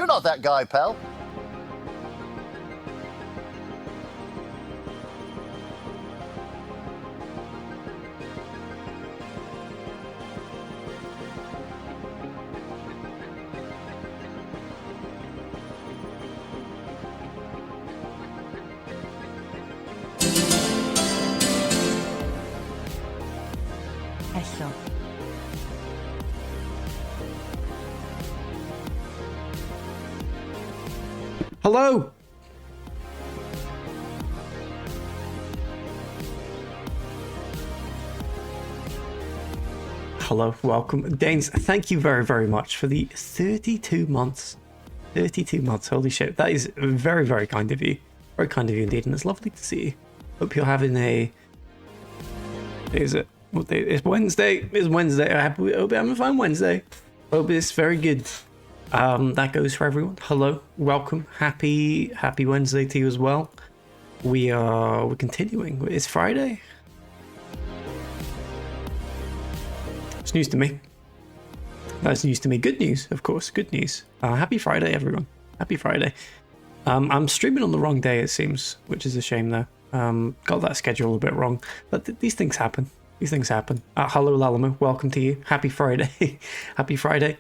You're not that guy, pal. Hello. Hello. Hello, welcome. Danes, thank you very, very much for the 32 months. 32 months, holy shit. That is very, very kind of you. Very kind of you indeed, and it's lovely to see you. Hope you're having a... Is it? What day? It's Wednesday. It's Wednesday. I hope you're having a fine Wednesday. Hope it's very good. That goes for everyone. Hello, welcome. Happy Wednesday to you as well. We're continuing. It's Friday. It's news to me. That's news to me. Good news, of course. Good news. Happy Friday, everyone. Happy Friday. I'm streaming on the wrong day, it seems, which is a shame though. Got that schedule a bit wrong, but these things happen. These things happen. Hello, Lalamo. Welcome to you. Happy Friday. Happy Friday.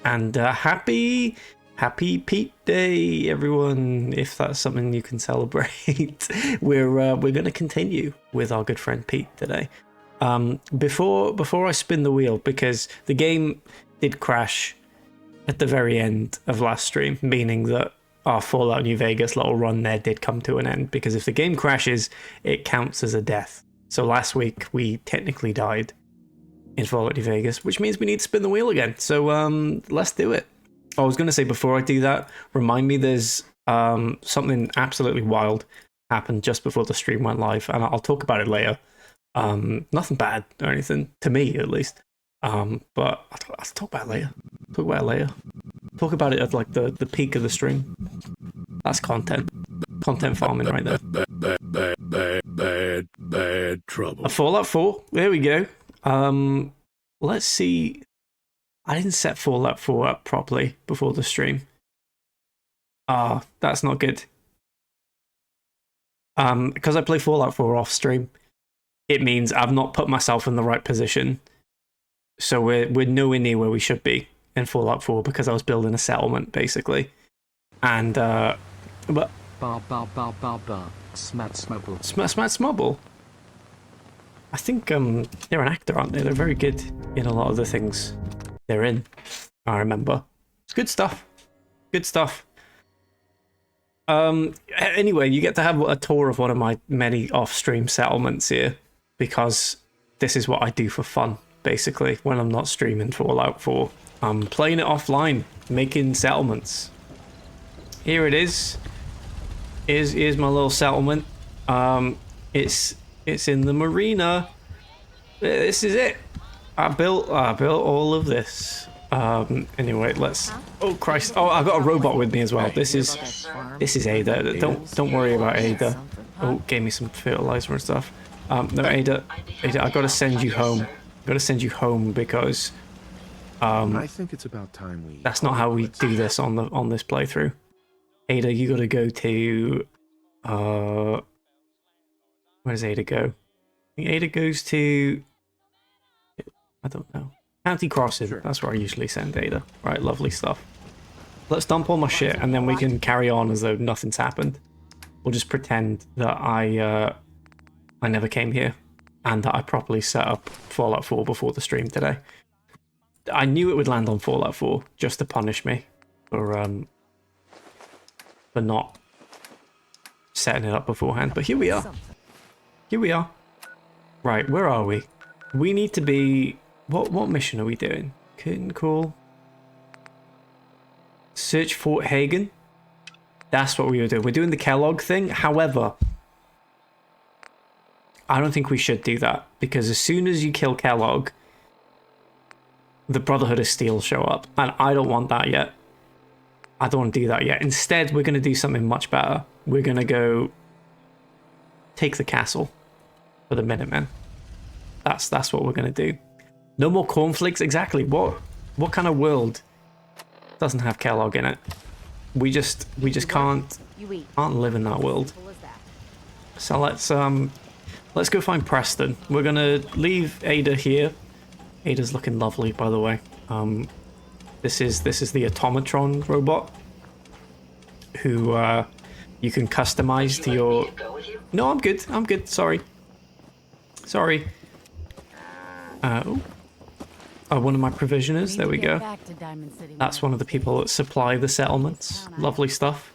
And happy Pete Day, everyone. If that's something you can celebrate, we're going to continue with our good friend Pete today. Before I spin the wheel, because the game did crash at the very end of last stream, meaning that our Fallout New Vegas little run there did come to an end, because if the game crashes, it counts as a death. So last week we technically died in Fallout New Vegas, which means we need to spin the wheel again. So let's do it. I was going to say, before I do that, remind me there's something absolutely wild happened just before the stream went live, and I'll talk about it later. Nothing bad or anything, to me at least. But I'll talk about it later. Talk about it at like the peak of the stream. That's content farming right there. Bad trouble. A Fallout 4. There we go. Let's see. I didn't set Fallout 4 up properly before the stream. That's not good. Because I play Fallout 4 off stream, it means I've not put myself in the right position. So we're nowhere near where we should be in Fallout 4, because I was building a settlement basically. And but Smat Smubble. I think they're an actor, aren't they? They're very good in a lot of the things they're in. I remember. It's good stuff. Good stuff. Anyway, you get to have a tour of one of my many off-stream settlements here, because this is what I do for fun, basically, when I'm not streaming Fallout 4. I'm playing it offline, making settlements. Here it is. Here's my little settlement. It's in the marina. This is it. I built all of this. Anyway, let's. Oh Christ! Oh, I've got a robot with me as well. This is Ada. Don't worry about Ada. Oh, gave me some fertilizer and stuff. No, Ada, I gotta send you home. Because I think it's about time we. that's not how we do this on this playthrough. Ada, you gotta go to where does Ada go? I think Ada goes to, I don't know, County Crossing. Sure. That's where I usually send Ada. Right, lovely stuff. Let's dump all my shit and then we can carry on as though nothing's happened. We'll just pretend that I never came here and that I properly set up Fallout 4 before the stream today. I knew it would land on Fallout 4 just to punish me for not setting it up beforehand. But here we are. Here we are. Right, where are we? We need to be... What mission are we doing? Curtain call. Search Fort Hagen. That's what we were doing. We're doing the Kellogg thing. However, I don't think we should do that, because as soon as you kill Kellogg, the Brotherhood of Steel show up, and I don't want that yet. I don't want to do that yet. Instead, we're going to do something much better. We're going to go take the castle for the Minutemen. That's what we're going to do. No more cornflakes. Exactly. What kind of world doesn't have Kellogg in it. We just can't live in that world. So let's go find Preston. We're gonna leave Ada here. Ada's looking lovely, by the way. This is the automatron robot who you can customize to your. No, I'm good. I'm good. Sorry. Oh, one of my provisioners. There we go. That's one of the people that supply the settlements. Lovely stuff.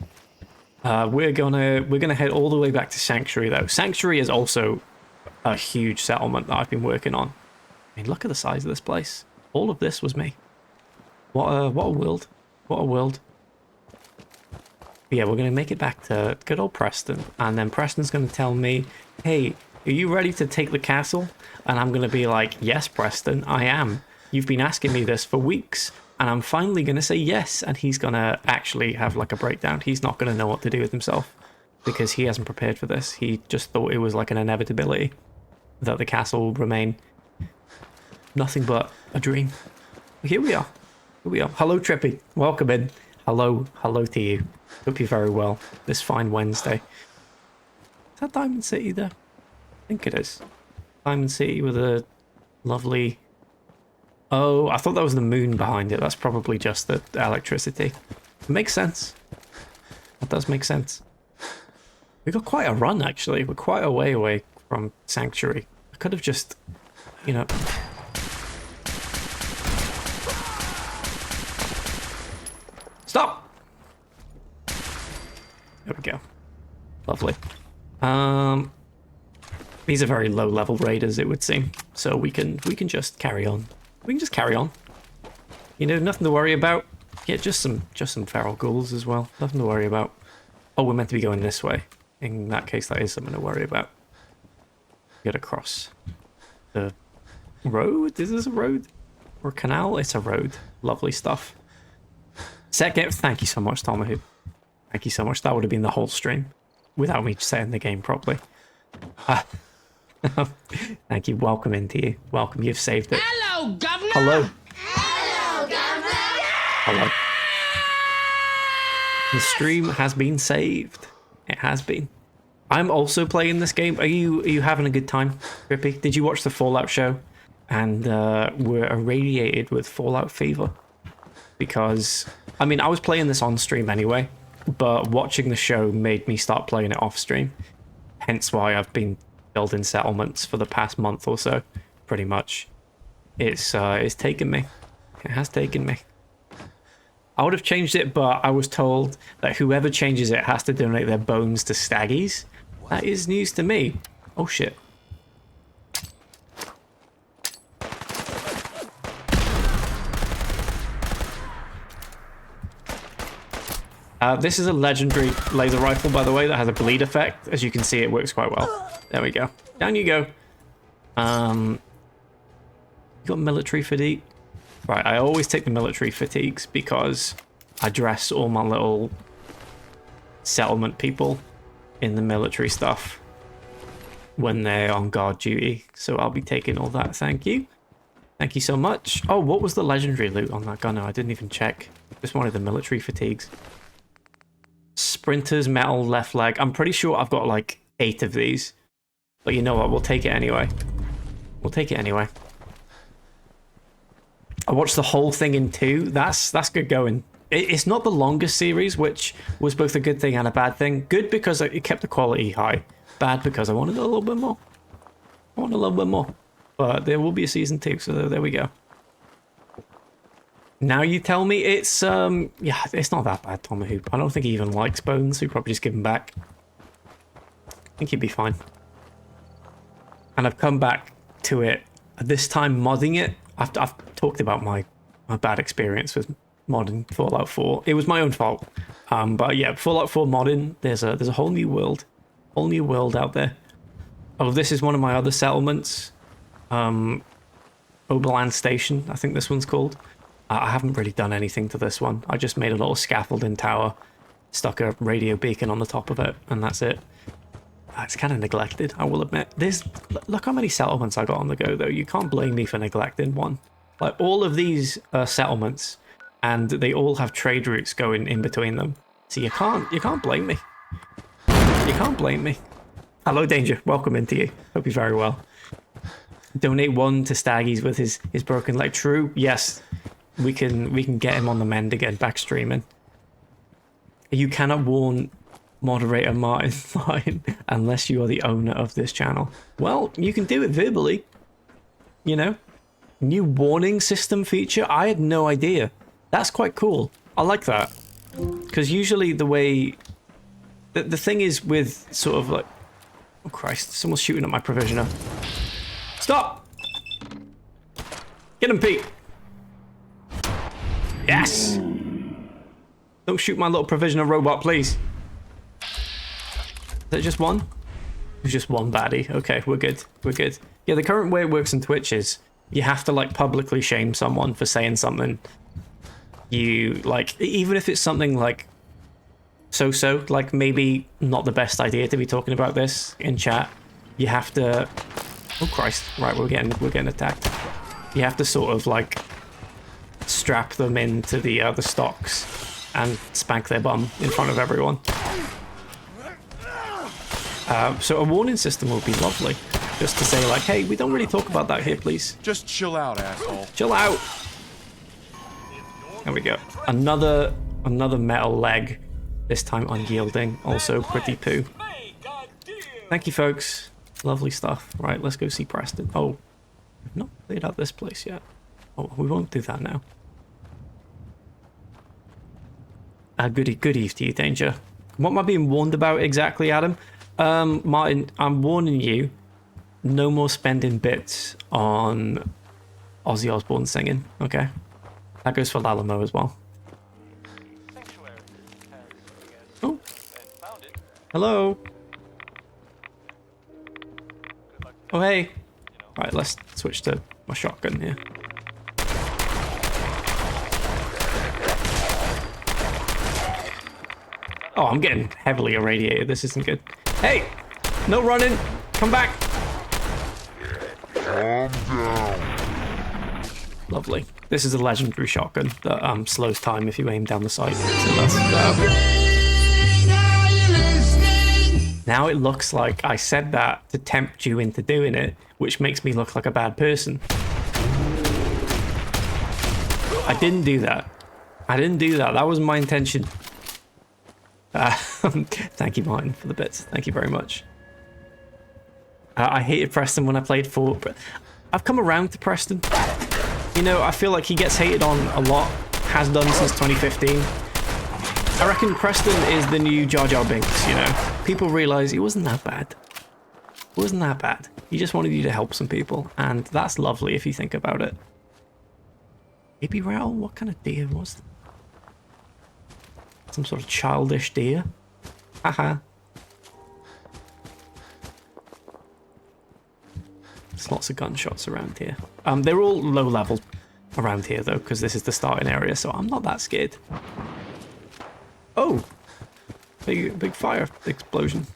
We're gonna head all the way back to Sanctuary though. Sanctuary is also a huge settlement that I've been working on. I mean, look at the size of this place. All of this was me. What a world. What a world. But yeah, we're gonna make it back to good old Preston, and then Preston's gonna tell me, "Hey, are you ready to take the castle?" And I'm gonna be like, "Yes, Preston, I am. You've been asking me this for weeks." And I'm finally going to say yes, and he's going to actually have like a breakdown. He's not going to know what to do with himself because he hasn't prepared for this. He just thought it was like an inevitability that the castle would remain nothing but a dream. Here we are. Here we are. Hello, Trippy. Welcome in. Hello to you. Hope you're very well this fine Wednesday. Is that Diamond City there? I think it is. Diamond City with a lovely... Oh, I thought that was the moon behind it. That's probably just the electricity. It makes sense. That does make sense. We got quite a run, actually. We're quite a way away from Sanctuary. I could have just, you know... Stop! There we go. Lovely. These are very low-level raiders, it would seem. So we can just carry on. We can just carry on. You know, nothing to worry about. Yeah, just some feral ghouls as well. Nothing to worry about. Oh, we're meant to be going this way. In that case, that is something to worry about. Get across the road. Is this a road or a canal? It's a road. Lovely stuff. Second, thank you so much, Tomahu. Thank you so much. That would have been the whole stream without me saying the game properly. Thank you. Welcome into you. Welcome. You've saved it. Hello, Governor. Hello. Hello, Governor. Hello. The stream has been saved. It has been. I'm also playing this game. Are you having a good time, Rippy? Did you watch the Fallout show and were irradiated with Fallout fever? Because I mean, I was playing this on stream anyway, but watching the show made me start playing it off stream. Hence why I've been building settlements for the past month or so, pretty much. It's taken me. It has taken me. I would have changed it, but I was told that whoever changes it has to donate their bones to staggies. That is news to me. Oh shit. This is a legendary laser rifle, by the way, that has a bleed effect. As you can see, it works quite well. There we go. Down you go. You got military fatigue? Right, I always take the military fatigues because I dress all my little settlement people in the military stuff when they're on guard duty. So I'll be taking all that. Thank you. Thank you so much. Oh, what was the legendary loot on that gunner? I didn't even check. Just wanted the military fatigues. Sprinters, metal, left leg. I'm pretty sure I've got like 8 of these. But you know what? We'll take it anyway. We'll take it anyway. I watched the whole thing in 2. That's good going. It's not the longest series, which was both a good thing and a bad thing. Good because it kept the quality high. Bad because I wanted a little bit more. I want a little bit more. But there will be a season 2, so there we go. Now you tell me it's, yeah, it's not that bad, Tomahoop. I don't think he even likes bones, so probably just give him back. I think he'd be fine. And I've come back to it, this time modding it. I've talked about my bad experience with modding Fallout 4. It was my own fault. But yeah, Fallout 4 modding, there's a whole new world. Whole new world out there. Oh, this is one of my other settlements. Oberland Station, I think this one's called. I haven't really done anything to this one. I just made a little scaffolding tower, stuck a radio beacon on the top of it, and that's it. It's kind of neglected, I will admit. Look how many settlements I got on the go, though. You can't blame me for neglecting one. Like, all of these settlements and they all have trade routes going in between them. So you can't blame me. You can't blame me. Hello, Danger. Welcome into you. Hope you're very well. Donate 1 to Staggies with his broken leg. True. Yes, we can get him on the mend again. Back streaming. You cannot warn moderator Martin unless you are the owner of this channel. Well, you can do it verbally. You know, new warning system feature. I had no idea. That's quite cool. I like that because usually the way the thing is with sort of like, oh Christ, someone's shooting at my provisioner. Stop! Get him, Pete. Yes. Don't shoot my little provisioner robot, please. Is that just one? It's just one baddie. Okay, we're good. We're good. Yeah, the current way it works in Twitch is you have to like publicly shame someone for saying something. You like, even if it's something like so-so, like maybe not the best idea to be talking about this in chat. You have to. Oh Christ! Right, we're getting attacked. You have to sort of like strap them into the stocks and spank their bum in front of everyone. So a warning system would be lovely, just to say like, hey, we don't really talk about that here, please. Just chill out, asshole. Chill out. There we go. Another metal leg. This time unyielding. Also pretty poo. Thank you, folks. Lovely stuff. Right, let's go see Preston. Oh, we've not cleared out this place yet. Oh, we won't do that now. Good eve to you, Danger. What am I being warned about exactly, Adam? Martin, I'm warning you. No more spending bits on Ozzy Osbourne singing, okay? That goes for Lalamo as well. Oh. Hello. Oh, hey. Right, let's switch to my shotgun here. Oh, I'm getting heavily irradiated. This isn't good. Hey! No running! Come back! Calm down. Lovely. This is a legendary shotgun that slows time if you aim down the sight. So let's go. Now it looks like I said that to tempt you into doing it, which makes me look like a bad person. I didn't do that. I didn't do that. That was my intention. Thank you, Martin, for the bits. Thank you very much. I hated Preston when I played for... I've come around to Preston. You know, I feel like he gets hated on a lot. Has done since 2015. I reckon Preston is the new Jar Jar Binks, you know. People realise he wasn't that bad. It wasn't that bad. He just wanted you to help some people. And that's lovely if you think about it. Baby rattle? What kind of deer was that? Some sort of childish deer? Haha. There's lots of gunshots around here. They're all low level around here though, because this is the starting area, so I'm not that scared. Oh! Big fire explosion.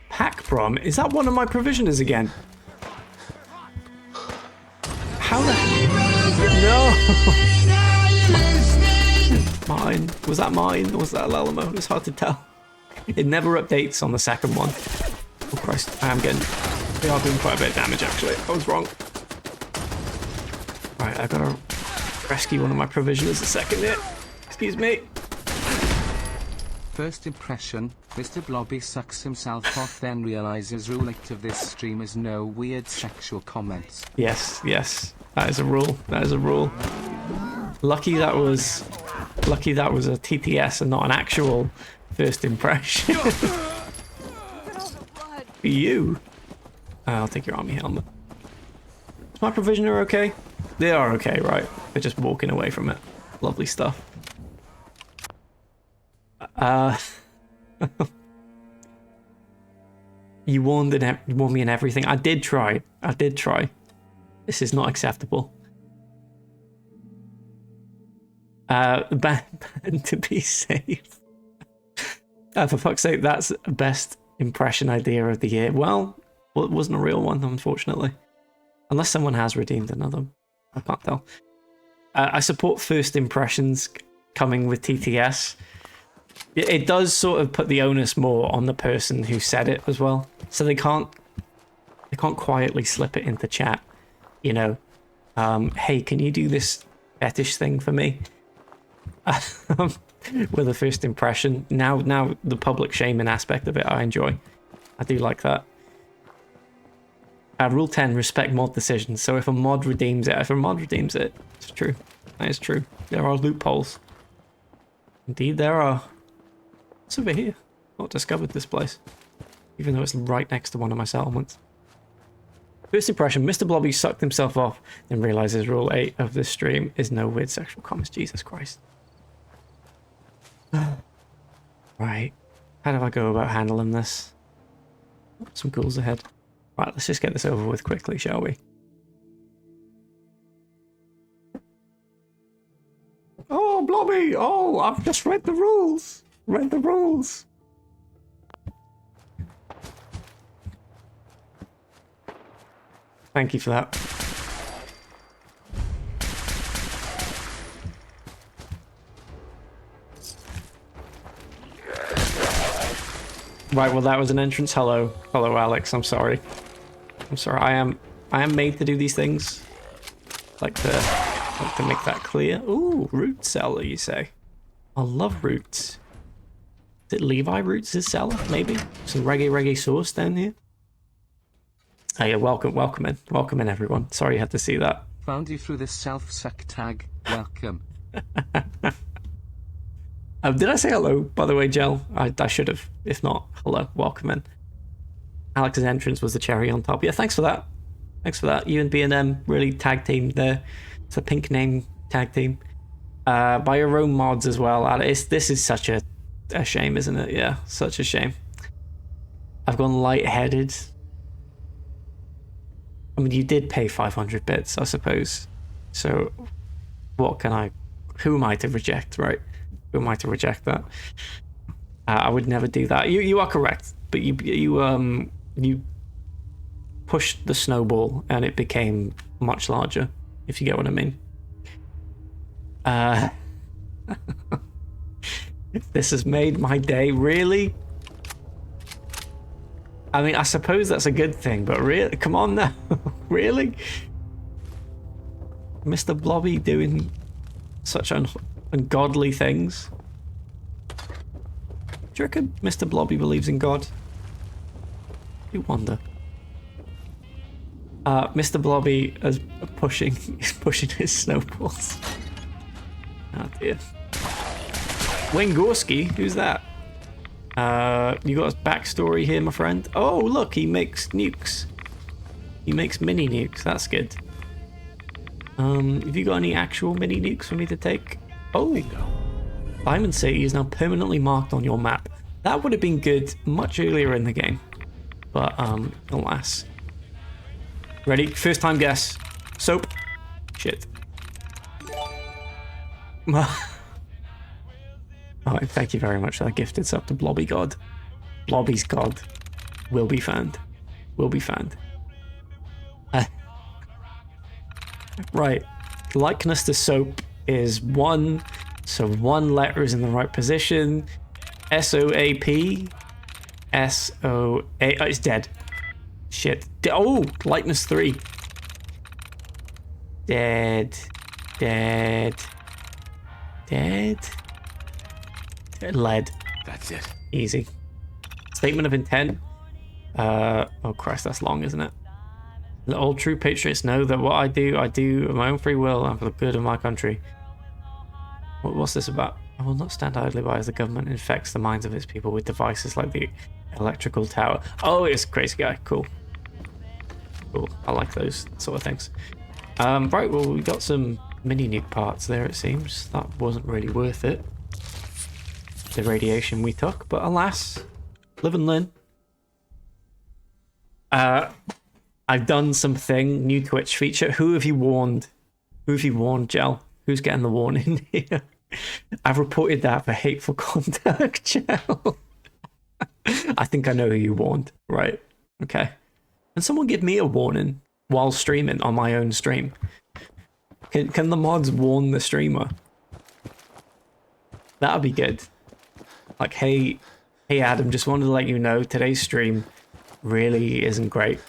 Pack Brom? Is that one of my provisioners again? How the No! Mine. Was that mine or was that Lalamo? It's hard to tell. It never updates on the second one. Oh Christ, I am getting... They are doing quite a bit of damage actually. I was wrong. Right, I gotta rescue one of my provisioners a second here. Excuse me. First impression, Mr. Blobby sucks himself off then realizes rule 8 of this stream is no weird sexual comments. Yes, yes. That is a rule. That is a rule. Lucky that was a TTS and not an actual first impression. For you. I'll take your army helmet. Is my provisioner okay? They are okay, right? They're just walking away from it. Lovely stuff. You warned me in everything. I did try. I did try. This is not acceptable. Ban to be safe. For fuck's sake, that's best impression idea of the year. Well, it wasn't a real one, unfortunately. Unless someone has redeemed another. I can't tell. I support first impressions coming with TTS. It does sort of put the onus more on the person who said it as well, so they can't quietly slip it into chat. You know, hey, can you do this fetish thing for me? With a first impression. Now the public shaming aspect of it, I enjoy. I do like that. Rule 10: respect mod decisions. So if a mod redeems it, it's true. That is true. There are loopholes. Indeed, there are. What's over here? Not discovered this place, even though it's right next to one of my settlements. First impression: Mr. Blobby sucked himself off, then realizes rule 8 of this stream is no weird sexual comments. Jesus Christ. Right. How do I go about handling this? Some ghouls ahead. Right, let's just get this over with quickly, shall we? Oh, Blobby! Oh, I've just read the rules! Read the rules! Thank you for that. Right, well that was an entrance. Hello. Hello, Alex. I'm sorry. I'm sorry. I am made to do these things. Like to make that clear. Ooh, root cellar, you say? I love roots. Is it Levi Roots' cellar, maybe? Some reggae sauce down here? Oh yeah, welcome in everyone. Sorry you had to see that. Found you through this self-suck tag. Welcome. Did I say hello, by the way, Gel? I should have. If not, hello, welcome in. Alex's entrance was the cherry on top. Yeah, thanks for that. Thanks for that. You and B&M really tag teamed there. It's a pink name tag team. By your own mods as well. This is such a shame, isn't it? Yeah, such a shame. I've gone lightheaded. I mean, you did pay 500 bits, I suppose. So, what can I... Who am I to reject, right? Who am I to reject that? I would never do that. You are correct, but you pushed the snowball and it became much larger, if you get what I mean. This has made my day, really? I mean, I suppose that's a good thing, but really, come on now. Really? Mr. Blobby doing such ungodly things. Do you reckon Mr. Blobby believes in God? You wonder. Mr. Blobby is pushing his snowballs. Oh dear. Wayne Gorski, who's that? You got a backstory here, my friend? Oh, look, he makes nukes. He makes mini nukes, that's good. Have you got any actual mini nukes for me to take? Oh, Diamond City is now permanently marked on your map. That would have been good much earlier in the game. But, alas. Ready? First time guess. Soap. Shit. Oh, thank you very much for that gifted sub to Blobby God. Blobby's God will be found. Will be found. Right. Likeness to soap is 1, so 1 letter is in the right position. S-O-A-P. S-O-A... Oh, it's dead. Shit. Oh, likeness 3. Dead. Dead. Dead. Lead. That's it. Easy. Statement of intent. Oh Christ, that's long, isn't it? The all true patriots know that what I do of my own free will and for the good of my country. What's this about? I will not stand idly by as the government infects the minds of its people with devices like the electrical tower. Oh, it's a crazy guy. Cool. Cool. I like those sort of things. Right, well, we got some mini nuke parts there, it seems. That wasn't really worth it. The radiation we took, but alas, live and learn. I've done something, new Twitch feature. Who have you warned? Who have you warned, Gel? Who's getting the warning here? I've reported that for hateful conduct, Gel. I think I know who you warned, right? Okay. And someone give me a warning while streaming on my own stream. Can the mods warn the streamer? That would be good. Like, hey Adam, just wanted to let you know today's stream really isn't great.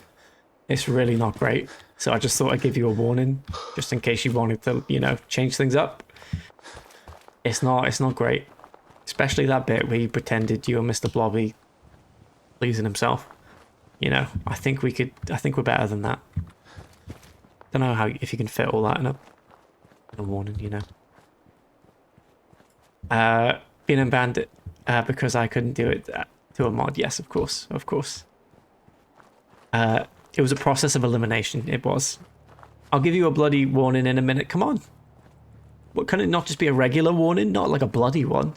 It's really not great. So I just thought I'd give you a warning, just in case you wanted to, you know, change things up. It's not great. Especially that bit where you pretended you were Mr. Blobby pleasing himself. You know, I think we're better than that. Don't know if you can fit all that in a warning, you know. Being unbanned because I couldn't do it to a mod. Yes, of course. It was a process of elimination. It was. I'll give you a bloody warning in a minute. Come on. What, can it not just be a regular warning? Not like a bloody one.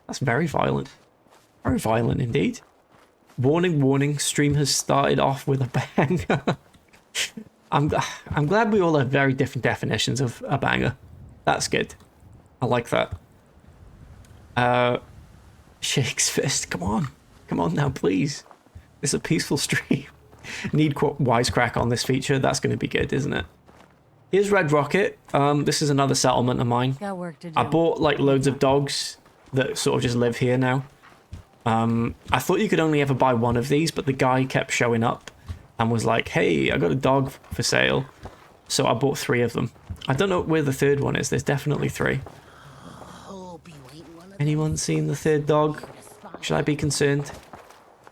That's very violent. Very violent indeed. Warning. Stream has started off with a banger. I'm glad we all have very different definitions of a banger. That's good. I like that. Shakes fist. Come on now, please. It's a peaceful stream. Need wisecrack on this feature. That's going to be good, isn't it? Here's Red Rocket. This is another settlement of mine. Got work to do. I bought like loads of dogs that sort of just live here now. I thought you could only ever buy one of these, but the guy kept showing up and was like, hey, I got a dog for sale. So I bought 3 of them. I don't know where the third one is. There's definitely 3. Anyone seen the third dog? Should I be concerned?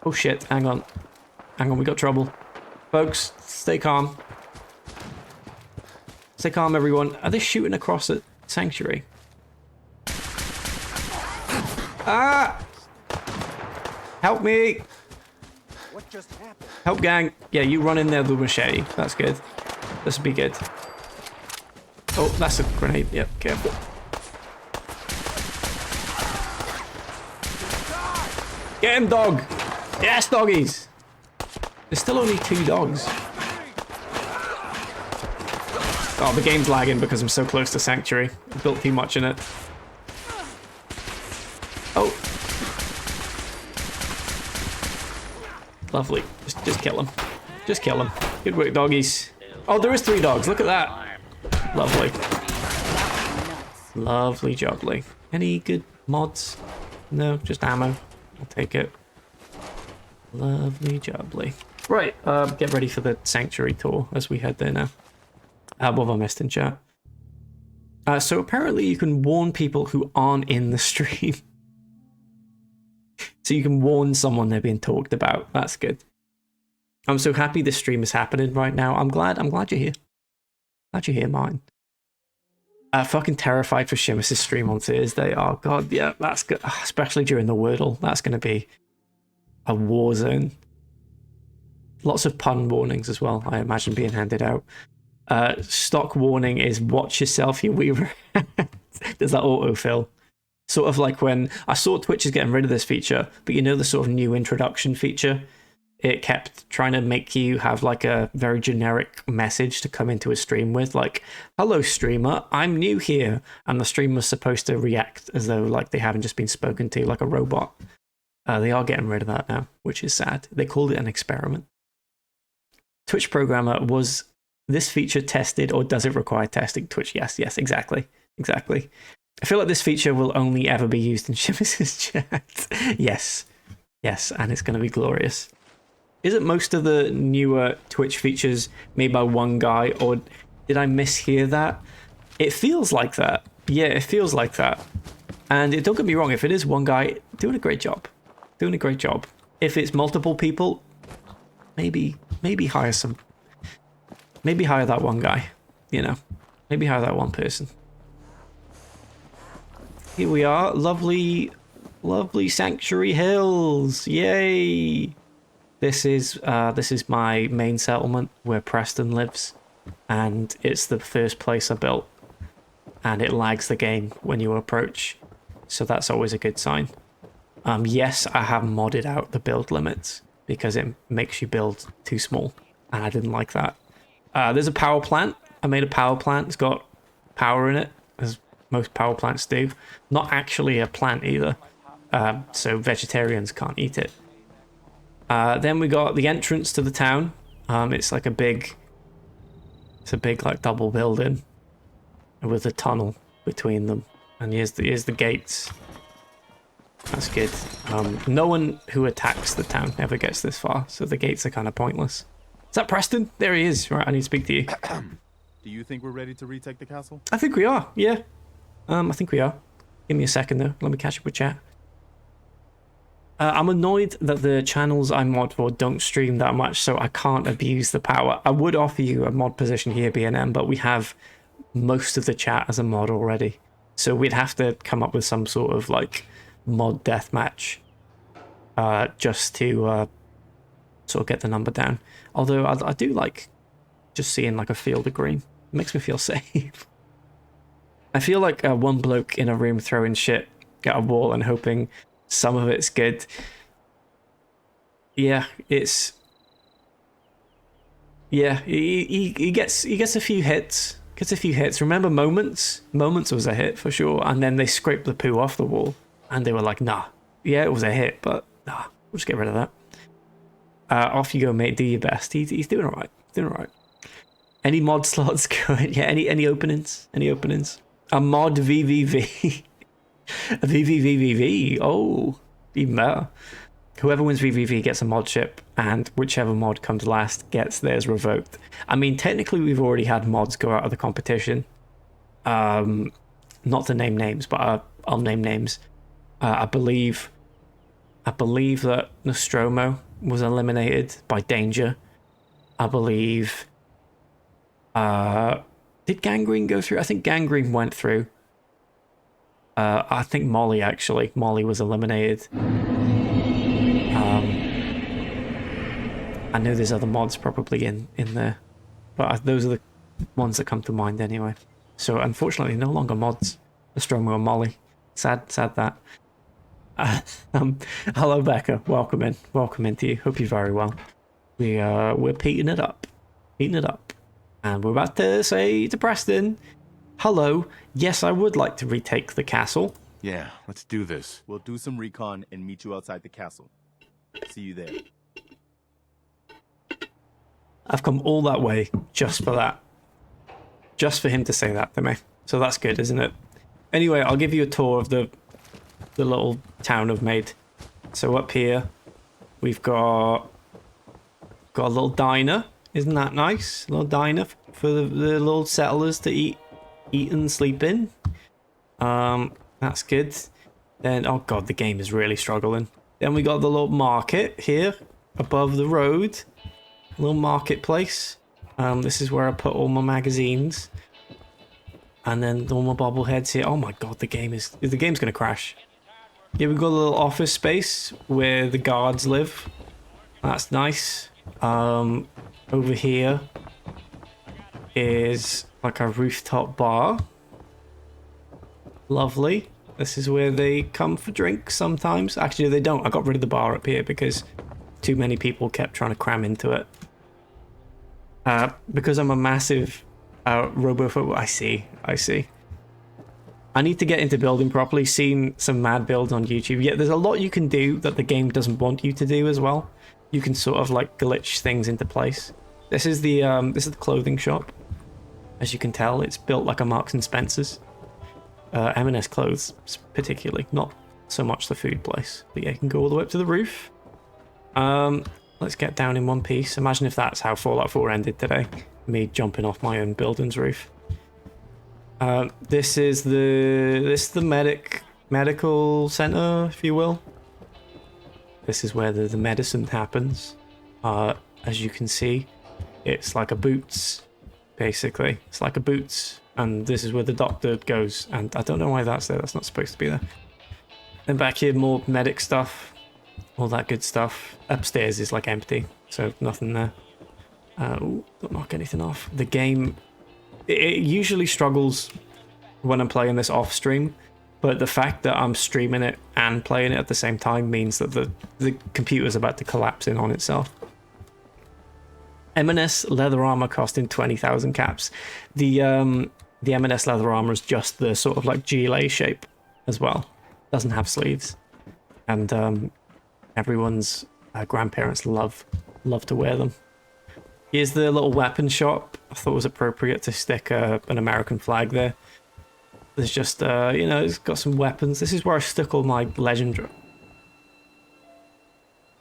Oh shit, hang on, we got trouble. Folks, stay calm. Stay calm, everyone. Are they shooting across a sanctuary? Ah! Help me! What just happened? Help, gang. Yeah, you run in there with a machete. That's good. This will be good. Oh, that's a grenade. Yep, careful. Get him, dog! Yes, doggies! There's still only 2 dogs. Oh, the game's lagging because I'm so close to Sanctuary. I built too much in it. Oh. Lovely. Just kill him. Just kill him. Good work, doggies. Oh, there is 3 dogs. Look at that. Lovely. Lovely jubbly. Any good mods? No, just ammo. I'll take it. Lovely jubbly. Right, get ready for the Sanctuary tour as we head there now. What have I missed in chat? So apparently you can warn people who aren't in the stream. So you can warn someone they're being talked about. That's good. I'm so happy this stream is happening right now. I'm glad you're here. Glad you're here, mine. Fucking terrified for Shimus' stream on Thursday. Oh god, yeah, that's good. Especially during the Wordle. That's going to be a war zone. Lots of pun warnings as well, I imagine, being handed out. Stock warning is watch yourself, you weaver. There's that autofill. Sort of like when I saw Twitch is getting rid of this feature, but you know the sort of new introduction feature? It kept trying to make you have like a very generic message to come into a stream with, like, hello streamer, I'm new here. And the streamer was supposed to react as though like they haven't just been spoken to like a robot. They are getting rid of that now, which is sad. They called it an experiment. Twitch programmer, was this feature tested or does it require testing? Twitch, yes, exactly. I feel like this feature will only ever be used in Shimus' chat. Yes, and it's going to be glorious. Isn't most of the newer Twitch features made by one guy, or did I mishear that? It feels like that. Yeah, it feels like that. And don't get me wrong, if it is one guy, doing a great job. If it's multiple people, maybe hire some. Maybe hire that one guy, you know. Maybe hire that one person. Here we are, lovely Sanctuary Hills, yay! This is my main settlement where Preston lives, and it's the first place I built, and it lags the game when you approach, so that's always a good sign. Yes, I have modded out the build limits because it makes you build too small, and I didn't like that. There's a power plant. I made a power plant. It's got power in it, as most power plants do. Not actually a plant either, so vegetarians can't eat it. Then we got the entrance to the town. It's like a big like double building. with a tunnel between them. And here's the gates. That's good. No one who attacks the town ever gets this far, so the gates are kind of pointless. Is that Preston? There he is. Right, I need to speak to you. Do you think we're ready to retake the castle? I think we are, yeah. I think we are. Give me a second though. Let me catch up with chat. I'm annoyed that the channels I mod for don't stream that much, so I can't abuse the power. I would offer you a mod position here, BNM, but we have most of the chat as a mod already. So we'd have to come up with some sort of like mod deathmatch just to sort of get the number down. Although I do like just seeing like a field of green. It makes me feel safe. I feel like one bloke in a room throwing shit at a wall and hoping some of it's good. Yeah, it's... Yeah, he gets a few hits. Gets a few hits. Remember Moments? Moments was a hit for sure. And then they scraped the poo off the wall. And they were like, nah. Yeah, it was a hit, but nah, we'll just get rid of that. Off you go, mate. Do your best. He's doing alright. Doing alright. Any mod slots going? Yeah, any openings? Any openings? A mod VVV. A VVVVV. Oh, even better. Whoever wins VVV gets a mod ship, and whichever mod comes last gets theirs revoked. I mean, technically, we've already had mods go out of the competition. Not to name names, but I'll name names. I believe that Nostromo was eliminated by Danger. I believe. Did Gangrene go through? I think Gangrene went through. I think Molly, actually. Molly was eliminated. I know there's other mods probably in there. But those are the ones that come to mind anyway. So, unfortunately, no longer mods. Nostromo and Molly. Sad that. Hello, Becca. Welcome in. Welcome into you. Hope you're very well. We're peating it up. Peating it up. And we're about to say to Preston, hello, yes, I would like to retake the castle. Yeah, let's do this. We'll do some recon and meet you outside the castle. See you there. I've come all that way just for that. Just for him to say that to me. So that's good, isn't it? Anyway, I'll give you a tour of the little town I've made. So up here, we've got a little diner. Isn't that nice? A little diner for the little settlers to eat and sleep in. That's good. Then, oh god, the game is really struggling. Then we got the little market here above the road. A little marketplace. This is where I put all my magazines. And then all my bobbleheads here. Oh my god, the game's gonna crash. Yeah, we've got a little office space where the guards live. That's nice. Over here is like a rooftop bar. Lovely. This is where they come for drinks sometimes. Actually, they don't. I got rid of the bar up here because too many people kept trying to cram into it. Because I'm a massive robophobe. I see. I need to get into building properly. Seen some mad builds on YouTube. Yeah, there's a lot you can do that the game doesn't want you to do as well. You can sort of like glitch things into place. This is the clothing shop. As you can tell, it's built like a Marks and Spencer's. M&S clothes, particularly, not so much the food place. But yeah, you can go all the way up to the roof. Let's get down in one piece. Imagine if that's how Fallout 4 ended today. Me jumping off my own building's roof. This is the medical center, if you will. This is where the medicine happens. As you can see, it's like a Boots, basically. It's like a Boots, and this is where the doctor goes. And I don't know why that's there. That's not supposed to be there. Then back here, more medic stuff, all that good stuff. Upstairs is like empty, so nothing there. Ooh, don't knock anything off. The game, it usually struggles when I'm playing this off stream. But the fact that I'm streaming it and playing it at the same time means that the computer's about to collapse in on itself. M&S leather armor costing 20,000 caps. The M&S leather armor is just the sort of like gilet shape as well. Doesn't have sleeves, and everyone's grandparents love to wear them. Here's the little weapon shop. I thought it was appropriate to stick an American flag there. There's just, you know, it's got some weapons. This is where I stuck all my legendary.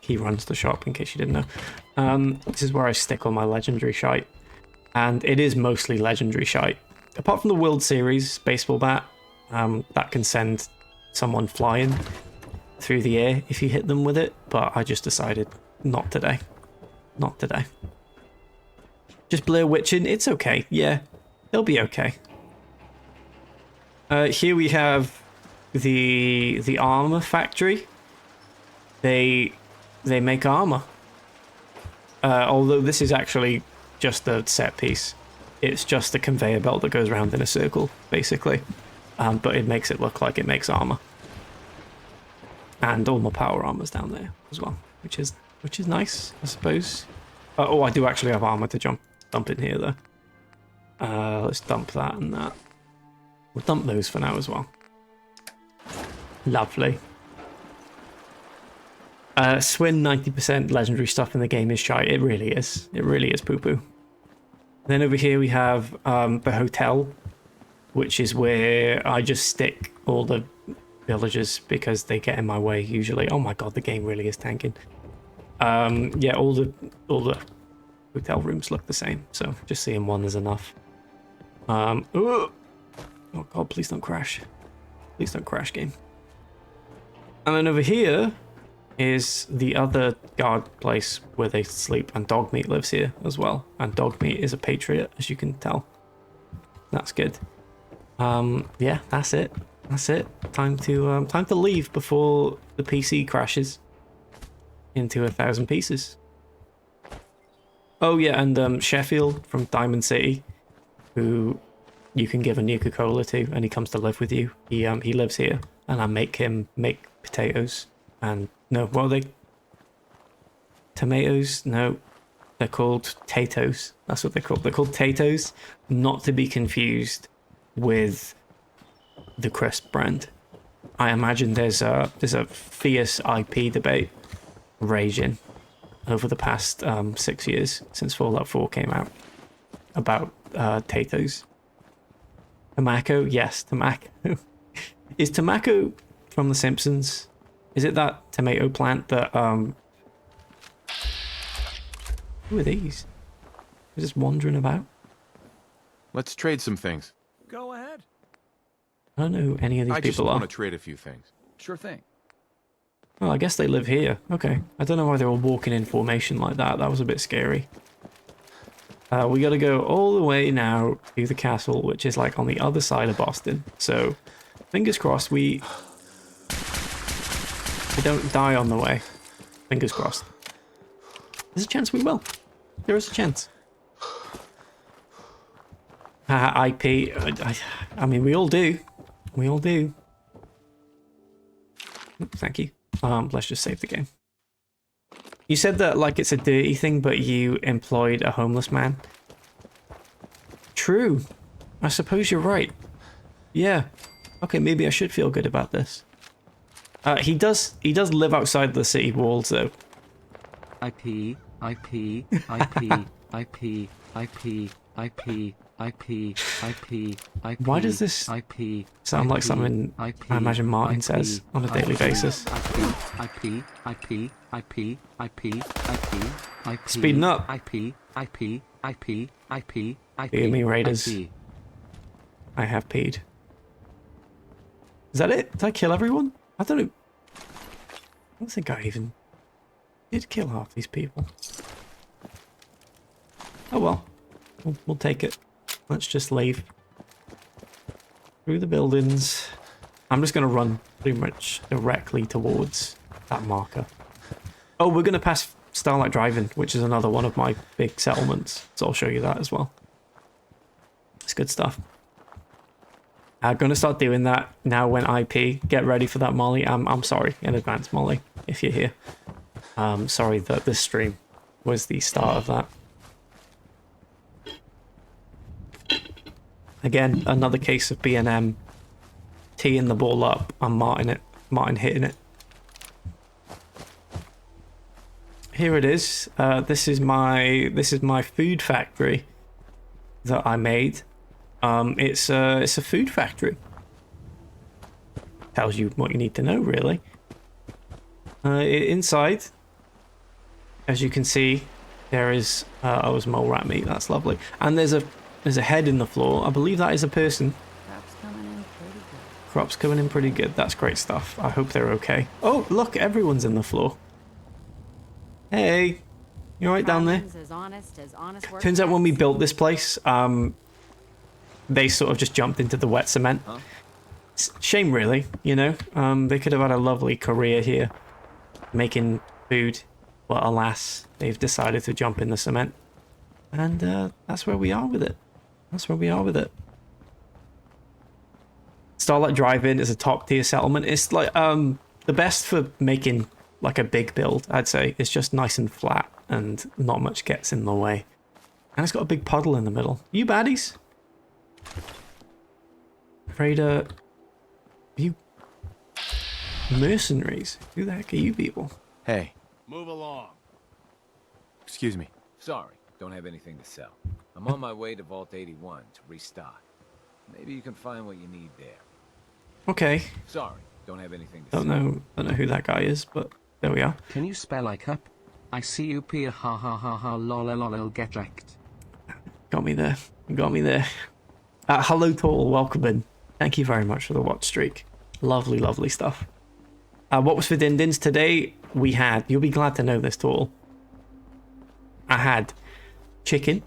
He runs the shop, in case you didn't know. This is where I stick all my legendary shite. And it is mostly legendary shite. Apart from the World Series baseball bat, that can send someone flying through the air if you hit them with it. But I just decided not today. Not today. Just Blair Witching, it's okay. Yeah, they'll be okay. Here we have the armor factory. They make armor. Although this is actually just a set piece. It's just a conveyor belt that goes around in a circle, basically. But it makes it look like it makes armor. And all my power armor's down there as well, which is nice, I suppose. Oh, I do actually have armor to dump in here though. Let's dump that and that. We'll dump those for now as well. Lovely. Swin 90% legendary stuff in the game is shy. It really is. It really is poo-poo. Then over here we have the hotel, which is where I just stick all the villagers because they get in my way usually. Oh my god, the game really is tanking. Yeah, all the hotel rooms look the same, so just seeing one is enough. Oh god, please don't crash. Please don't crash, game. And then over here is the other guard place where they sleep, and Dogmeat lives here as well. And Dogmeat is a patriot, as you can tell. That's good. Yeah, that's it. That's it. Time to leave before the PC crashes into 1,000 pieces. Oh yeah, and Sheffield from Diamond City, who you can give a Nuka-Cola to, and he comes to live with you. He lives here, and I make him make potatoes. And no, what are they? Tomatoes? No, they're called tatoes. That's what they're called. They're called tatoes, not to be confused with the crisp brand. I imagine there's a fierce IP debate raging over the past 6 years since Fallout 4 came out about tatoes. Tomako? Yes, Tomako. Is Tomako from The Simpsons? Is it that tomato plant that who are these? They're just wandering about. Let's trade some things. Go ahead. I don't know who any of these I just people are. want to trade a few things. Sure thing. Well, I guess they live here. Okay. I don't know why they were walking in formation like that. That was a bit scary. We gotta go all the way now to the castle, which is like on the other side of Boston. So, fingers crossed we don't die on the way. Fingers crossed. There's a chance we will. There is a chance. IP. I mean, we all do. We all do. Thank you. Let's just save the game. You said that like it's a dirty thing, but you employed a homeless man. True. I suppose you're right. Yeah. Okay, maybe I should feel good about this. He does live outside the city walls though. IP, IP, IP, IP, IP, IP, IP, IP, IP. Why does this sound like something I imagine Martin says on a daily basis? IP, IP, IP, IP, IP, IP. Speeding up. IP, IP, IP, IP, IP. Hear me, Raiders. I have peed. Is that it? Did I kill everyone? I don't know. I don't think I even did kill half these people. Oh well. We'll take it. Let's just leave. Through the buildings. I'm just going to run pretty much directly towards that marker. Oh, we're going to pass Starlight Drive-In, which is another one of my big settlements. So I'll show you that as well. It's good stuff. I'm going to start doing that now when IP. Get ready for that, Molly. I'm sorry in advance, Molly, if you're here. Sorry that this stream was the start of that. Again, another case of B&M teeing the ball up and Martin hitting it. Here it is. This is my food factory. that I made. It's a food factory. Tells you what you need to know, really. Inside, as you can see, there is oh, it's mole rat meat. That's lovely. And there's a head in the floor. I believe that is a person. Crop's coming in pretty good. Crop's coming in pretty good. That's great stuff. I hope they're okay. Oh, look, everyone's in the floor. Hey, you right down there? As honest work Turns out when we gets. built this place, they sort of just jumped into the wet cement. Shame, really, you know? They could have had a lovely career here making food, but alas, they've decided to jump in the cement. And that's where we are with it. That's where we are with it. Starlight Drive-In is a top-tier settlement. It's like the best for making like a big build, I'd say. It's just nice and flat and not much gets in the way. And it's got a big puddle in the middle. You baddies? Afraid you mercenaries? Who the heck are you people? Hey, Move along. excuse me. Sorry, don't have anything to sell. I'm on my way to Vault 81 to restock. Maybe you can find what you need there. Okay, Sorry, don't have anything to don't know who that guy is, but there we are. Can you spell like up? I see you peer ha ha ha ha lol lol lol get wrecked. Got me there. Got me there. Hello, Tall. Welcome in. Thank you very much for the watch streak. Lovely, lovely stuff. What was for Din Dins today? We had, you'll be glad to know this, Tall. I had chicken,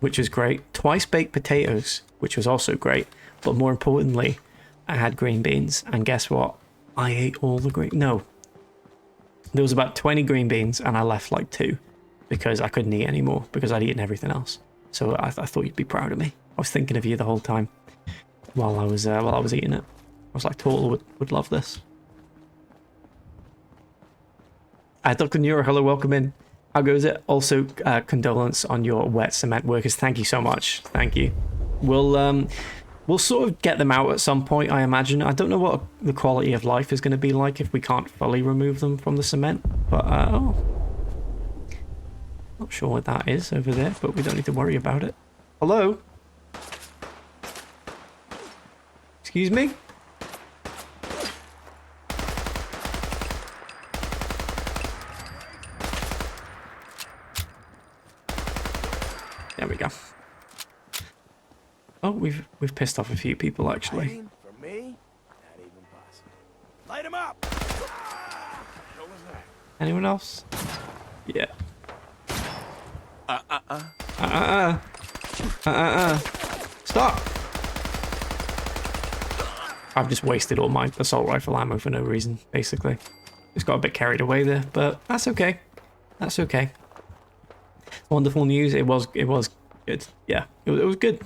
which was great. Twice baked potatoes, which was also great. But more importantly, I had green beans. And guess what? I ate all the green... No. There was about 20 green beans and I left like 2 because I couldn't eat anymore because I'd eaten everything else. So I thought you'd be proud of me. I was thinking of you the whole time while I was eating it. I was like, Total would love this. Dr. Neuro, hello, welcome in. How goes it? Also, condolence on your wet cement workers. Thank you so much. Thank you. We'll sort of get them out at some point, I imagine. I don't know what the quality of life is going to be like if we can't fully remove them from the cement. But, oh. Not sure what that is over there, but we don't need to worry about it. Hello? Excuse me? There we go. Oh, we've pissed off a few people actually. Hiding from me? Not even possible. Light him up! What was that? Anyone else? Yeah. Stop! I've just wasted all my assault rifle ammo for no reason, basically. Just got a bit carried away there, but that's okay. That's okay. Wonderful news. It was good. Yeah, it was good.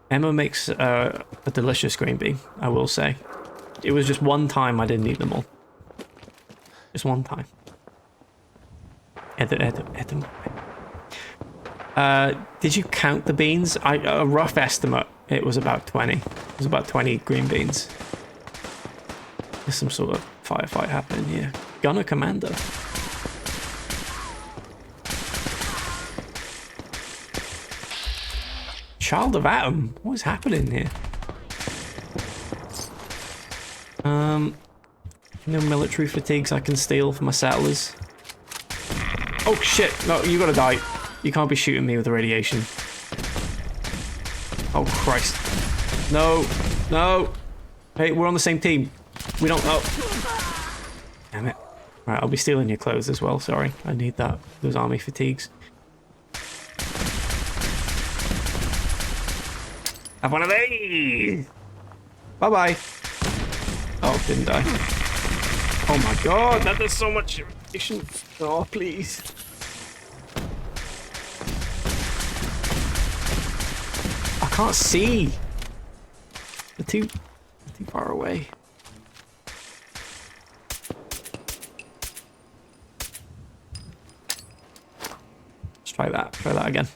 Emma makes a delicious green bean, I will say. It was just one time I didn't eat them all. Just one time. Edom. Did you count the beans? A rough estimate, it was about 20. It was about 20 green beans. There's some sort of firefight happening here. Gunner Commando. Child of Atom? What is happening here? No military fatigues I can steal for my settlers. Oh shit, no, you gotta die. You can't be shooting me with the radiation. Oh Christ. No. Hey, we're on the same team. We don't know. Damn it. Right, I'll be stealing your clothes as well, sorry. I need that. Those army fatigues. Have one of these! Bye-bye. Oh, didn't die. Oh my god, that does so much irritation. Oh, please. I can't see. They're too far away. Let's try that. Try that again.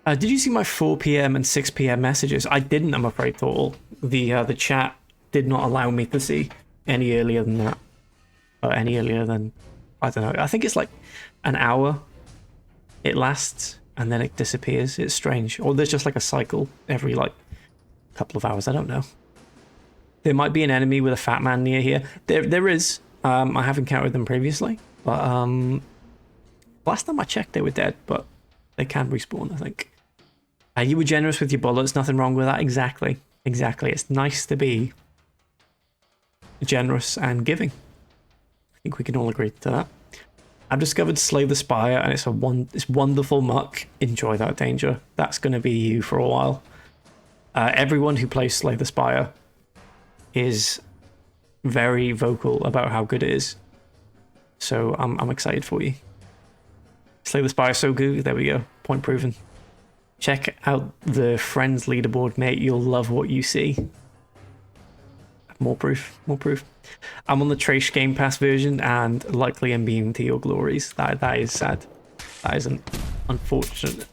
Did you see my 4 p.m. and 6 p.m. messages? I didn't, I'm afraid, at all. The chat did not allow me to see any earlier than that. Or any earlier than I don't know. I think it's like an hour it lasts and then it disappears. It's strange. Or there's just like a cycle every like couple of hours. I don't know. There might be an enemy with a fat man near here. There is. I have encountered them previously, but last time I checked they were dead, but they can respawn, I think. You were generous with your bullets. Nothing wrong with that. Exactly. It's nice to be generous and giving. I think we can all agree to that. I've discovered Slay the Spire, and it's wonderful muck. Enjoy that, Danger. That's going to be you for a while. Everyone who plays Slay the Spire is very vocal about how good it is. So I'm excited for you. Slay the Spire, so good. There we go. Point proven. Check out the Friends leaderboard, mate. You'll love what you see. More proof. I'm on the Trash Game Pass version and likely immune to your glories. That is sad. That is unfortunate.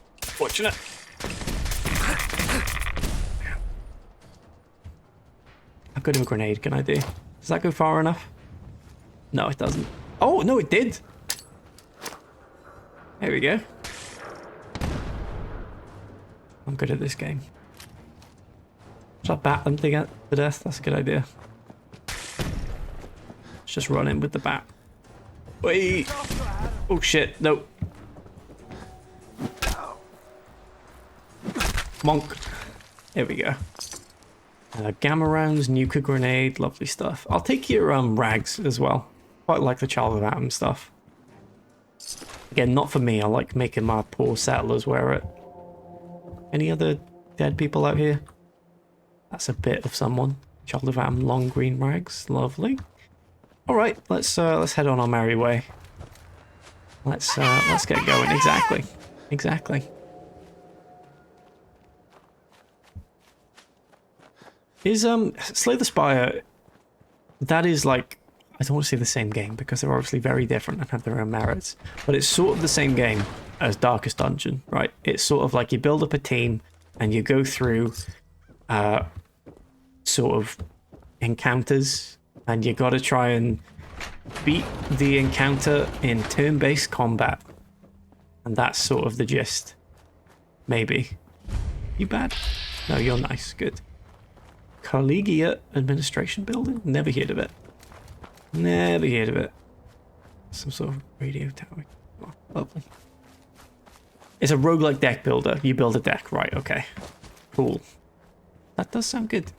How good of a grenade can I do? Does that go far enough? No, it doesn't. Oh, no, it did. There we go. I'm good at this game. Should I bat them to death? That's a good idea. Let's just run in with the bat. Wait. Oh shit, no. Monk. There we go. Gamma rounds, nuka grenade, lovely stuff. I'll take your rags as well. Quite like the Child of Atom stuff. Again, not for me. I like making my poor settlers wear it. Any other dead people out here? That's a bit of someone. Child of Atom, long green rags, lovely. All right, let's head on our merry way. Let's get going. Exactly. Is Slay the Spire? That is like, I don't want to say the same game because they're obviously very different and have their own merits, but it's sort of the same game as Darkest Dungeon, right? It's sort of like you build up a team and you go through sort of encounters, and you got to try and beat the encounter in turn-based combat, and that's sort of the gist. Maybe. You bad? No, you're nice. Good. Collegiate Administration Building? Never heard of it. Some sort of radio tower. Oh, lovely. It's a roguelike deck builder. You build a deck, right? Okay. Cool. That does sound good.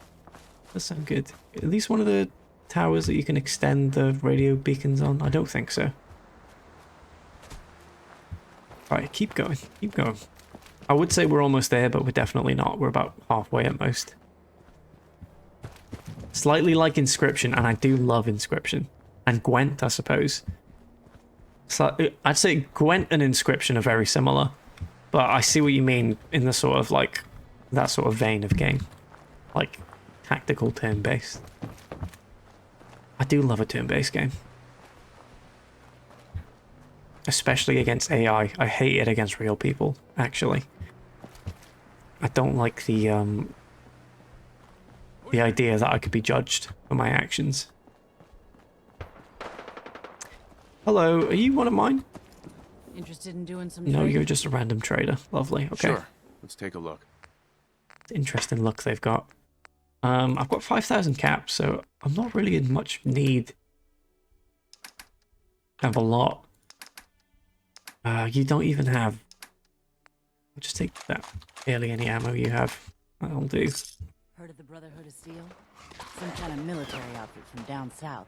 At least one of the towers that you can extend the radio beacons on? I don't think so. Alright, keep going. I would say we're almost there, but we're definitely not. We're about halfway at most. Slightly like Inscription, and I do love Inscription. And Gwent, I suppose. So I'd say Gwent and Inscription are very similar, but I see what you mean in the sort of like that sort of vein of game, like tactical turn-based. I do love a turn-based game, especially against AI. I hate it against real people. Actually, I don't like the idea that I could be judged for my actions. Hello, are you one of mine? Interested in doing some No, trading? you're just a random trader. Lovely. Okay. Sure. Let's take a look. Interesting look they've got. I've got 5,000 caps, so I'm not really in much need of a lot. You don't even have... I'll just take that. Barely any ammo you have. That'll do. Heard of the Brotherhood of Steel? Some kind of military outfit from down south.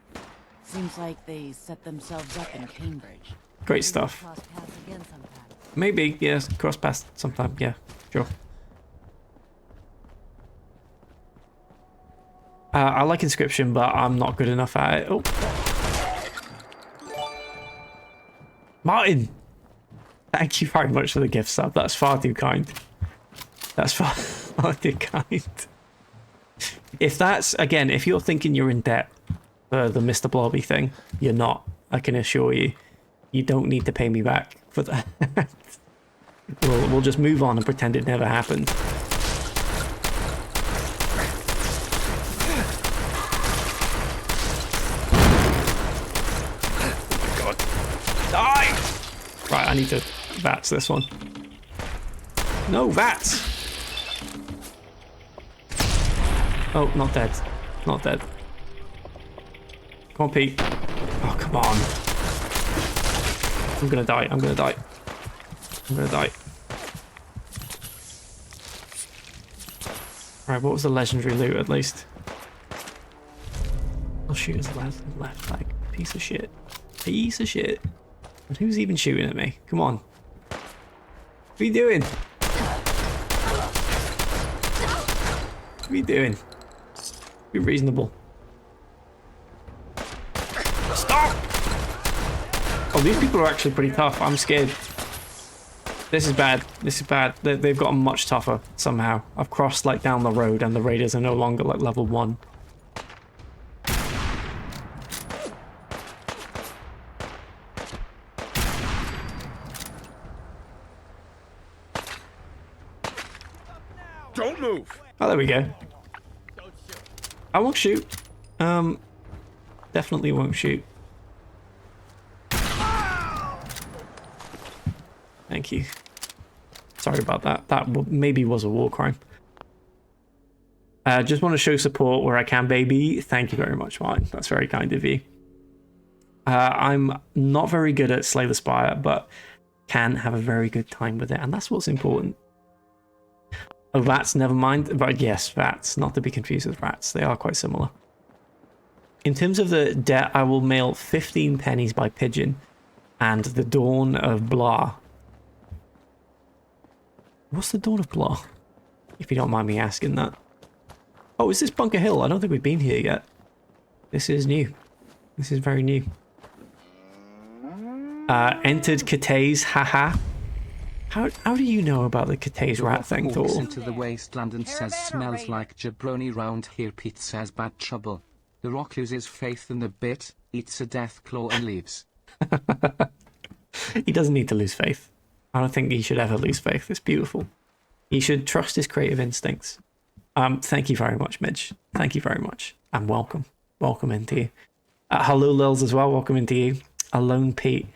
Seems like they set themselves up in Cambridge. Great stuff. Cross paths again sometime. Maybe, yes, cross paths sometime. Yeah, sure. I like Inscription, but I'm not good enough at it. Oh. Martin! Thank you very much for the gift sub. That's far too kind. That's far too kind. If that's, again, if you're thinking you're in debt for the Mr. Blobby thing, you're not. I can assure you. You don't need to pay me back for that. We'll just move on and pretend it never happened. need to VATS this one. No, VATS! Oh, not dead. Not dead. Come on, Pete. Oh, come on. I'm gonna die. I'm gonna die. I'm gonna die. Right, what was the legendary loot at least? Oh, shooters left leg. Piece of shit. Piece of shit. And who's even shooting at me? Come on. What are you doing? What are you doing? Be reasonable. Stop! Oh, these people are actually pretty tough. I'm scared. This is bad. This is bad. They've gotten much tougher somehow. I've crossed like down the road and the raiders are no longer like level 1. Don't move. Oh, there we go. I won't shoot. Definitely won't shoot. Thank you. Sorry about that. That maybe was a war crime. Just want to show support where I can, baby. Thank you very much, Martin. That's very kind of you. I'm not very good at Slay the Spire, but can have a very good time with it, and that's what's important. Oh, VATS, never mind. But yes, VATS, not to be confused with rats. They are quite similar. In terms of the debt, I will mail 15 pennies by pigeon and the Dawn of Blah. What's the Dawn of Blah? If you don't mind me asking that. Oh, is this Bunker Hill? I don't think we've been here yet. This is new. This is very new. Entered Cathays, haha. How do you know about the Cathays rat thing, Walks Thor? into the wasteland and says smells like jabroni round here. Pete says bad trouble. The Rock loses faith in the bit, eats a death claw and leaves. He doesn't need to lose faith. I don't think he should ever lose faith. It's beautiful. He should trust his creative instincts. Thank you very much, Midge. Thank you very much. And welcome. Welcome into you. Hello, Lils, as well. Welcome into you. Alone Pete.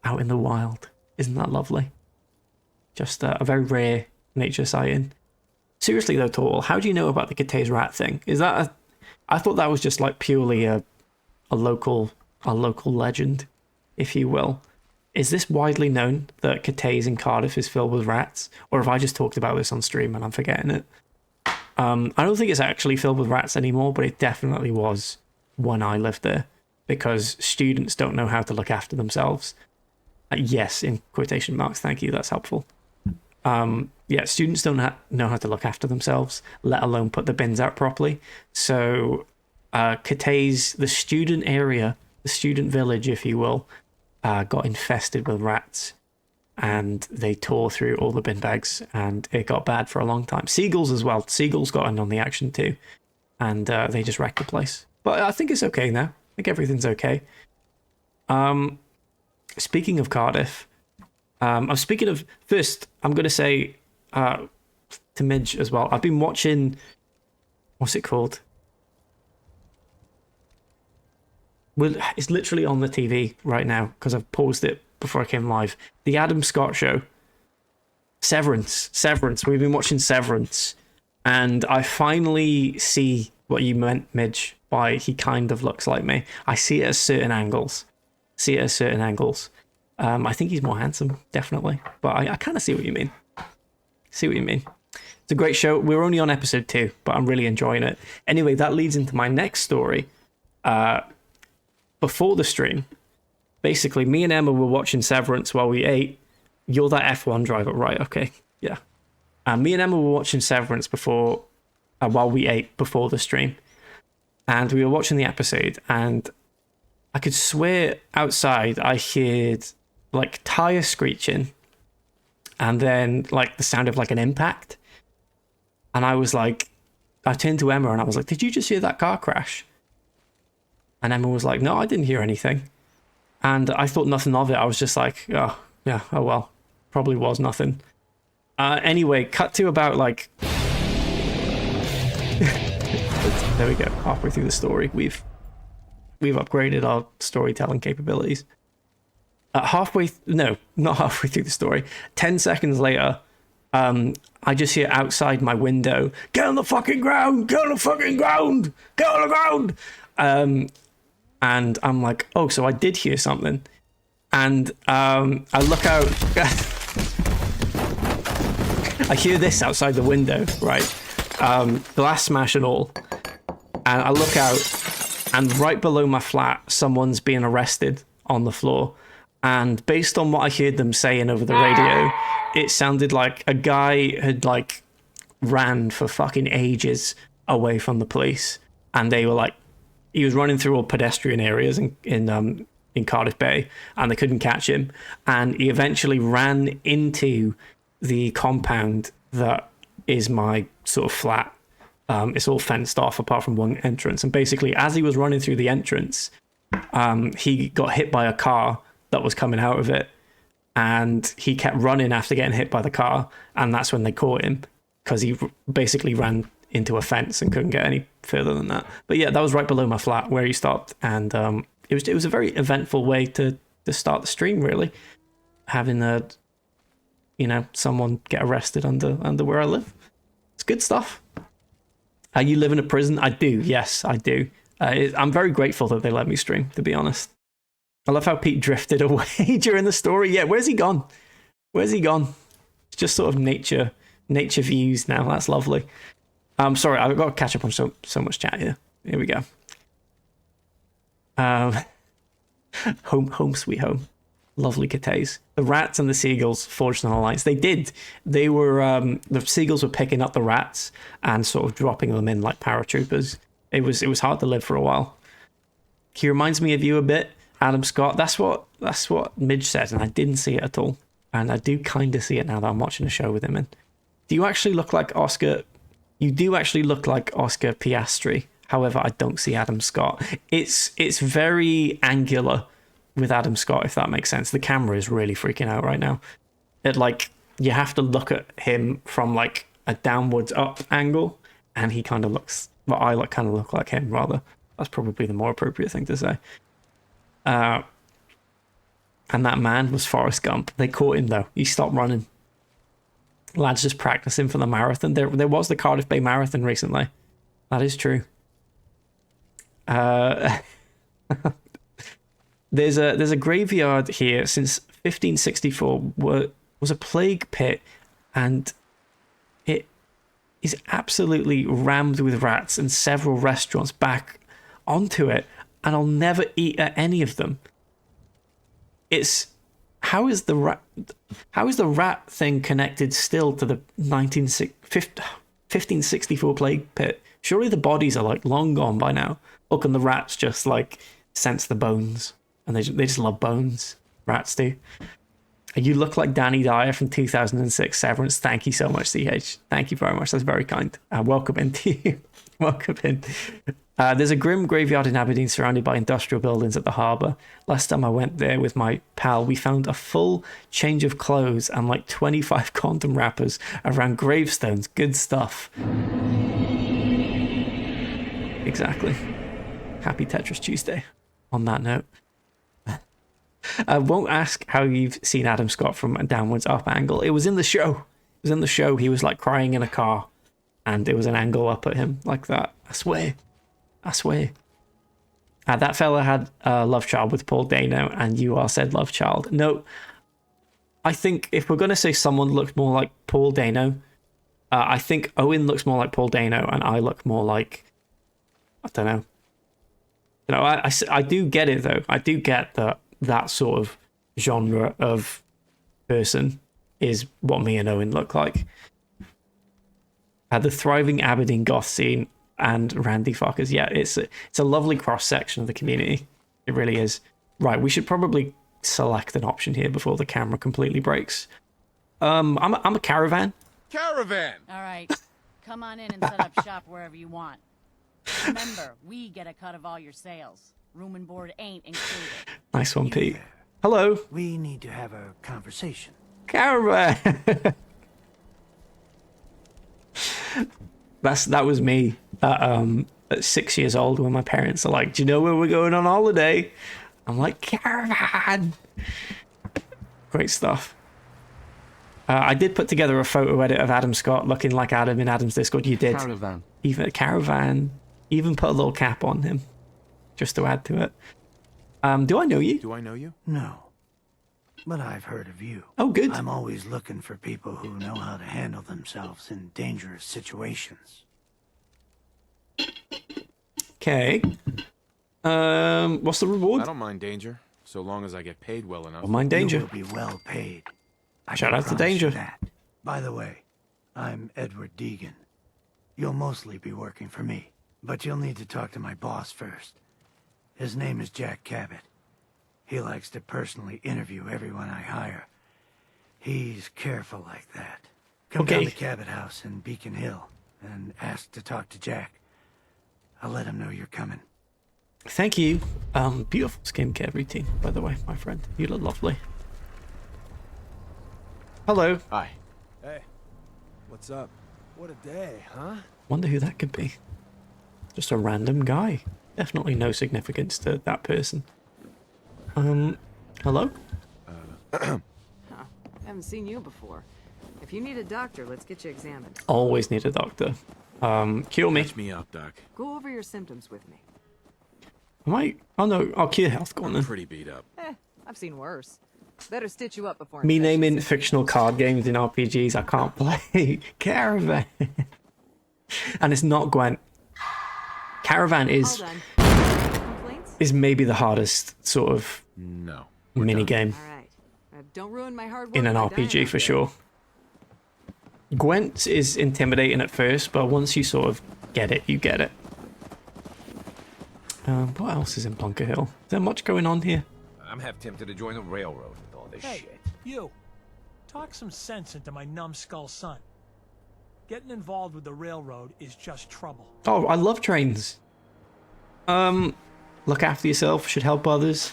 Out in the wild. Isn't that lovely? Just a very rare nature sighting. Seriously though, Torval, how do you know about the Cathays rat thing? Is that I thought that was just like purely a local legend, if you will. Is this widely known that Cathays in Cardiff is filled with rats? Or have I just talked about this on stream and I'm forgetting it? I don't think it's actually filled with rats anymore, but it definitely was when I lived there. Because students don't know how to look after themselves. Yes, in quotation marks, thank you, that's helpful. Yeah, students don't know how to look after themselves, let alone put the bins out properly. So Cathays, the student area, the student village, if you will, got infested with rats. And they tore through all the bin bags, and it got bad for a long time. Seagulls as well. Seagulls got in on the action too. And they just wrecked the place. But I think it's okay now. I think everything's okay. Speaking of Cardiff, I'm speaking of... First, I'm going to say to Midge as well, I've been watching... What's it called? Well, it's literally on the TV right now, because I've paused it before I came live. The Adam Scott Show. Severance. We've been watching Severance. And I finally see what you meant, Midge, by he kind of looks like me. I see it at certain angles. I think he's more handsome, definitely. But I kind of see what you mean. It's a great show. We're only on episode 2, but I'm really enjoying it. Anyway, that leads into my next story. Before the stream, basically, me and Emma were watching Severance while we ate. You're that F1 driver, right? Okay, yeah. Me and Emma were watching Severance before, while we ate before the stream. And we were watching the episode, and I could swear outside I heard like tire screeching and then like the sound of like an impact. And I was like, I turned to Emma and I was like, did you just hear that car crash? And Emma was like, no, I didn't hear anything. And I thought nothing of it. I was just like, oh, yeah, oh well, probably was nothing. Anyway, cut to about like... There we go, halfway through the story. We've upgraded our storytelling capabilities. No, not halfway through the story, 10 seconds later, I just hear outside my window, get on the fucking ground, get on the fucking ground, get on the ground. And I'm like, oh, so I did hear something. And I look out, I hear this outside the window, right? Glass smash and all. And I look out, and right below my flat, someone's being arrested on the floor. And based on what I heard them saying over the radio, it sounded like a guy had like ran for fucking ages away from the police, and they were like, he was running through all pedestrian areas in Cardiff Bay, and they couldn't catch him, and he eventually ran into the compound that is my sort of flat. It's all fenced off apart from one entrance, and basically as he was running through the entrance, he got hit by a car that was coming out of it, and he kept running after getting hit by the car, and that's when they caught him, because he basically ran into a fence and couldn't get any further than that. But yeah, that was right below my flat where he stopped, and it was a very eventful way to start the stream, really, having someone get arrested under where I live. It's good stuff. You live in a prison? I do, yes, I do. I'm very grateful that they let me stream, to be honest. I love how Pete drifted away during the story. Yeah, where's he gone? Where's he gone? It's just sort of nature views now. That's lovely. I'm sorry, I've got to catch up on so much chat here. Here we go. Home sweet home. Lovely Cattays. The rats and the seagulls forged an alliance. They did. They were the seagulls were picking up the rats and sort of dropping them in like paratroopers. It was hard to live for a while. He reminds me of you a bit, Adam Scott. That's what Midge said, and I didn't see it at all. And I do kind of see it now that I'm watching a show with him in. Do you actually look like Oscar? You do actually look like Oscar Piastri. However, I don't see Adam Scott. It's very angular with Adam Scott, if that makes sense. The camera is really freaking out right now. You have to look at him from like a downwards up angle, and he kind of looks, well, I kind of look like him rather. That's probably the more appropriate thing to say. And that man was Forrest Gump. They caught him though. He stopped running. Lad's just practicing for the marathon. There was the Cardiff Bay Marathon recently. That is true. There's a graveyard here since 1564 was a plague pit, and it is absolutely rammed with rats, and several restaurants back onto it, and I'll never eat at any of them. How is the rat thing connected still to the 1564 plague pit? Surely the bodies are like long gone by now. Or can the rats just like sense the bones? And they just love bones. Rats do. You look like Danny Dyer from 2006 Severance. Thank you so much, CH. Thank you very much. That's very kind. Welcome into you. Welcome in. There's a grim graveyard in Aberdeen surrounded by industrial buildings at the harbour. Last time I went there with my pal, we found a full change of clothes and like 25 condom wrappers around gravestones. Good stuff. Exactly. Happy Tetris Tuesday. On that note. I won't ask how you've seen Adam Scott from a downwards up angle. It was in the show. It was in the show. He was like crying in a car, and it was an angle up at him like that. I swear. That fella had a love child with Paul Dano, and you all said love child. No, I think if we're going to say someone looked more like Paul Dano, I think Owen looks more like Paul Dano, and I look more like, I don't know. You know, I do get it, though. I do get that sort of genre of person is what me and Owen look like. The thriving Aberdeen goth scene and Randy fuckers. Yeah, it's a lovely cross-section of the community. It really is. Right, we should probably select an option here before the camera completely breaks. I'm a caravan. Caravan! All right, come on in and set up shop wherever you want. Remember, we get a cut of all your sales. Room and board ain't included. Nice one, Pete. Hello. We need to have a conversation. Caravan. That was me at 6 years old when my parents are like, do you know where we're going on holiday? I'm like, caravan. Great stuff. I did put together a photo edit of Adam Scott looking like Adam in Adam's Discord. You did. Caravan. Even Caravan. Even put a little cap on him. Just to add to it. Do I know you? Do I know you? No. But I've heard of you. Oh, good. I'm always looking for people who know how to handle themselves in dangerous situations. Okay. What's the reward? I don't mind danger, so long as I get paid well enough. Don't mind You danger. will be well paid. I Shout can out to promise you Danger. that. By the way, I'm Edward Deegan. You'll mostly be working for me, but you'll need to talk to my boss first. His name is Jack Cabot. He likes to personally interview everyone I hire. He's careful like that. Come down Okay. to Cabot House in Beacon Hill and ask to talk to Jack. I'll let him know you're coming. Thank you. Beautiful skincare routine, by the way, my friend. You look lovely. Hello. Hi. Hey, what's up? What a day, huh? Wonder who that could be. Just a random guy. Definitely no significance to that person. Hello? Haven't seen you before. If you need a doctor, let's get you examined. Always need a doctor. Cure me. Catch me up, Doc. Go over your symptoms with me. Am I? Oh no, I'll cure health. Go on I'm then. pretty beat up. I've seen worse. Better stitch you up before Me infection naming sets in. fictional card games in RPGs I can't play. Caravan. And it's not Gwent. Caravan All is done. Complaints? maybe the hardest sort of No. mini game All right. Don't ruin my hard work. in an by dying RPG out for there. sure. Gwent is intimidating at first, but once you sort of get it, you get it. What else is in Bunker Hill? Is there much going on here? I'm half tempted to join the railroad with all this Hey, shit. you. Talk some sense into my numbskull son. Getting involved with the railroad is just trouble. Oh, I love trains. Look after yourself, should help others.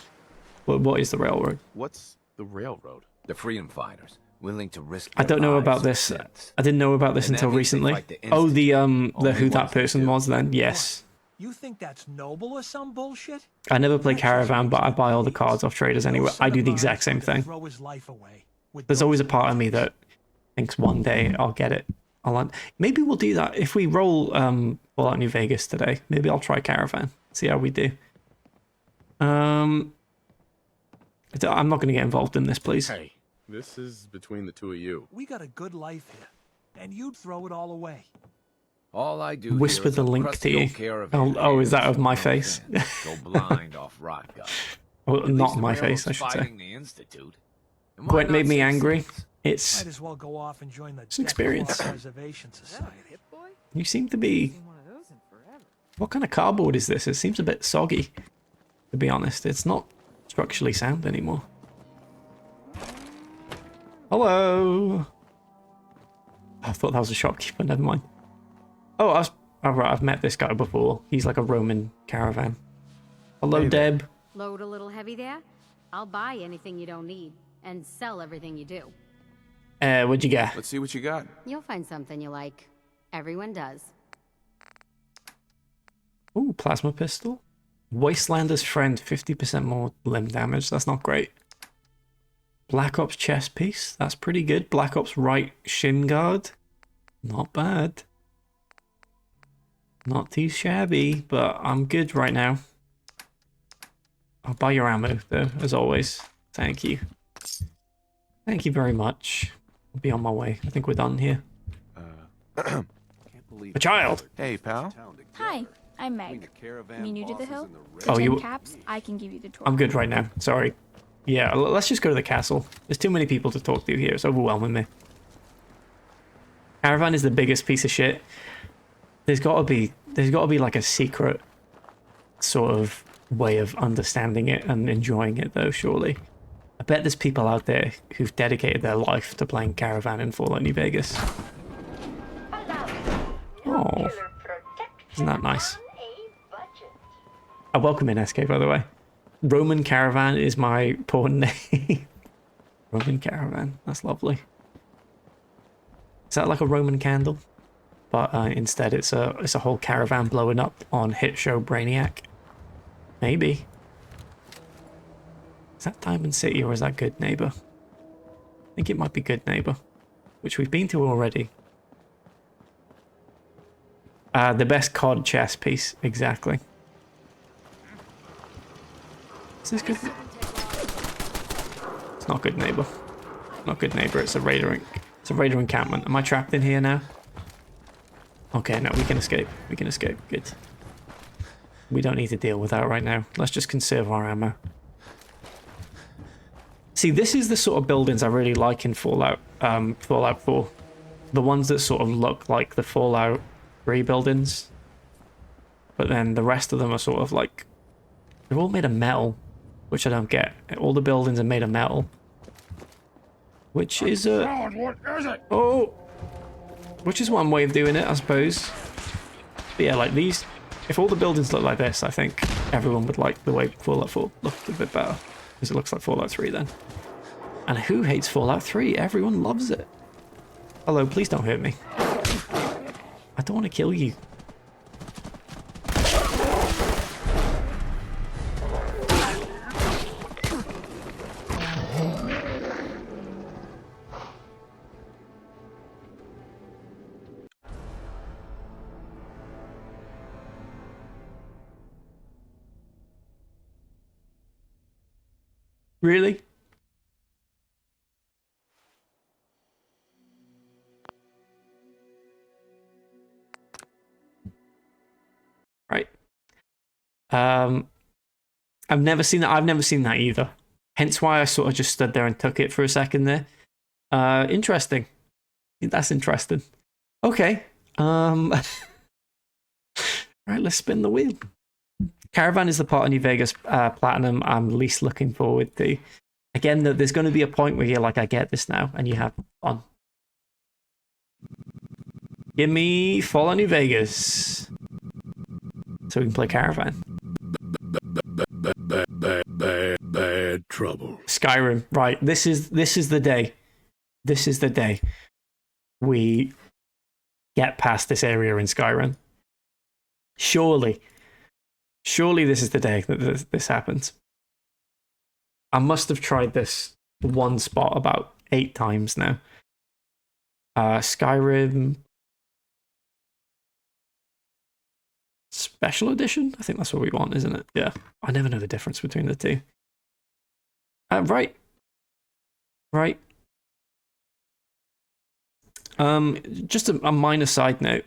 What is the railroad? What's the railroad? The freedom fighters, willing to risk. I don't know their about lives this. for sense. I didn't know about this And that until means they recently. fight the Oh, the Only who that ones that person do. was then. Yes. You think that's noble or some bullshit? I never play That just Caravan, but I makes buy all the me cards off traders No anyway. son I do of the mine exact same is gonna thing. Throw his life away with There's those always a part of me bastards. that thinks one day I'll get it. Maybe we'll do that if we roll Fallout New Vegas today. Maybe I'll try Caravan. See how we do. I'm not going to get involved in this, please. Hey, this is between the two of you. We got a good life here, and you'd throw it all away. All I do Whisper here is the a link crusty to you. old caravan Oh, is that of my no face? sense. Go blind off rotgun. Well, At not least the my railroad's face, I should say. fighting the Institute. And why Gwent not made me save angry. souls? It's Might as well go off and join the It's an experience. Death Claw Preservation Society. Hip boy? you seem to be. Seen one of those in forever. What kind of cardboard is this? It seems a bit soggy. To be honest, it's not structurally sound anymore. Hello. I thought that was a shopkeeper. Never mind. Oh, right, I've met this guy before. He's like a Roman caravan. Hello, Hey there. Deb. Load a little heavy there? I'll buy anything you don't need and sell everything you do. What'd you get? Let's see what you got. You'll find something you like. Everyone does. Ooh, plasma pistol. Wastelander's friend, 50% more limb damage. That's not great. Black Ops chest piece. That's pretty good. Black Ops right shin guard. Not bad. Not too shabby, but I'm good right now. I'll buy your ammo, though, as always. Thank you. Thank you very much. I'll be on my way. I think we're done here. Can't believe A child! Hey, pal. Hi, I'm Meg. You new to the hill? Oh, For 10 you... caps, I can give you the tour. I'm good right now. Sorry. Yeah, let's just go to the castle. There's too many people to talk to here. It's overwhelming me. Caravan is the biggest piece of shit. There's got to be like a secret sort of way of understanding it and enjoying it, though, surely. I bet there's people out there who've dedicated their life to playing Caravan in Fallout New Vegas. Oh, isn't that nice? Welcome in, SK, by the way. Roman Caravan is my porn name. Roman Caravan, that's lovely. Is that like a Roman candle? But instead it's a whole caravan blowing up on hit show Brainiac. Maybe. Is that Diamond City or is that Good Neighbor? I think it might be Good Neighbor, which we've been to already. The best COD chess piece, exactly. Is this good? It's not Good Neighbor. Not Good Neighbor. It's a raider. It's a raider encampment. Am I trapped in here now? Okay, no, we can escape. We can escape. Good. We don't need to deal with that right now. Let's just conserve our ammo. See, this is the sort of buildings I really like in Fallout 4. The ones that sort of look like the Fallout 3 buildings. But then the rest of them are sort of like... They're all made of metal, which I don't get. All the buildings are made of metal. Which is a... What is it? Oh! Which is one way of doing it, I suppose. But yeah, like these... If all the buildings look like this, I think everyone would like the way Fallout 4 looked a bit better. Because it looks like Fallout 3 then. And who hates Fallout 3? Everyone loves it. Hello, please don't hurt me. I don't want to kill you. Really? Right. I've never seen that. I've never seen that either. Hence why I sort of just stood there and took it for a second there. Interesting. That's interesting. Okay. Right, let's spin the wheel. Caravan is the part of New Vegas Platinum I'm least looking forward to. Again, there's going to be a point where you're like, I get this now, and you have fun. Give me Fallout New Vegas. So we can play Caravan. Bad trouble. Skyrim, right. This is the day. This is the day we get past this area in Skyrim. Surely this is the day that this happens. I must have tried this one spot about 8 times now. Skyrim Special Edition? I think that's what we want, isn't it? Yeah. I never know the difference between the two. Right. Just a minor side note.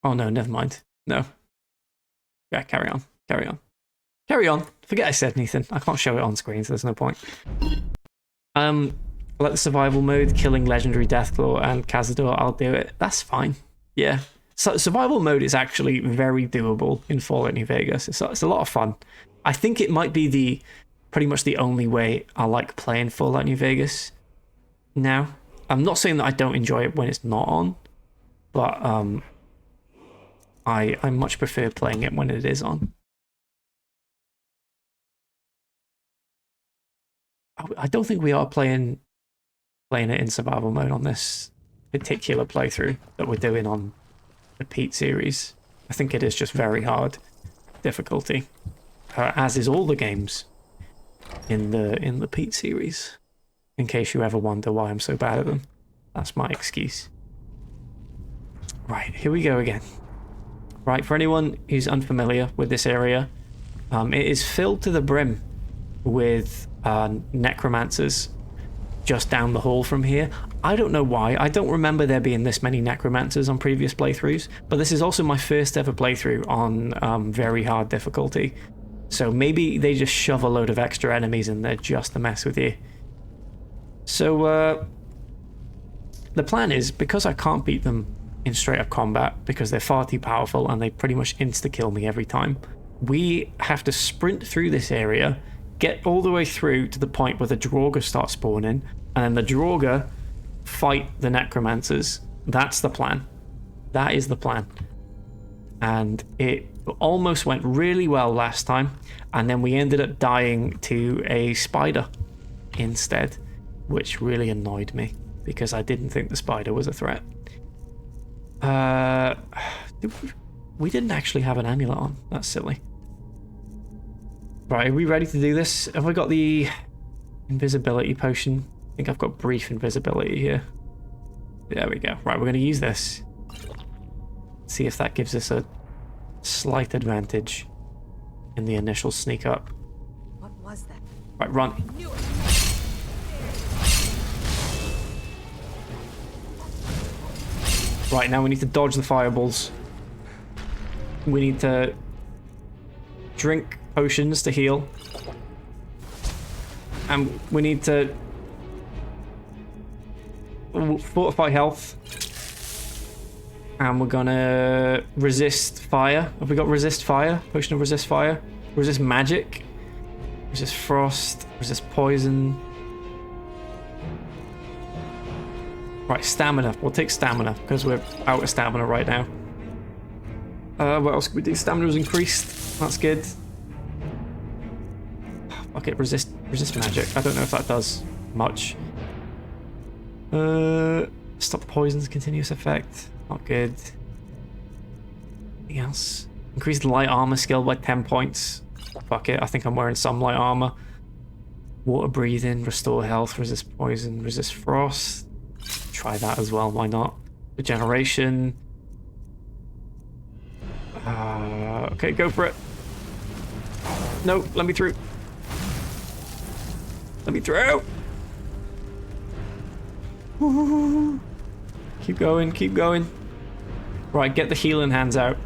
Oh no, never mind. No. Yeah, carry on. Forget I said anything. I can't show it on screen, so there's no point. Like the survival mode, killing legendary Deathclaw and Cazador, I'll do it. That's fine. Yeah. So survival mode is actually very doable in Fallout New Vegas. It's a lot of fun. I think it might be pretty much the only way I like playing Fallout New Vegas now. I'm not saying that I don't enjoy it when it's not on, but I much prefer playing it when it is on. I don't think we are playing it in survival mode on this particular playthrough that we're doing on the Pete series. I think it is just very hard difficulty, as is all the games in the Pete series. In case you ever wonder why I'm so bad at them, that's my excuse. Right, here we go again. Right, for anyone who's unfamiliar with this area, it is filled to the brim with necromancers just down the hall from here. I don't know why. I don't remember there being this many necromancers on previous playthroughs, but this is also my first ever playthrough on very hard difficulty. So maybe they just shove a load of extra enemies in there just to mess with you. So the plan is, because I can't beat them in straight up combat because they're far too powerful and they pretty much insta-kill me every time, we have to sprint through this area, get all the way through to the point where the Draugr start spawning, and then the Draugr fight the necromancers. That's the plan. That is the plan. And it almost went really well last time, and then we ended up dying to a spider instead, which really annoyed me because I didn't think the spider was a threat. We didn't actually have an amulet on. That's silly. Right, are we ready to do this? Have we got the Invisibility potion. I think I've got brief invisibility here. There we go. Right, we're going to use this. See if that gives us a slight advantage in the initial sneak up. What was that? Right, run. Right, now we need to dodge the fireballs. We need to drink potions to heal. And we need to fortify health. And we're gonna resist fire. Have we got resist fire? Potion of resist fire? Resist magic? Resist frost? Resist poison? Right, stamina. We'll take stamina because we're out of stamina right now. What else can we do? Stamina was increased. That's good. Okay, resist magic. I don't know if that does much. Stop poison's continuous effect. Not good. Anything else? Increased light armor skill by 10 points. Fuck it, I think I'm wearing some light armor. Water breathing, restore health, resist poison, resist frost. Try that as well, why not? Regeneration. Okay, go for it. No, let me through. Let me through. Ooh. Keep going, keep going. Right, get the healing hands out.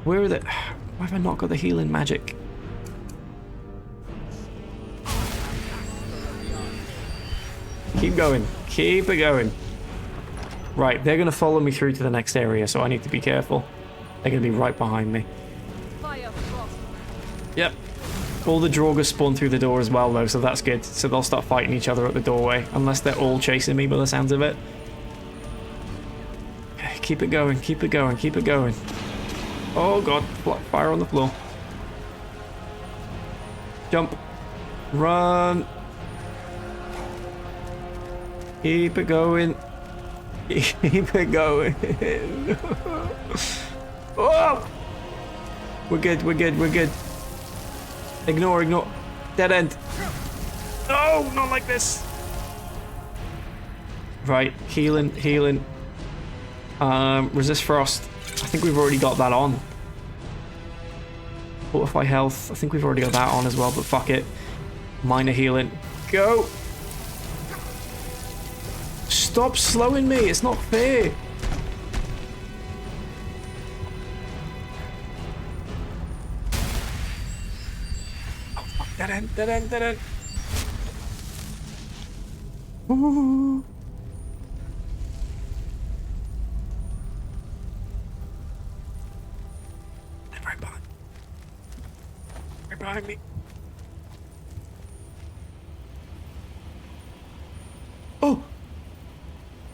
Where are the... Why have I not got the healing magic? Keep going. Keep it going. Right, they're going to follow me through to the next area, so I need to be careful. They're going to be right behind me. Yep. All the Draugrs spawn through the door as well, though, so that's good. So they'll start fighting each other at the doorway, unless they're all chasing me by the sounds of it. Okay, keep it going, keep it going, keep it going. Oh god, fire on the floor. Jump. Run. Keep it going. Keep it going. Oh! We're good, we're good, we're good. Ignore, ignore. Dead end. No, not like this. Right, healing, healing. Resist frost. I think we've already got that on. Fortify health. I think we've already got that on as well, but fuck it. Minor healing. Go! Stop slowing me, it's not fair. Dead end, dead end, dead end. Ooh. They're right behind. Right behind me. Oh!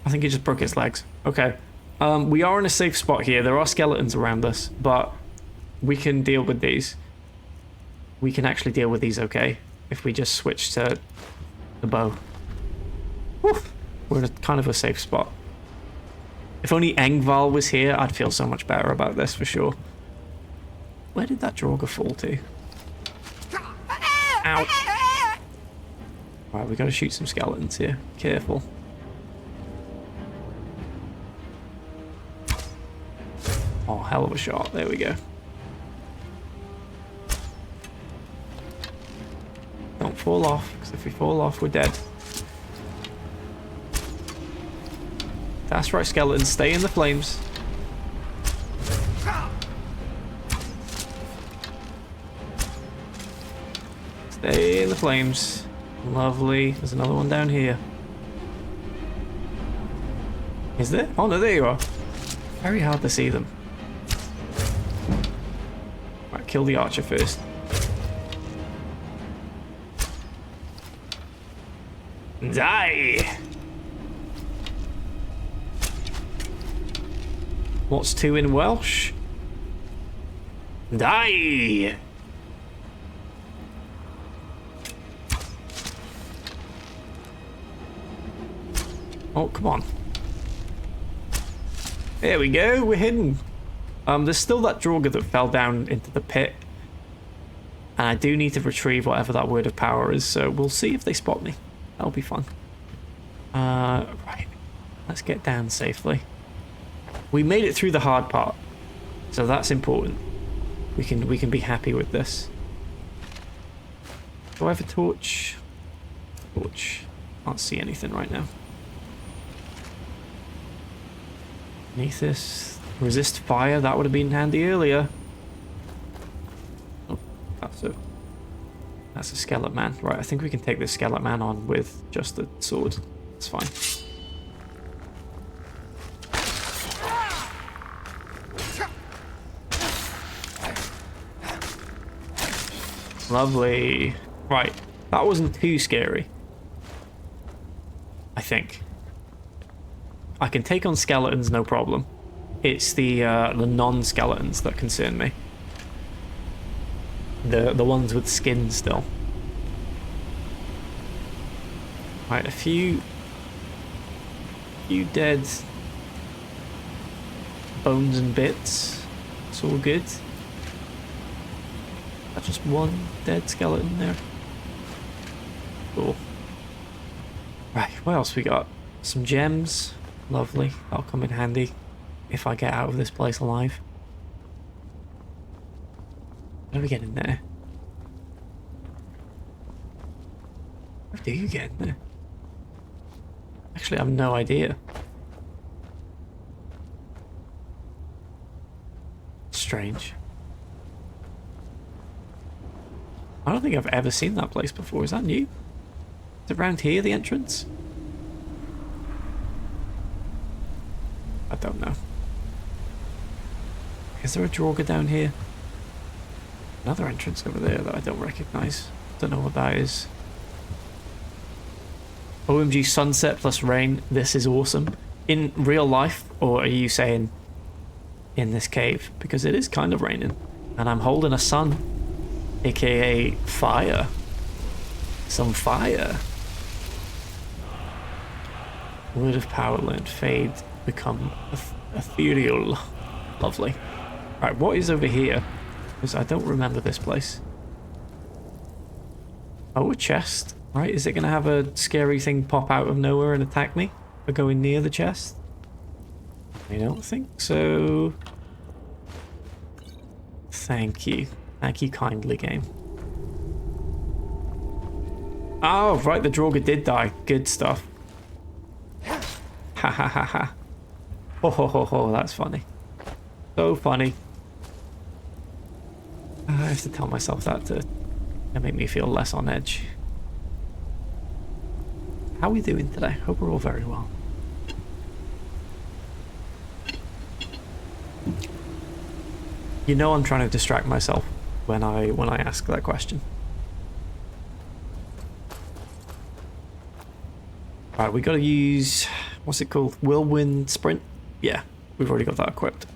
I think he just broke his legs. Okay. We are in a safe spot here. There are skeletons around us, but we can deal with these. We can actually deal with these okay if we just switch to the bow. Woof. We're in a kind of a safe spot. If only Engval was here, I'd feel so much better about this for sure. Where did that Draugr fall to? Ow. Right, we gotta shoot some skeletons here. Careful. Oh, hell of a shot. There we go. Don't fall off, because if we fall off, we're dead. That's right, skeletons. Stay in the flames. Stay in the flames. Lovely. There's another one down here. Is there? Oh no, there you are. Very hard to see them. Right, kill the archer first. Die! What's 2 in Welsh? Die! Oh, come on. There we go, we're hidden. There's still that Draugr that fell down into the pit. And I do need to retrieve whatever that word of power is, so we'll see if they spot me. That'll be fun. Right. Let's get down safely. We made it through the hard part, so that's important. We can be happy with this. Do I have a torch? Torch. Can't see anything right now. Beneath this. Resist fire, that would have been handy earlier. Oh, that's a skeleton man. Right, I think we can take this skeleton man on with just the sword. It's fine. Lovely. Right, that wasn't too scary. I think. I can take on skeletons, no problem. It's the non-skeletons that concern me. The ones with skin still. Right, a few dead bones and bits. It's all good. That's just one dead skeleton there. Cool. Right, what else we got? Some gems. Lovely. That'll come in handy if I get out of this place alive. How do we get in there? How do you get in there? Actually, I have no idea. Strange. I don't think I've ever seen that place before. Is that new? Is it around here, the entrance? I don't know. Is there a Draugr down here? Another entrance over there that I don't recognize. Don't know what that is. OMG sunset plus rain. This is awesome. In real life, or are you saying in this cave? Because it is kind of raining. And I'm holding a sun. AKA fire. Some fire. Word of power learned. Fade. Become ethereal. Lovely. Right, what is over here? Because I don't remember this place. Oh, a chest. Right, is it going to have a scary thing pop out of nowhere and attack me for going near the chest? I don't think so. Thank you. Thank you kindly, game. Oh, right, the Draugr did die. Good stuff. Ha ha ha ha. Ho ho ho ho, that's funny. So funny. I have to tell myself that to make me feel less on edge. How are we doing today? Hope we're all very well. You know I'm trying to distract myself when I ask that question. Right, we gotta use, what's it called? Whirlwind Sprint? Yeah, we've already got that equipped.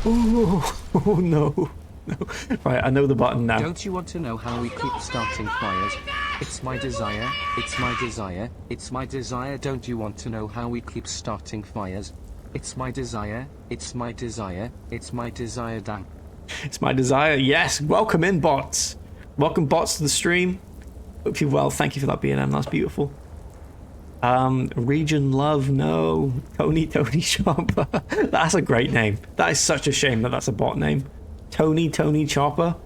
Oh no. No. Right, I know the button now. Don't you want to know how we keep starting fires? It's my desire, it's my desire, it's my desire. Don't you want to know how we keep starting fires? It's my desire, it's my desire, it's my desire, damn. It's my desire, yes. Welcome in, bots. Welcome, bots, to the stream. Hope you're well. Thank you for that, B&M. That's beautiful. Region Love, no. Tony Chopper. That's a great name. That is such a shame that that's a bot name. Tony Chopper.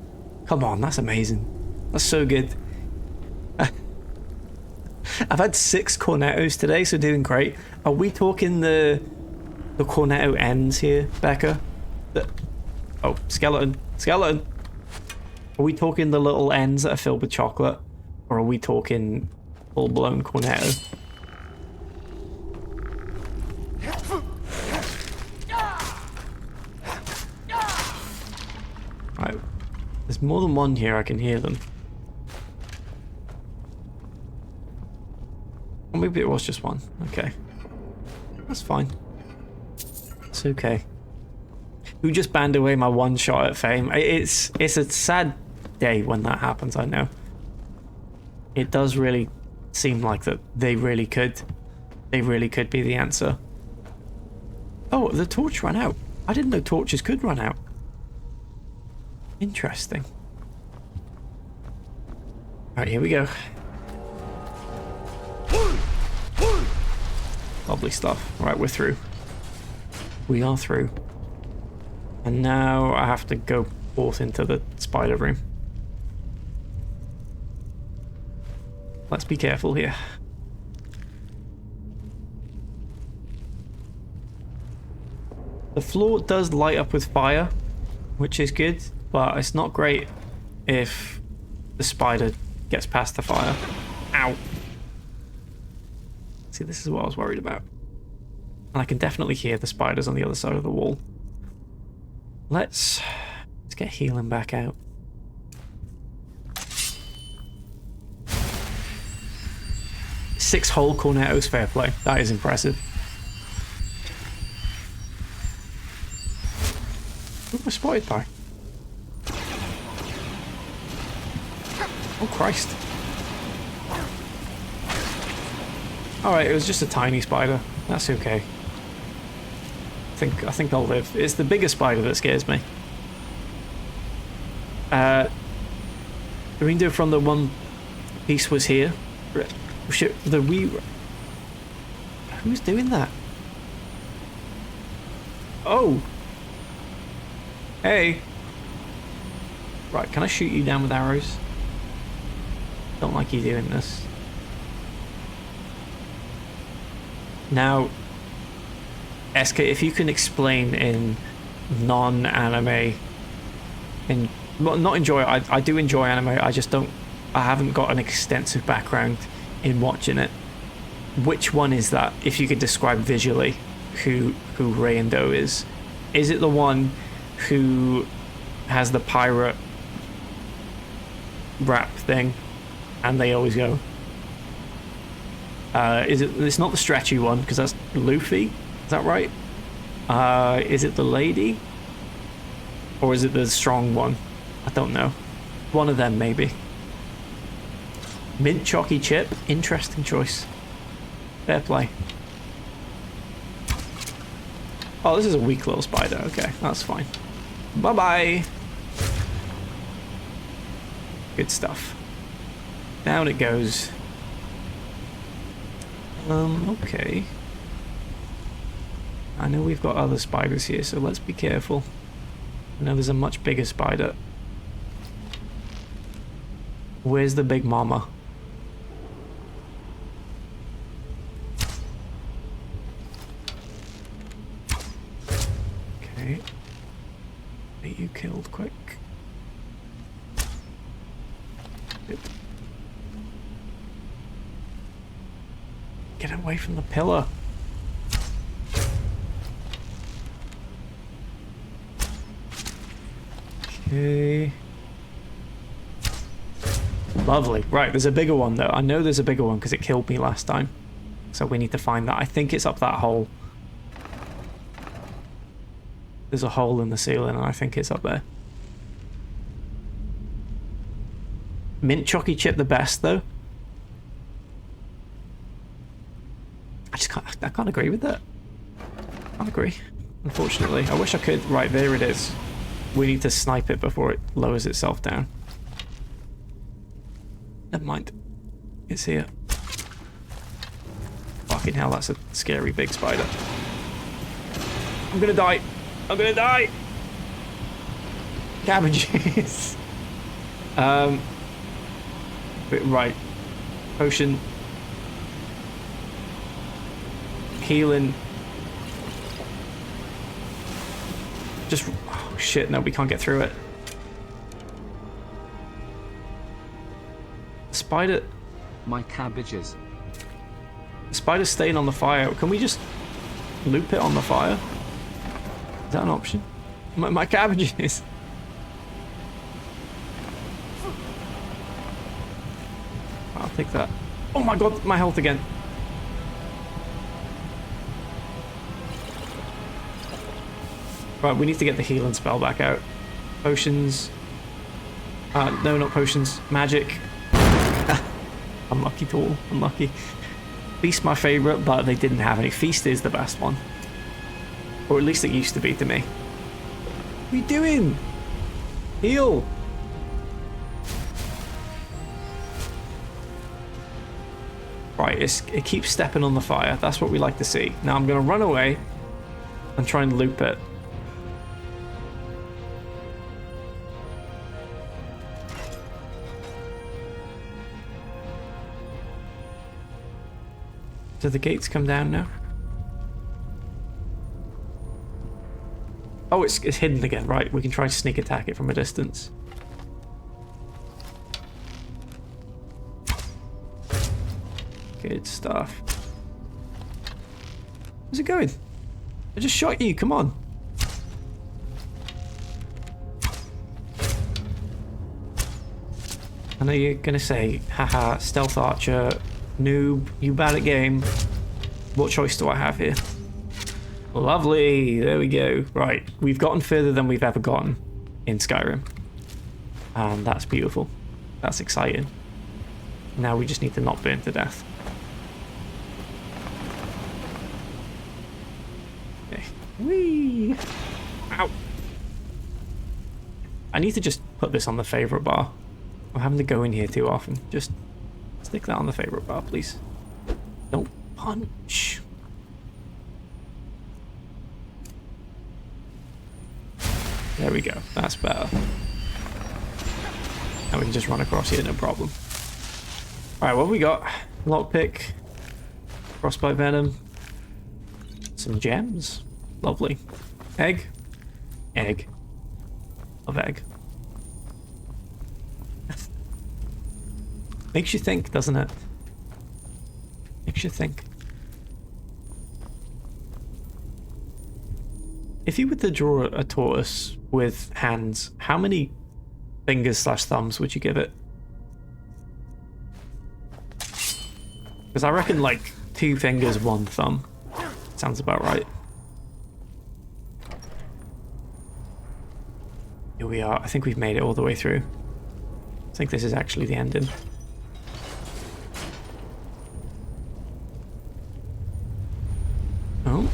Come on, that's amazing. That's so good. I've had 6 cornettos today, so doing great. Are we talking the cornetto ends here, Becca? Oh, skeleton. Are we talking the little ends that are filled with chocolate? Or are we talking full-blown cornetto? Right. There's more than one here, I can hear them. Or maybe it was just one. Okay. That's fine. It's okay. Who just banned away my one shot at fame? It's a sad day when that happens, I know. It does really seem like that they really could be the answer. Oh, the torch ran out. I didn't know torches could run out. Interesting. Alright, here we go. Lovely stuff. Alright, we're through. We are through. And now I have to go forth into the spider room. Let's be careful here. The floor does light up with fire, which is good, but it's not great if the spider gets past the fire. Ow. See, this is what I was worried about. And I can definitely hear the spiders on the other side of the wall. Let's get healing back out. Six whole cornettos, fair play. That is impressive. Who was spotted by? Oh Christ. Alright, it was just a tiny spider. That's okay. I think I'll live. It's the bigger spider that scares me. The window from the one piece was here. Shit, the wee... Who's doing that? Oh! Hey! Right, can I shoot you down with arrows? Don't like you doing this. Now, SK, if you can explain in non-anime, well, not enjoy it, I do enjoy anime, I just don't, I haven't got an extensive background in watching it. Which one is that, if you could describe visually who Rayndo is? Is it the one who has the pirate rap thing and they always go? It's not the stretchy one, because that's Luffy, is that right? Is it the lady? Or is it the strong one? I don't know. One of them, maybe. Mint chalky chip, interesting choice. Fair play. Oh, this is a weak little spider. Okay, that's fine. Bye-bye. Good stuff. Down it goes. Okay. I know we've got other spiders here, so let's be careful. I know there's a much bigger spider. Where's the big mama? Okay. Get you killed quick. Good. Get away from the pillar. Okay. Lovely. Right, there's a bigger one though. I know there's a bigger one because it killed me last time. So we need to find that. I think it's up that hole. There's a hole in the ceiling and I think it's up there. Mint chalky chip the best though. I can't agree with that. I can't agree, unfortunately. I wish I could. Right, there it is. We need to snipe it before it lowers itself down. Never mind. It's here. Fucking hell, that's a scary big spider. I'm gonna die. I'm gonna die. Cabbages. Right. Potion. Healing. Just... Oh shit, no, we can't get through it. Spider... My cabbages. Spider's staying on the fire. Can we just loop it on the fire? Is that an option? My cabbages. I'll take that. Oh my god, my health again. Right, we need to get the healing spell back out. Potions. No, not potions. Magic. Unlucky tool. Unlucky. Feast my favourite, but they didn't have any. Feast is the best one. Or at least it used to be to me. What are you doing? Heal! Right, it keeps stepping on the fire. That's what we like to see. Now I'm going to run away and try and loop it. Do the gates come down now? Oh, it's hidden again. Right, we can try to sneak attack it from a distance. Good stuff. Where's it going? I just shot you, come on. I know you're gonna say, haha, stealth archer, noob, you bad at game. What choice do I have here? Lovely, there we go. Right, we've gotten further than we've ever gotten in Skyrim. And that's beautiful. That's exciting. Now we just need to not burn to death. Okay. Whee! Ow! I need to just put this on the favorite bar. I'm having to go in here too often. Just stick that on the favorite bar, please. Don't punch. There we go. That's better. And we can just run across here, no problem. Alright, what have we got? Lockpick. Frostbite venom. Some gems. Lovely. Egg. Egg. Love egg. Makes you think, doesn't it? Makes you think. If you were to draw a tortoise with hands, how many fingers / thumbs would you give it? Because I reckon like 2 fingers, 1 thumb. Sounds about right. Here we are. I think we've made it all the way through. I think this is actually the ending. Oh.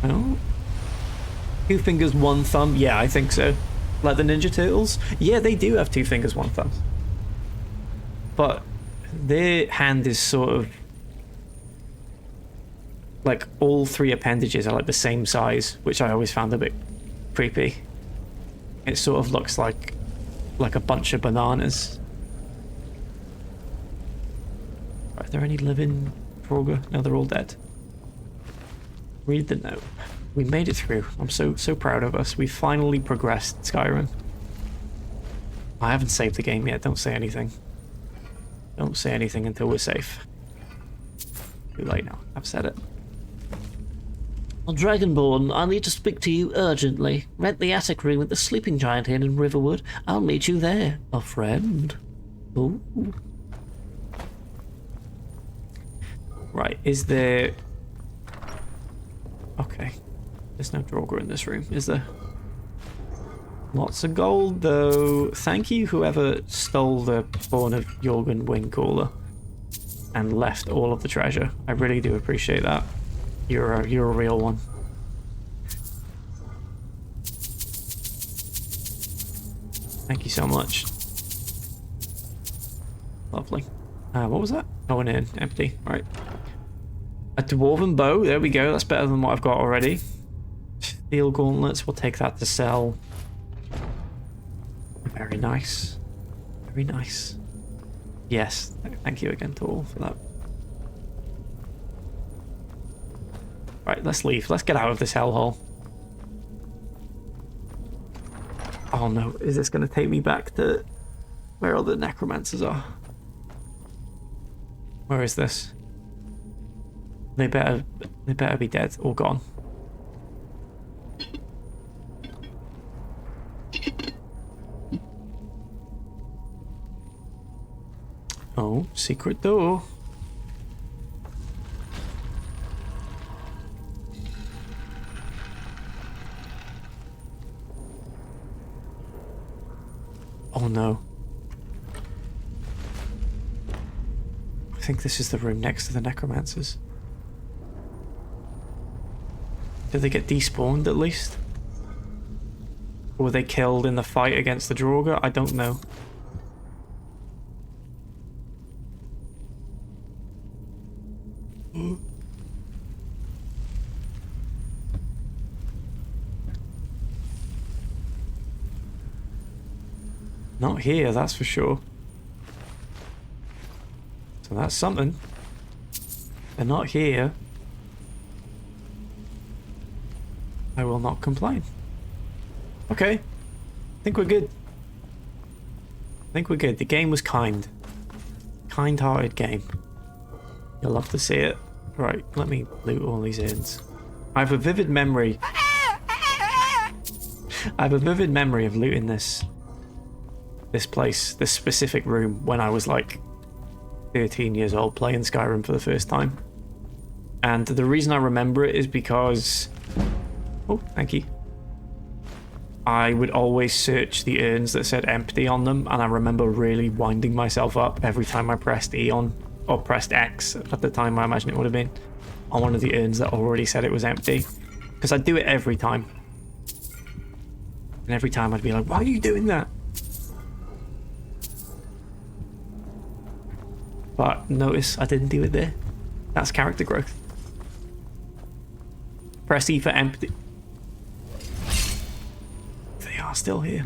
Oh. 2 fingers, 1 thumb. Yeah, I think so. Like the Ninja Turtles. Yeah, they do have 2 fingers, 1 thumb. But their hand is sort of like all 3 appendages are like the same size, which I always found a bit creepy. It sort of looks like a bunch of bananas. Are there any living Draugr? No, they're all dead. Read the note. We made it through. I'm so proud of us. We finally progressed Skyrim. I haven't saved the game yet. Don't say anything. Don't say anything until we're safe. Too late now. I've said it. Dragonborn, I need to speak to you urgently. Rent the attic room at the Sleeping Giant Inn in Riverwood. I'll meet you there, a friend. Ooh. Right, is there... Okay. There's no Draugr in this room, is there? Lots of gold, though. Thank you, whoever stole the Born of Jorgen wing cooler and left all of the treasure. I really do appreciate that. You're a real one. Thank you so much. Lovely. What was that? Oh, an inn. Empty. Right. A dwarven bow. There we go. That's better than what I've got already. Steel gauntlets. We'll take that to sell. Very nice. Very nice. Yes. Thank you again to all for that. Right, let's leave. Let's get out of this hellhole. Oh no, is this going to take me back to where all the necromancers are? Where is this? They better be dead or gone. Oh, secret door. Oh no. I think this is the room next to the necromancers. Did they get despawned at least? Or were they killed in the fight against the Draugr? I don't know. Not here, that's for sure. So that's something. They're not here. I will not complain. Okay. I think we're good. I think we're good. The game was kind. Kind-hearted game. You'll love to see it. Right, let me loot all these ends. I have a vivid memory. I have a vivid memory of looting this place, this specific room, when I was like 13 years old playing Skyrim for the first time. And the reason I remember it is because... Oh, thank you. I would always search the urns that said empty on them, and I remember really winding myself up every time I pressed E on, or pressed X at the time, I imagine it would have been, on one of the urns that already said it was empty. Because I'd do it every time. And every time I'd be like, why are you doing that? But notice I didn't do it there. That's character growth. Press E for empty. They are still here.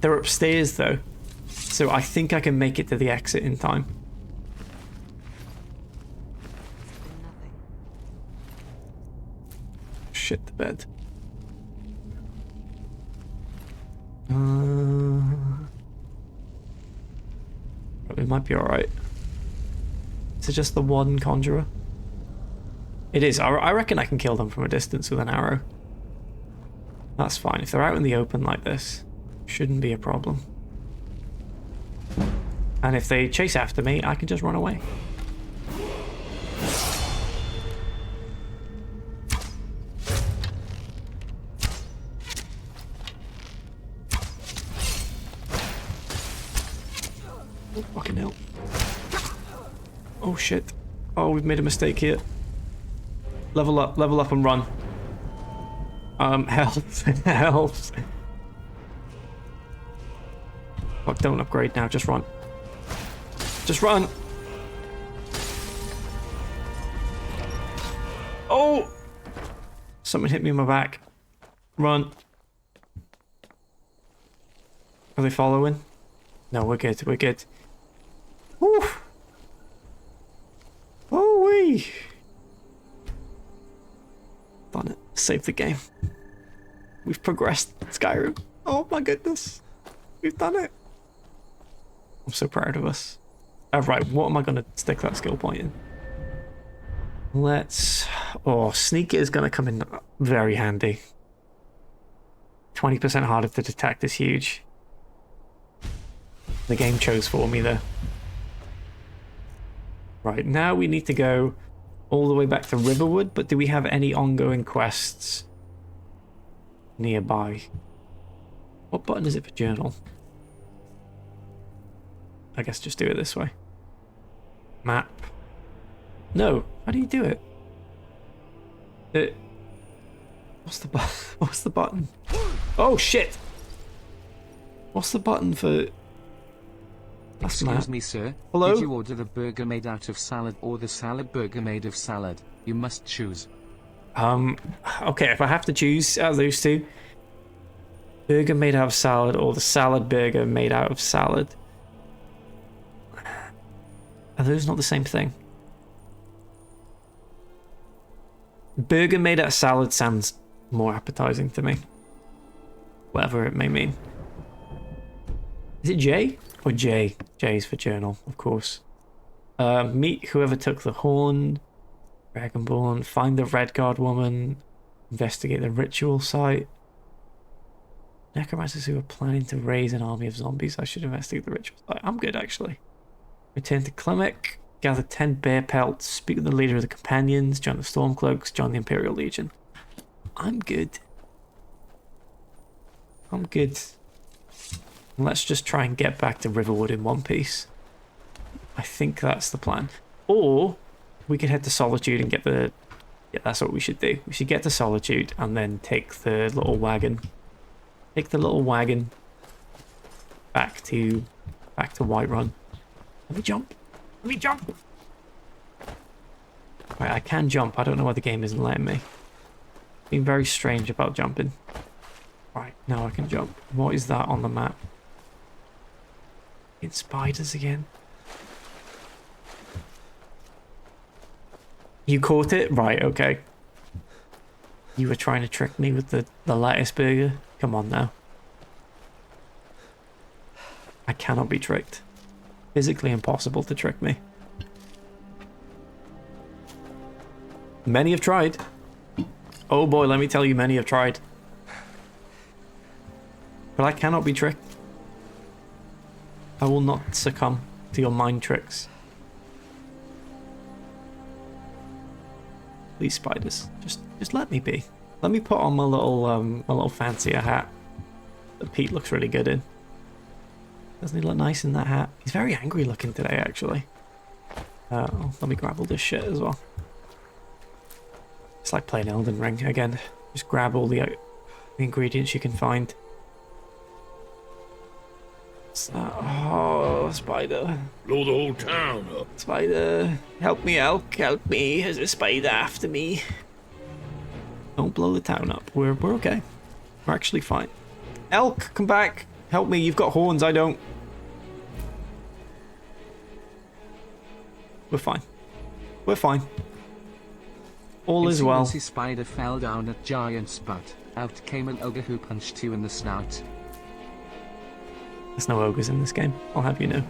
They're upstairs though, so I think I can make it to the exit in time. Shit the bed. It might be alright. Is it just the one conjurer? It is. I reckon I can kill them from a distance with an arrow. That's fine. If they're out in the open like this, shouldn't be a problem. And if they chase after me, I can just run away. Oh, fucking hell. Oh shit. Oh, we've made a mistake here. Level up and run. Health. Health. Fuck, don't upgrade now, just run. Just run! Oh! Something hit me in my back. Run. Are they following? No, we're good, we're good. Woo! Oh wee! Done it. Saved the game. We've progressed Skyrim. Oh my goodness. We've done it. I'm so proud of us. Right, what am I going to stick that skill point in? Let's... Oh, sneak is going to come in very handy. 20% harder to detect is huge. The game chose for me there. Right, now we need to go all the way back to Riverwood, but do we have any ongoing quests nearby? What button is it for journal? I guess just do it this way. Map. No, how do you do it? What's the button? What's the button? Oh shit! What's the button for... That's Excuse map. me, sir. Hello? Did you order the burger made out of salad or the salad burger made of salad? You must choose. Okay, if I have to choose out of those two, burger made out of salad or the salad burger made out of salad. Are those not the same thing? Burger made out of salad sounds more appetizing to me. Whatever it may mean. Is it J? Or J? J's for journal, of course. Meet whoever took the horn. Dragonborn. Find the Redguard woman. Investigate the ritual site. Necromancers who are planning to raise an army of zombies. I should investigate the ritual site. I'm good, actually. Return to Klimek. Gather 10 bear pelts. Speak with the leader of the companions. Join the Stormcloaks. Join the Imperial Legion. I'm good. I'm good. Let's just try and get back to Riverwood in one piece. I think that's the plan. Or we could head to Solitude and get the... Yeah, that's what we should do. We should get to Solitude and then take the little wagon. Take the little wagon back to Whiterun. Let me jump. Let me jump! Right, I can jump. I don't know why the game isn't letting me. Being very strange about jumping. Right, now I can jump. What is that on the map? It's spiders again. You caught it? Right, okay. You were trying to trick me with the lettuce burger? Come on now. I cannot be tricked. Physically impossible to trick me. Many have tried. Oh boy, let me tell you, many have tried. But I cannot be tricked. I will not succumb to your mind tricks. Please, spiders, just let me be. Let me put on my little fancier hat that Pete looks really good in. Doesn't he look nice in that hat? He's very angry looking today, actually. Let me grab all this shit as well. It's like playing Elden Ring again. Just grab all the ingredients you can find. Oh, spider. Blow the whole town up. Spider, help me, Elk, help me. There's a spider after me. Don't blow the town up. We're okay. We're actually fine. Elk, come back. Help me. You've got horns. I don't. We're fine. We're fine. All is well. As spider fell down a giant spot. Out came an ogre who punched you in the snout. There's no ogres in this game, I'll have you know.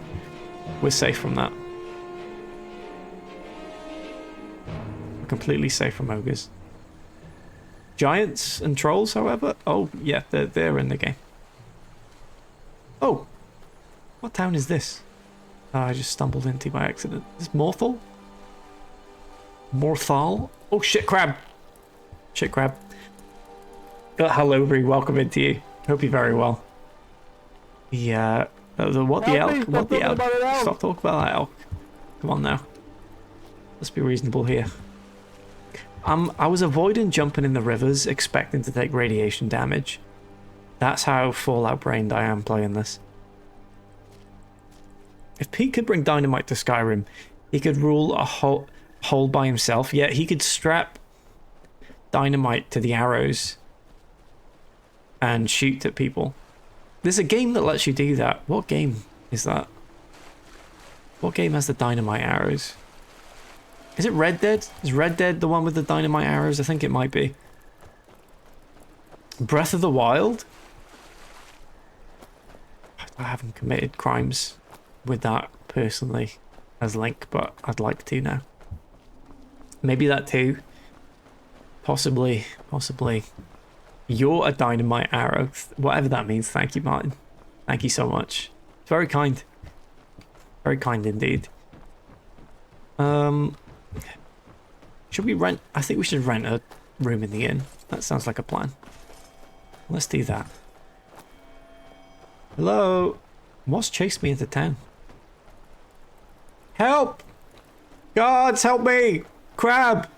We're safe from that. We're completely safe from ogres. Giants and trolls, however? Oh, yeah, they're in the game. Oh! What town is this? Oh, I just stumbled into by accident. Is this Morthal? Morthal? Oh, shit crab! Shit crab. Hello, Bree, welcome into you. Hope you're very well. Yeah, what the elk? What the elk? Stop talking about that elk. Come on now. Let's be reasonable here. I was avoiding jumping in the rivers, expecting to take radiation damage. That's how Fallout brained I am playing this. If Pete could bring dynamite to Skyrim, he could rule a hole by himself. Yeah, he could strap dynamite to the arrows and shoot at people. There's a game that lets you do that. What game is that? What game has the dynamite arrows? Is it Red Dead? Is Red Dead the one with the dynamite arrows? I think it might be. Breath of the Wild? I haven't committed crimes with that personally as Link, but I'd like to now. Maybe that too. Possibly. You're a dynamite arrow. Whatever that means. Thank you, Martin. Thank you so much. It's very kind. Very kind indeed. Should we rent? I think we should rent a room in the inn. That sounds like a plan. Let's do that. Hello? What's chased me into town? Help! Guards, help me! Crab!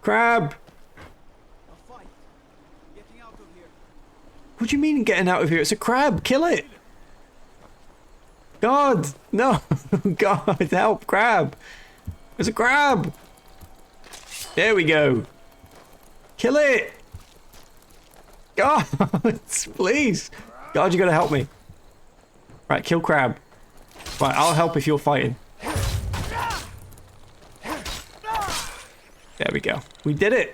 Crab! What do you mean getting out of here? It's a crab! Kill it! God! No! God, help! Crab! There's a crab! There we go! Kill it! God! Please! God, you gotta help me. Right, kill crab. Right, I'll help if you're fighting. There we go. We did it!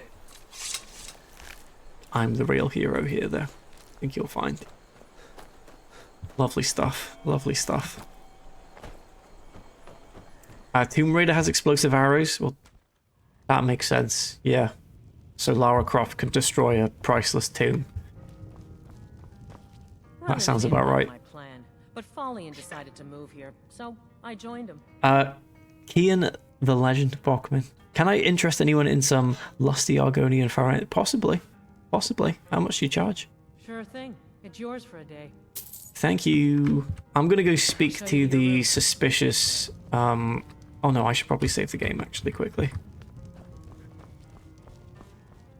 I'm the real hero here, though. I think you'll find. Lovely stuff. Lovely stuff. Tomb Raider has explosive arrows. Well, that makes sense. Yeah. So Lara Croft can destroy a priceless tomb. That sounds about right. My plan, but Follian decided to move here, so I joined him. Kian the Legend Bachman. Can I interest anyone in some lusty Argonian Fahrenheit? Possibly. Possibly. How much do you charge? Sure thing. It's yours for a day. Thank you. I'm gonna go speak to the suspicious. Oh no, I should probably save the game actually quickly.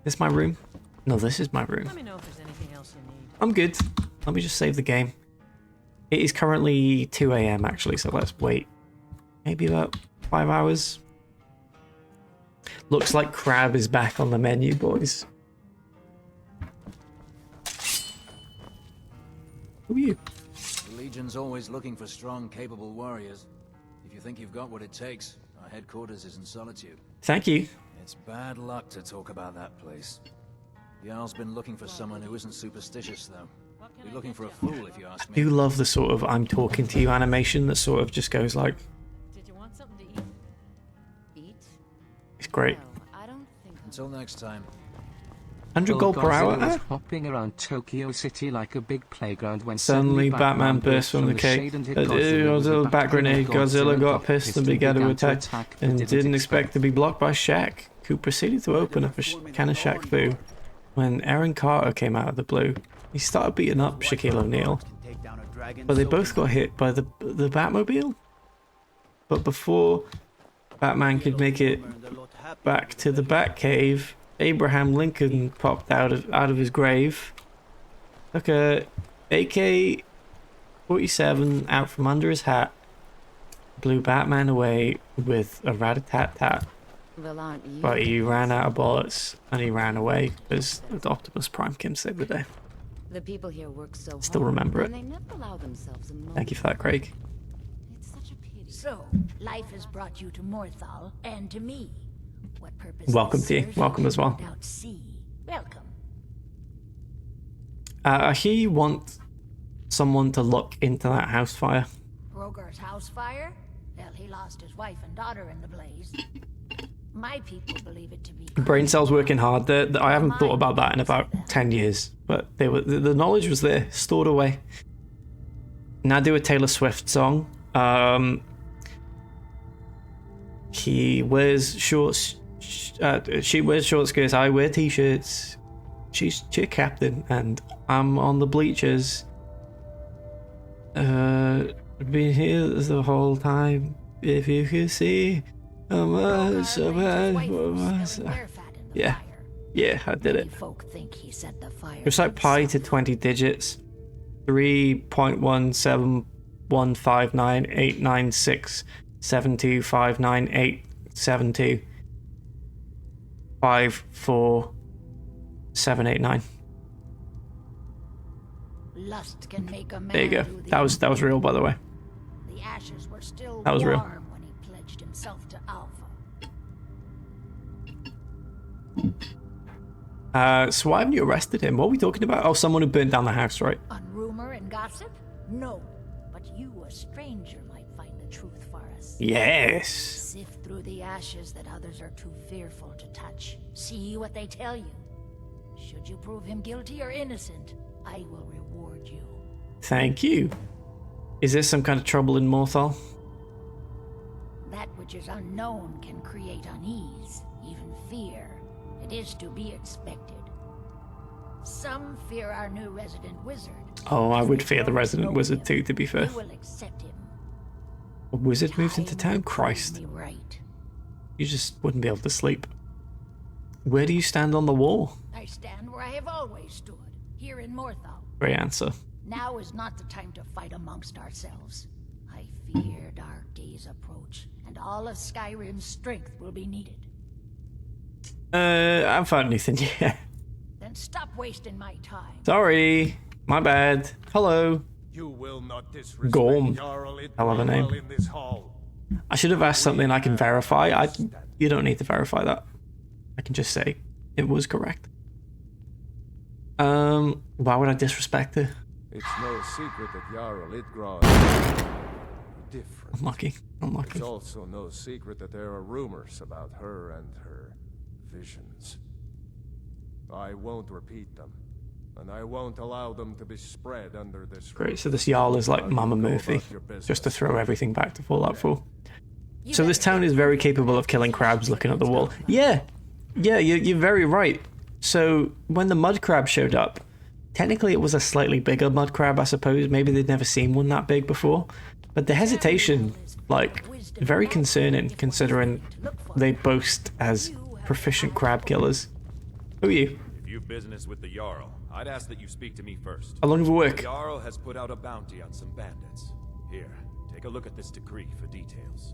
This my room? No, this is my room. Let me know if there's anything else you need. I'm good. Let me just save the game. It is currently 2 AM actually, so let's wait maybe about 5 hours. Looks like crab is back on the menu, boys. Who are you? The Legion's always looking for strong, capable warriors. If you think you've got what it takes, our headquarters is in Solitude. Thank you. It's bad luck to talk about that place. Jarl's been looking for someone who isn't superstitious, though. Be looking for a fool, if you ask I me. do love the sort of I'm talking to you animation that sort of just goes like... Did you want something to eat? Eat? It's great. I don't think. Until next time. 100 gold per hour? Was hopping around Tokyo City like a big playground when Suddenly Batman burst from the cave. Godzilla back grenade. Godzilla got pissed and began to attack and didn't expect to be blocked by Shaq, who proceeded to open up a can of Shaq Fu. When Aaron Carter came out of the blue, he started beating up Shaquille O'Neal, but they both got hit by the Batmobile. But before Batman could make it back to the Batcave, Abraham Lincoln popped out of his grave, took a AK-47 out from under his hat, blew Batman away with a rat-a-tat-tat. Well, aren't you? But he ran out of bullets and he ran away as Optimus Prime came to save the day. The people here work so Still hard, remember it. and they never allow themselves a moment. Thank you for that, Craig. It's such a pity. So, life has brought you to Morthal and to me. What purpose? Welcome to you. Welcome as well. Welcome. I hear you want someone to look into that house fire. Rogar's house fire? Well, he lost his wife and daughter in the blaze. My people believe it to be. Brain cells working hard. I haven't thought about that in about 10 years, but they were the knowledge was there, stored away. Now do a Taylor Swift song. He wears shorts. She wears short skirts. I wear t-shirts. She's cheer captain, and I'm on the bleachers. Been here the whole time. If you could see. Yeah, I did it. Recite pi to 20 digits. 3.1715989625478954789. Lust can make a man. There you go. That was real, by the way. The ashes were still that was real. warm when he pledged himself to Alpha. So why haven't you arrested him? What are we talking about? Oh, someone who burned down the house, right? On rumor and gossip? No. But you, a stranger, might find the truth for us. Yes. Sift through the ashes that others are too fearful to touch. See what they tell you. Should you prove him guilty or innocent, I will reward you. Thank you. Is there some kind of trouble in Morthal? That which is unknown can create unease, even fear. It is to be expected. Some fear our new resident wizard. Oh, I would fear the resident wizard too, to be fair. You will accept him. A wizard moves into town? Christ. Right. You just wouldn't be able to sleep. Where do you stand on the wall? I stand where I have always stood, here in Morthal. Great answer. Now is not the time to fight amongst ourselves. I fear dark days approach, and all of Skyrim's strength will be needed. I haven't found anything yet. Then stop wasting my time. Sorry. My bad. Hello. You will not disrespect Gorm. Jarl Hell of a name. in this hall. I should have asked something I can verify. You don't need to verify that. I can just say it was correct. Why would I disrespect her? It's no secret that Jarl Idgrod is different. Unlucky. It's also no secret that there are rumors about her and her visions. I won't repeat them, and I won't allow them to be spread under this roof. Great, so this Jarl is like Mama Murphy, just to throw everything back to Fallout 4. So this town is very capable of killing crabs looking at the wall. Yeah, you're very right. So when the mud crab showed up, technically it was a slightly bigger mud crab, I suppose. Maybe they'd never seen one that big before. But the hesitation, like, very concerning, considering they boast as proficient crab killers. Who are you? If you've business with the Jarl, I'd ask that you speak to me first. How long have you worked? The Jarl has put out a bounty on some bandits. Here, take a look at this decree for details.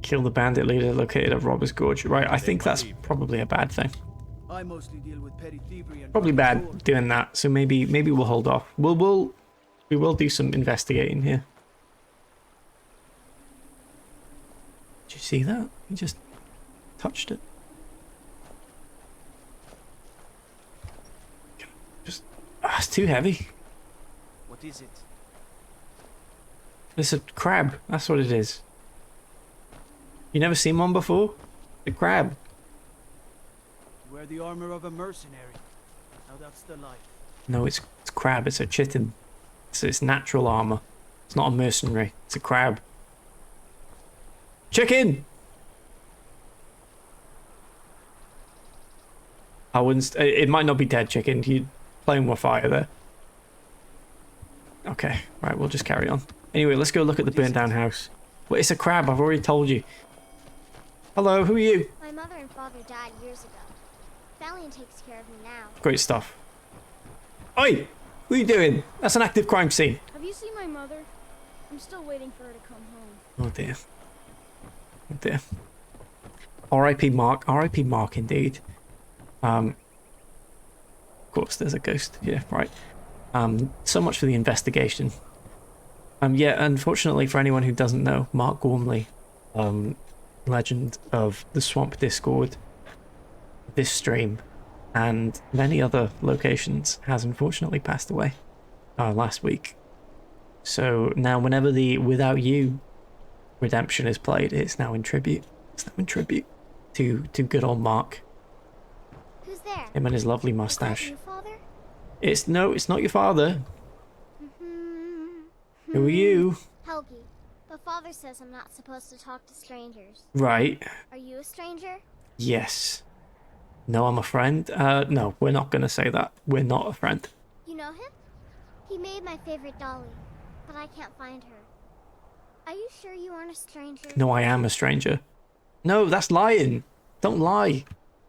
Kill the bandit leader located at Robber's Gorge. Right, I think that's probably a bad thing. I mostly deal with petty thievery and Probably bad doing that, so maybe we'll hold off. We will do some investigating here. Did you see that? He just touched it. Just it's too heavy. What is it? It's a crab. That's what it is. You never seen one before? A crab. You wear the armor of a mercenary. Now that's the life. No, it's crab. It's a chitin. It's natural armor. It's not a mercenary. It's a crab. Chicken! I wouldn't... It might not be dead chicken. You're playing with fire there. Okay, right, we'll just carry on. Anyway, let's go look at the burnt down house. Well, it's a crab, I've already told you. Hello, who are you? My mother and father died years ago. Valiant takes care of me now. Great stuff. Oi! What are you doing? That's an active crime scene. Have you seen my mother? I'm still waiting for her to come home. Oh dear. Oh dear. R.I.P. Mark. R.I.P. Mark indeed. Of course, there's a ghost. Yeah, right. So much for the investigation. Yeah, unfortunately for anyone who doesn't know, Mark Gormley, legend of the Swamp Discord, this stream, and many other locations, has unfortunately passed away last week. So now whenever the Without You redemption is played, it's now in tribute. It's now in tribute to good old Mark. Who's there? Him and his lovely mustache. Your father? It's not your father. Who are you? Helgi. But father says I'm not supposed to talk to strangers. Right. Are you a stranger? Yes. No, I'm a friend. No, we're not gonna say that. We're not a friend. You know him? He made my favorite dolly, but I can't find her. Are you sure you aren't a stranger? No, I am a stranger. No, that's lying. Don't lie.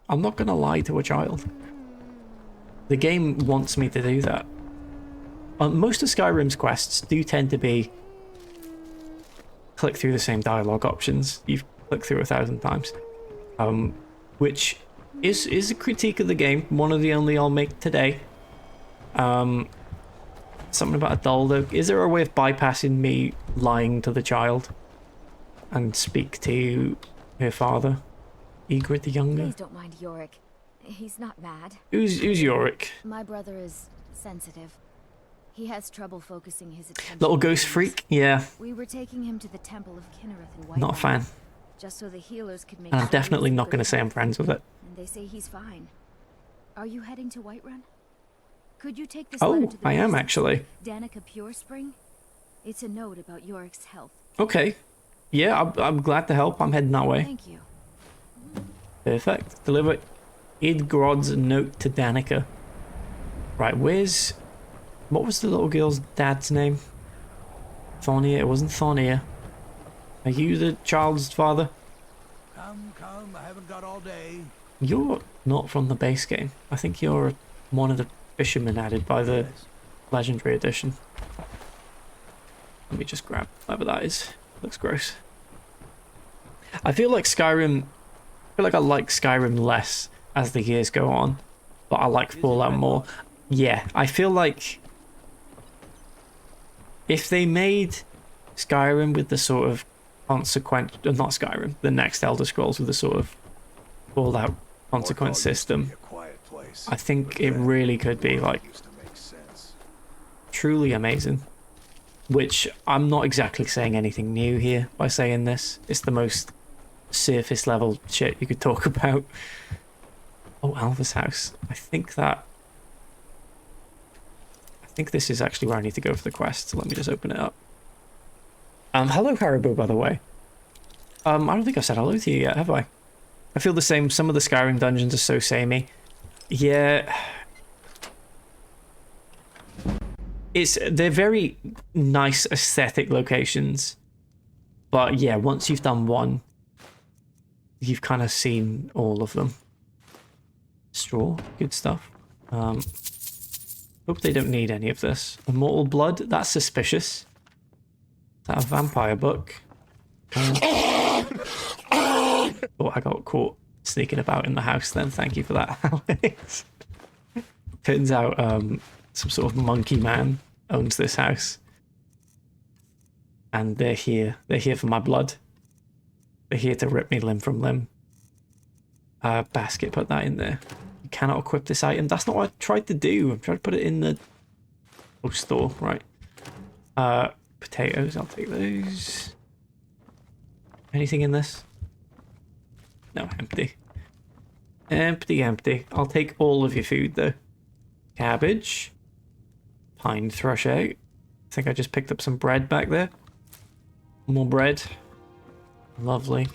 I'm not gonna lie to a child. The game wants me to do that. Most of Skyrim's quests do tend to be click through the same dialogue options you've clicked through 1,000 times, which is a critique of the game. One of the only I'll make today. Something about a doll though. Is there a way of bypassing me lying to the child and speak to her father, Ygritte the Younger? Please don't mind Yorick. He's not mad. Who's Yorick? My brother is sensitive. He has trouble focusing his attention. Little ghost freak? Yeah. We were taking him to the Temple of Kinnereth in Whiterun. Not a fan. Just so the healers could make And I'm sure definitely he's not in going to good say I'm health. friends with it. And they say he's fine. Are you heading to Whiterun? Could you take this Oh, letter to the I am priestess, actually. Danica Pure Spring? It's a note about Yorick's health. Okay. Yeah, I'm glad to help. I'm heading that way. Thank you. Perfect. Deliver Idgrod's note to Danica. Right, where's... What was the little girl's dad's name? Thornia. It wasn't Thornia. Are you the child's father? Come, I haven't got all day. You're not from the base game. I think you're one of the fishermen added by the Legendary Edition. Let me just grab whatever that is. Looks gross. I feel like Skyrim... I feel like I like Skyrim less as the years go on. But I like Fallout more. Yeah, I feel like... If they made Skyrim with the sort of consequent... Not Skyrim, the next Elder Scrolls with the sort of Fallout consequence system, I think it really could be like truly amazing. Which I'm not exactly saying anything new here by saying this. It's the most surface level shit you could talk about. Oh, Alva's house. I think this is actually where I need to go for the quest, so let me just open it up. Hello Haribo, by the way. I don't think I've said hello to you yet, have I? I feel the same. Some of the Skyrim dungeons are so samey. Yeah. They're very nice aesthetic locations. But yeah, once you've done one, you've kind of seen all of them. Straw, good stuff. Hope they don't need any of this. Immortal Blood, that's suspicious. Is that a vampire book? Oh, I got caught sneaking about in the house then. Thank you for that, Alex. Turns out some sort of monkey man owns this house. And they're here. They're here for my blood. They're here to rip me limb from limb. Basket, put that in there. You cannot equip this item. That's not what I tried to do. I'm trying to put it in the store, right? Potatoes, I'll take those. Anything in this? No, empty. Empty, empty. I'll take all of your food though. Cabbage. Pine thrush out. I think I just picked up some bread back there. More bread. Lovely.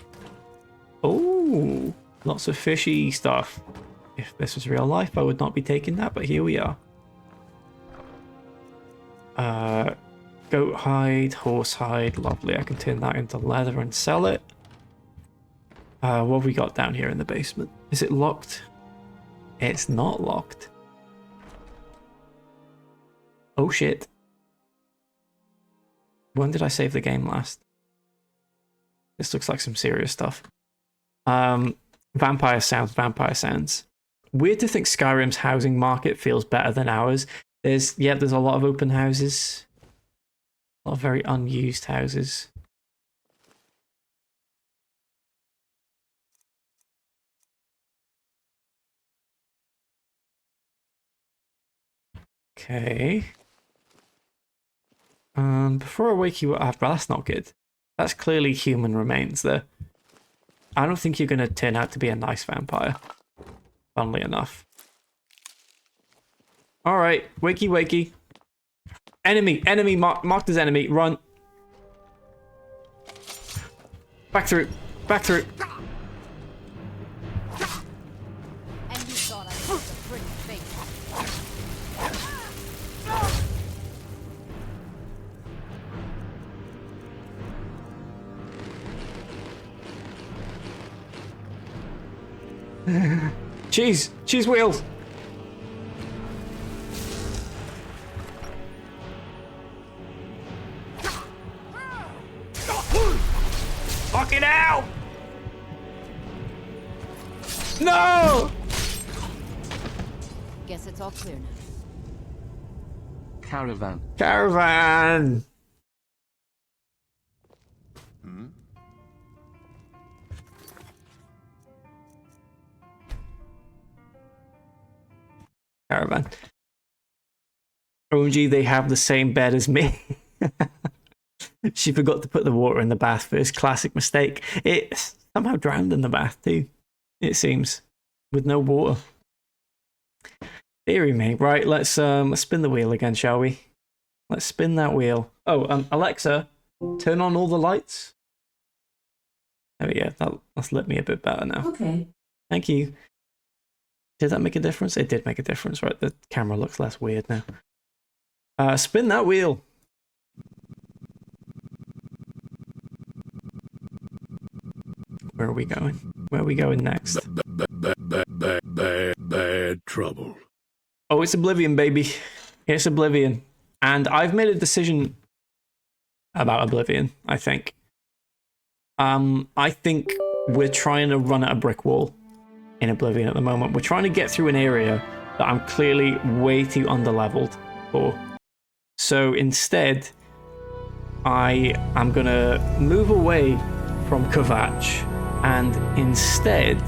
Oh, lots of fishy stuff. If this was real life, I would not be taking that, but here we are. Goat hide, horse hide, lovely. I can turn that into leather and sell it. What have we got down here in the basement? Is it locked? It's not locked. Oh shit. When did I save the game last? This looks like some serious stuff. Vampire sounds. Weird to think Skyrim's housing market feels better than ours. There's a lot of open houses. A lot of very unused houses. Okay. Before I wake you up, that's not good. That's clearly human remains there. I don't think you're going to turn out to be a nice vampire. Funnily enough. Alright, wakey wakey. Enemy, marked as enemy, run. Back through. And you thought I was a pretty face. Cheese wheels. Fucking hell! No! Guess it's all clear now. Caravan. Caravan! Caravan. OMG, they have the same bed as me. She forgot to put the water in the bath first. Classic mistake. It somehow drowned in the bath too, it seems, with no water. Deary me. Right, let's spin the wheel again, shall we? Let's spin that wheel. Oh, Alexa, turn on all the lights. Oh yeah, that's lit me a bit better now. Okay. Thank you. Did that make a difference? It did make a difference, right? The camera looks less weird now. Spin that wheel. Where are we going? Where are we going next? Bad trouble. Oh, it's Oblivion, baby. It's Oblivion. And I've made a decision about Oblivion, I think. I think we're trying to run at a brick wall in Oblivion at the moment. We're trying to get through an area that I'm clearly way too underleveled for. So instead, I am going to move away from Kvatch, and instead,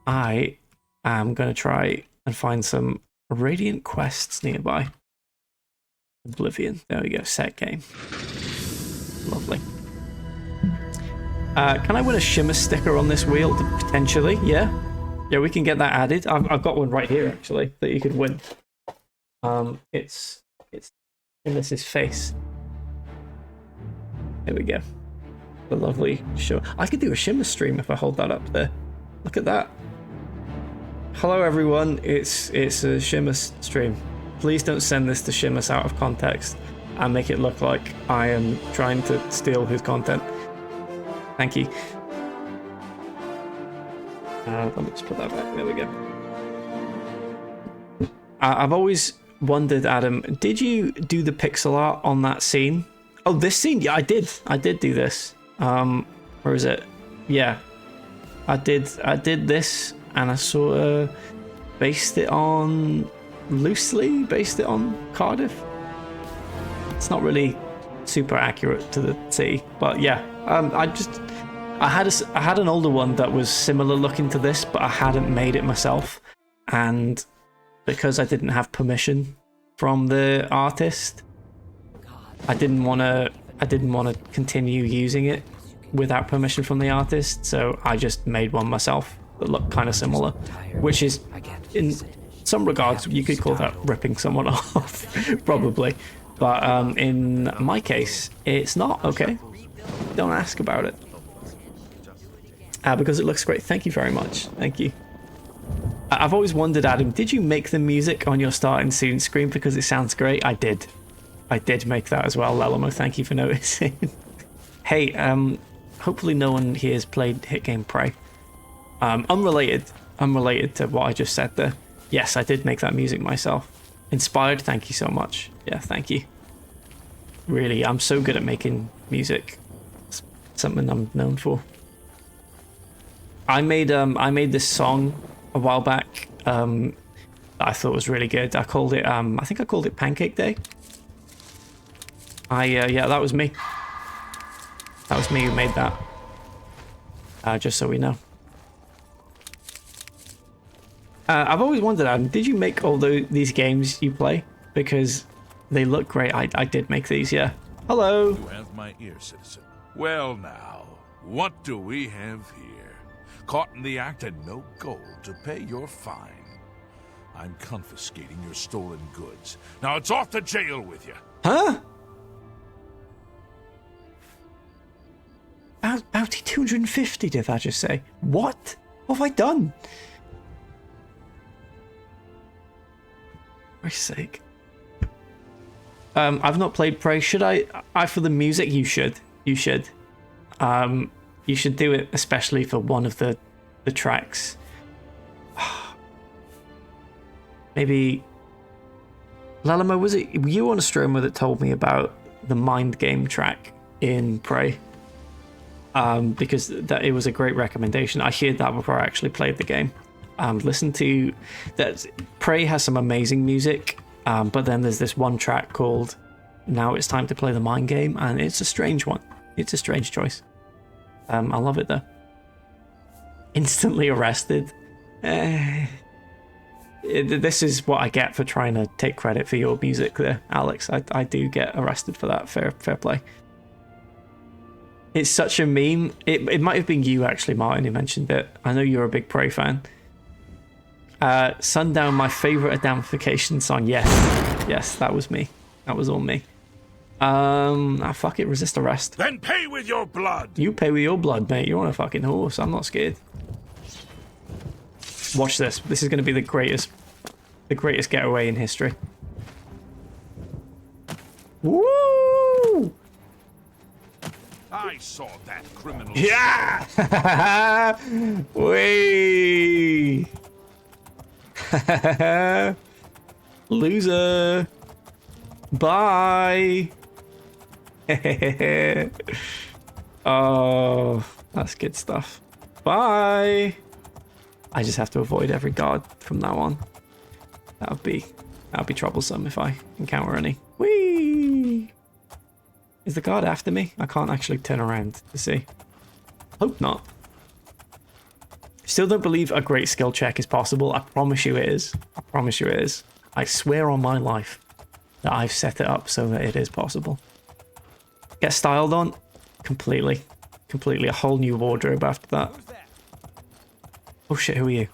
I am going to try and find some Radiant quests nearby. Oblivion. There we go. Set game. Lovely. Can I win a shimmer sticker on this wheel? Potentially, yeah. Yeah, we can get that added. I've got one right here, actually, that you could win. It's in this face. There we go. The lovely shimmer. I could do a shimmer stream if I hold that up there. Look at that. Hello, everyone. It's a shimmer stream. Please don't send this to Shimus out of context and make it look like I am trying to steal his content. Thank you. Let me just put that back. There we go. I've always wondered, Adam, did you do the pixel art on that scene? Oh, this scene? Yeah, I did. I did do this. Where is it? Yeah, I did this, and I sort of based it on Cardiff. It's not really super accurate to the city, but yeah. I had an older one that was similar looking to this, but I hadn't made it myself, and because I didn't have permission from the artist, I didn't want to continue using it without permission from the artist, so I just made one myself that looked kind of similar, which is, in some regards, you could call that ripping someone off, probably. But in my case, it's not, okay? Don't ask about it. Because it looks great. Thank you very much. Thank you. I've always wondered, Adam, did you make the music on your starting soon screen because it sounds great? I did. I did make that as well, Lelamo. Thank you for noticing. Hey, hopefully no one here has played hit game Prey. Unrelated to what I just said there. Yes, I did make that music myself. Inspired, thank you so much. Yeah, thank you. Really, I'm so good at making music. It's something I'm known for. I made this song a while back that I thought was really good. I called it I think I called it Pancake Day. Yeah, that was me. That was me who made that. Just so we know. I've always wondered, Adam, did you make all these games you play? Because they look great. I did make these, yeah. Hello. You have my ear, citizen. Well now, what do we have here? Caught in the act and no gold to pay your fine. I'm confiscating your stolen goods. Now it's off to jail with you. Huh? Bounty 250, did I just say? What? What have I done? For Christ's sake. I've not played Prey. Should I for the music? You should. You should. You should do it, especially for one of the tracks. Maybe... Lalamo, was it you on a streamer that told me about the Mind Game track in Prey? Because it was a great recommendation. I heard that before I actually played the game. Listen to that. Prey has some amazing music, but then there's this one track called "Now It's Time to Play the Mind Game," and it's a strange one. It's a strange choice. I love it though. Instantly arrested. This is what I get for trying to take credit for your music there, Alex. I do get arrested for that. Fair play. It's such a meme. It might have been you actually, Martin, who mentioned it. I know you're a big Prey fan. Sundown, my favorite identification song. Yes, that was me. That was all me. Fuck it, resist arrest. Then pay with your blood. You pay with your blood, mate. You're on a fucking horse. I'm not scared. Watch this. This is going to be the greatest getaway in history. Woo! I saw that criminal. Yeah! Whee! Loser! Bye! Oh, that's good stuff. Bye! I just have to avoid every guard from now on. That would be troublesome if I encounter any. Whee! Is the guard after me? I can't actually turn around to see. Hope not. Still don't believe a great skill check is possible. I promise you it is. I promise you it is. I swear on my life that I've set it up so that it is possible. Get styled on? Completely. Completely. A whole new wardrobe after that. Oh shit, who are you?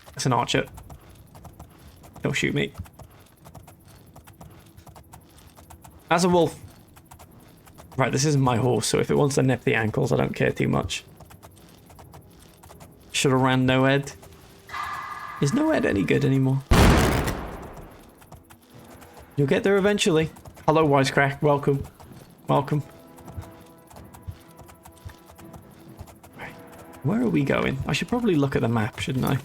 That's an archer. Don't shoot me. As a wolf. Right, this isn't my horse, so if it wants to nip the ankles, I don't care too much. Should have ran Noed. Is Noed any good anymore? You'll get there eventually. Hello, Wisecrack. Welcome. Welcome. Right. Where are we going? I should probably look at the map, shouldn't I?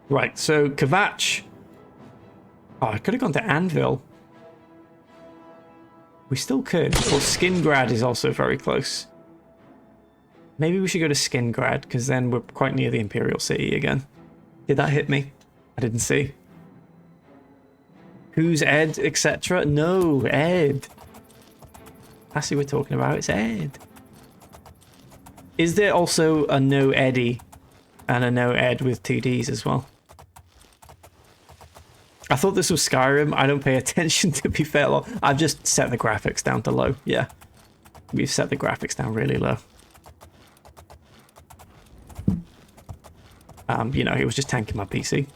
Right, so Kvatch. Oh, I could have gone to Anvil. We still could. Or Skingrad is also very close. Maybe we should go to Skingrad, because then we're quite near the Imperial City again. Did that hit me? I didn't see. Who's Ed, etc.? No, Ed. That's who we're talking about. It's Ed. Is there also a no Eddie and a no Ed with 2Ds as well? I thought this was Skyrim. I don't pay attention, to be fair. I've just set the graphics down to low. Yeah. We've set the graphics down really low. You know, it was just tanking my PC.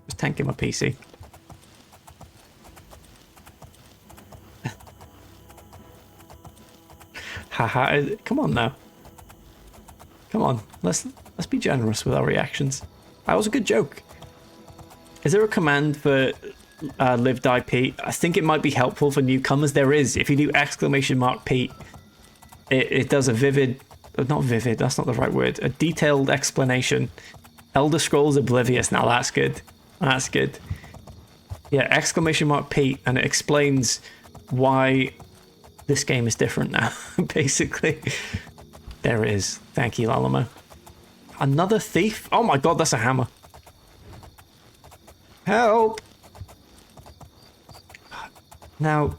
Just tanking my PC. Haha, come on now. Come on, let's be generous with our reactions. That was a good joke. Is there a command for live die Pete? I think it might be helpful for newcomers. There is. If you do !Pete, it does a vivid, not vivid, that's not the right word, a detailed explanation. Elder Scrolls Oblivious, now that's good. That's good. Yeah, !Pete, and it explains why this game is different now, basically. There it is. Thank you, Lalamo. Another thief? Oh my god, that's a hammer. Help! Now,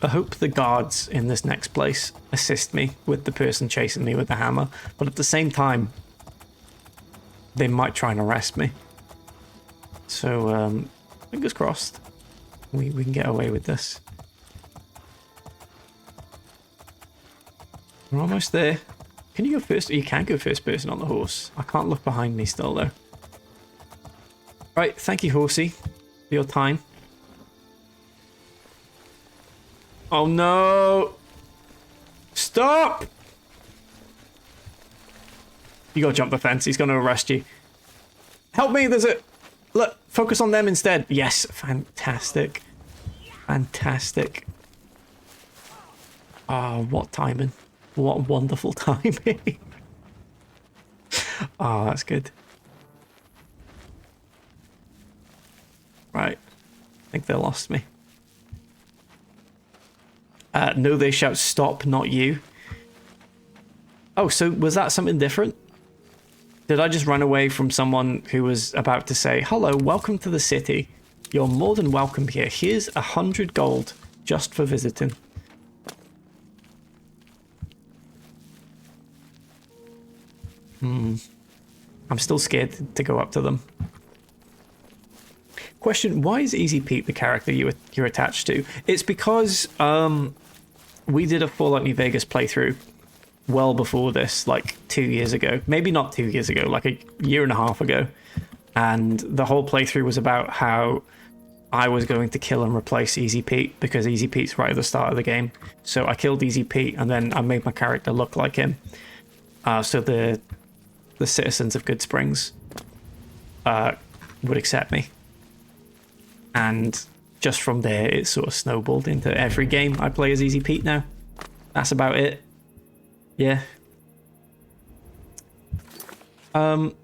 I hope the guards in this next place assist me with the person chasing me with the hammer, but at the same time, they might try and arrest me. So, fingers crossed, we can get away with this. We're almost there. Can you go first? You can go first person on the horse. I can't look behind me still, though. Right, thank you, horsey, for your time. Oh no! Stop! You gotta jump the fence. He's gonna arrest you. Help me! There's a... Look, focus on them instead. Yes, fantastic. Fantastic. Ah, what timing. What wonderful timing. Oh, that's good. Right. I think they lost me. No, they shout stop, not you. Oh, so was that something different? Did I just run away from someone who was about to say, hello, welcome to the city. You're more than welcome here. Here's 100 gold just for visiting. I'm still scared to go up to them. Question, why is Easy Pete the character you're attached to? It's because we did a Fallout New Vegas playthrough well before this, like 2 years ago. Maybe not 2 years ago, like a year and a half ago. And the whole playthrough was about how I was going to kill and replace Easy Pete because Easy Pete's right at the start of the game. So I killed Easy Pete and then I made my character look like him. So the citizens of Good Springs would accept me. And just from there, it sort of snowballed into every game I play as Easy Pete now. That's about it. Yeah. Don't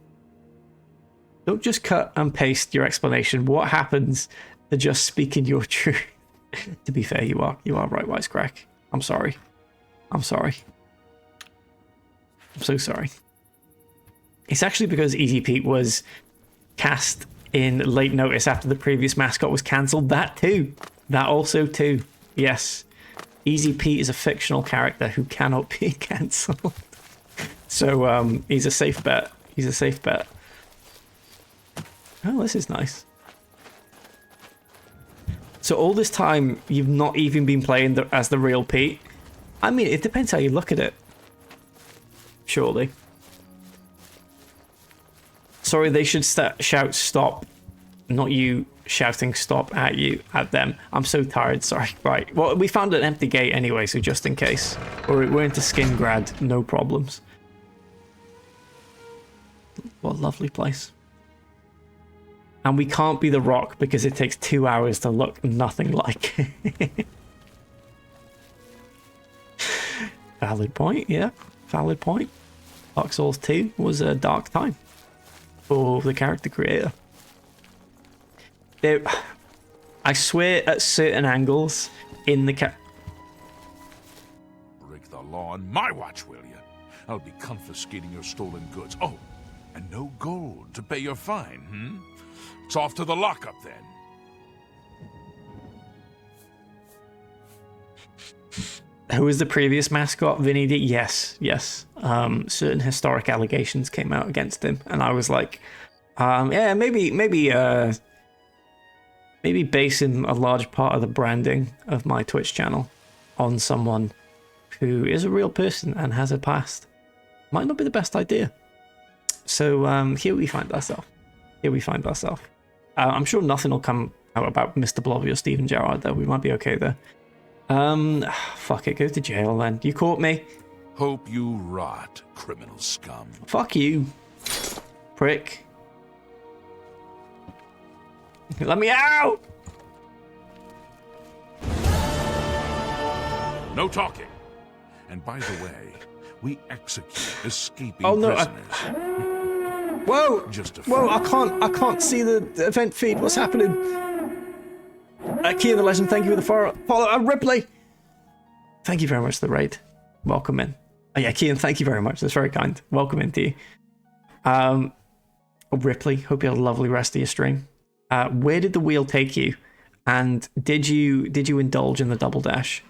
just cut and paste your explanation. What happens to just speaking your truth? To be fair, you are right, Wisecrack. I'm sorry. I'm sorry. I'm so sorry. It's actually because Easy Pete was cast in late notice after the previous mascot was cancelled. That too. That also too. Yes. Easy Pete is a fictional character who cannot be cancelled. So he's a safe bet. He's a safe bet. Oh, this is nice. So all this time, you've not even been playing as the real Pete? I mean, it depends how you look at it. Surely. Sorry, they should shout stop, not you shouting stop at them. I'm so tired, sorry. Right, well, we found an empty gate anyway, so just in case. We're into Skingrad, no problems. What a lovely place. And we can't be the Rock because it takes 2 hours to look nothing like it. Valid point, yeah. Valid point. Dark Souls 2 was a dark time for the character creator. I swear at certain angles in the Break the law on my watch, will you? I'll be confiscating your stolen goods. Oh, and no gold to pay your fine, It's off to the lockup, then. Who was the previous mascot? Vinny D? Yes. Certain historic allegations came out against him, and I was like, yeah, maybe basing a large part of the branding of my Twitch channel on someone who is a real person and has a past might not be the best idea. So here we find ourselves. I'm sure nothing will come out about Mr. Blobby or Stephen Gerrard, though. We might be okay there. Fuck it, go to jail then. You caught me. Hope you rot, criminal scum. Fuck you, prick. Let me out! No talking. And by the way, we execute escaping Oh no! prisoners. Whoa! Just a Whoa! I can't see the event feed. What's happening? Kian the Legend, thank you for the follow. Ripley, thank you very much for the raid. Welcome in. Oh yeah, Kian, thank you very much. That's very kind. Welcome in to you. Ripley, hope you had a lovely rest of your stream. Where did the wheel take you? And did you indulge in the double dash?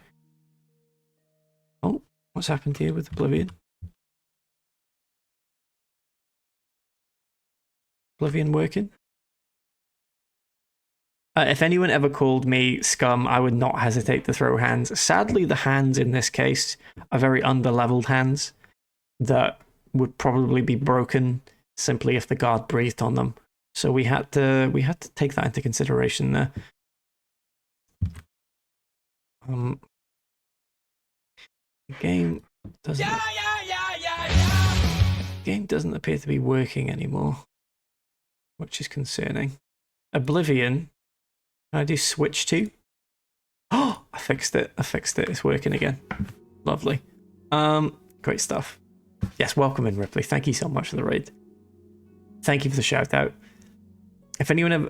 Oh, what's happened here with Oblivion? Oblivion working? If anyone ever called me scum, I would not hesitate to throw hands. Sadly, the hands in this case are very under-leveled hands that would probably be broken simply if the guard breathed on them. So we had to take that into consideration there. The game doesn't appear to be working anymore, which is concerning. Oblivion. Can I do switch to? Oh, I fixed it. It's working again. Lovely. Great stuff. Yes, welcome in, Ripley. Thank you so much for the raid. Thank you for the shout out. If anyone ever,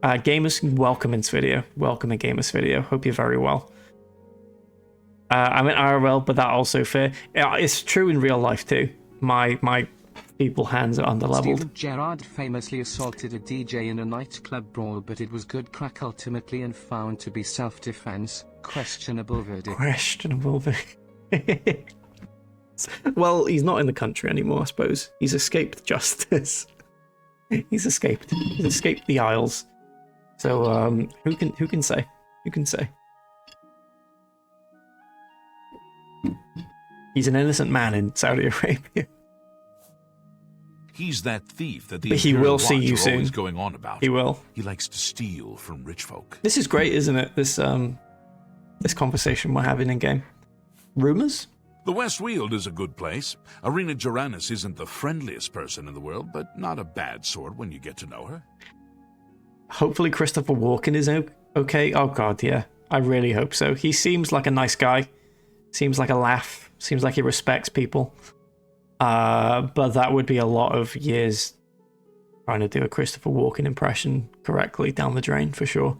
gamers, welcome in this video. Welcome in Gamers video. Hope you're very well. I'm in IRL, but that also fair. It's true in real life too. My people hands are underleveled. Steven Gerrard famously assaulted a DJ in a nightclub brawl, but it was good crack ultimately and found to be self-defense. Questionable verdict. Questionable verdict. Well, he's not in the country anymore, I suppose. He's escaped justice. He's escaped the Isles. So who can say? Who can say? He's an innocent man in Saudi Arabia. He's that thief that the But he will see you are always soon. going on about. He will. He likes to steal from rich folk. This is great, isn't it? This conversation we're having in game. Rumors? The West Weald is a good place. Arena Joranis isn't the friendliest person in the world, but not a bad sort when you get to know her. Hopefully Christopher Walken is okay. Oh god, yeah. I really hope so. He seems like a nice guy. Seems like a laugh. Seems like he respects people. But that would be a lot of years trying to do a Christopher Walken impression correctly down the drain, for sure.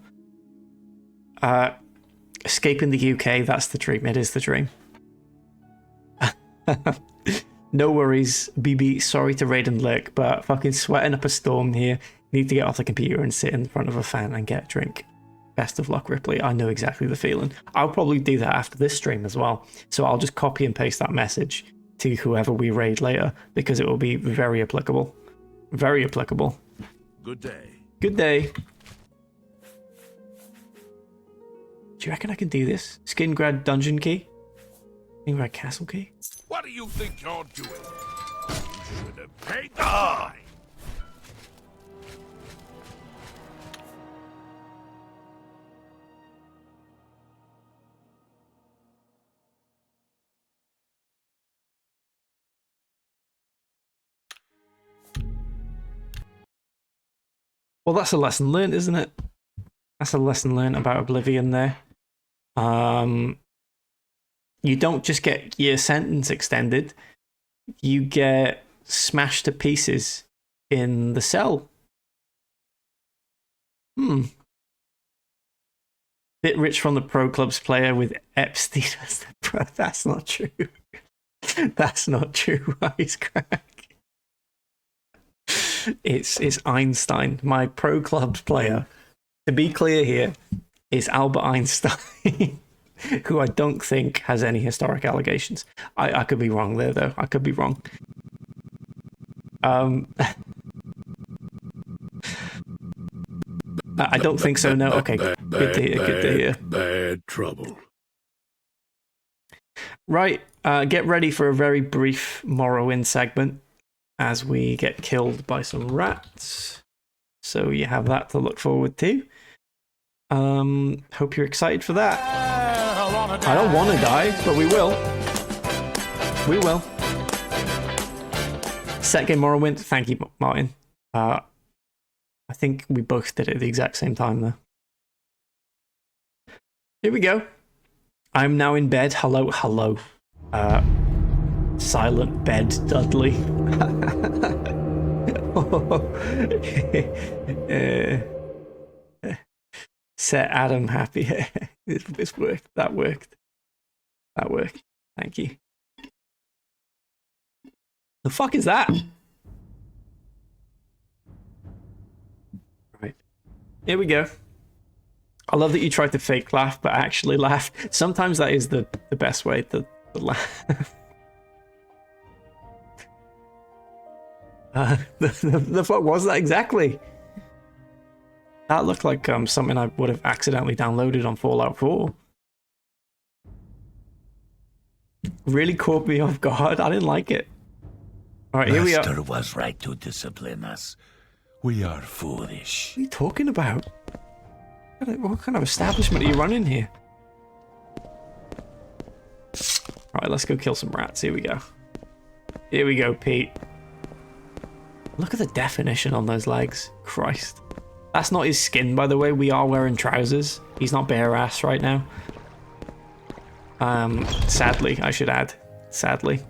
Escaping the UK, that's the dream. It is the dream. No worries, BB. Sorry to raid and lurk, but fucking sweating up a storm here. Need to get off the computer and sit in front of a fan and get a drink. Best of luck, Ripley. I know exactly the feeling. I'll probably do that after this stream as well. So I'll just copy and paste that message to whoever we raid later, because it will be very applicable. Very applicable. Good day. Good day. Do you reckon I can do this? Skingrad dungeon key? Skingrad castle key? What do you think you're doing? You should have paid the fine. Well, that's a lesson learned, isn't it? That's a lesson learned about Oblivion there. You don't just get your sentence extended, you get smashed to pieces in the cell. Bit rich from the Pro Clubs player with Epstein as the pro. That's not true. That's not true, Ice Crack. It's Einstein. My pro clubs player, to be clear here, is Albert Einstein, who I don't think has any historic allegations. I could be wrong there, though. I could be wrong. I don't think so, no. Okay, good to hear, good to hear. Bad trouble. Right, get ready for a very brief Morrowind segment as we get killed by some rats. So you have that to look forward to. Hope you're excited for that. I don't want to die, but we will. We will. Set game Morrowind. Thank you, Martin. I think we both did it at the exact same time, though. Here we go. I'm now in bed. Hello, hello. Silent bed, Dudley. Set Adam happy. This worked. That worked. That worked. Thank you. The fuck is that? Right. Here we go. I love that you tried to fake laugh, but actually laugh. Sometimes that is the best way to laugh. The fuck was that exactly? That looked like something I would have accidentally downloaded on Fallout 4. Really caught me off guard. I didn't like it. Alright, here we are. Master was right to discipline us. We are foolish. What are you talking about? What kind of establishment are you running here? Alright, let's go kill some rats. Here we go. Here we go, Pete. Look at the definition on those legs. Christ. That's not his skin, by the way. We are wearing trousers. He's not bare ass right now. Sadly, I should add. Sadly.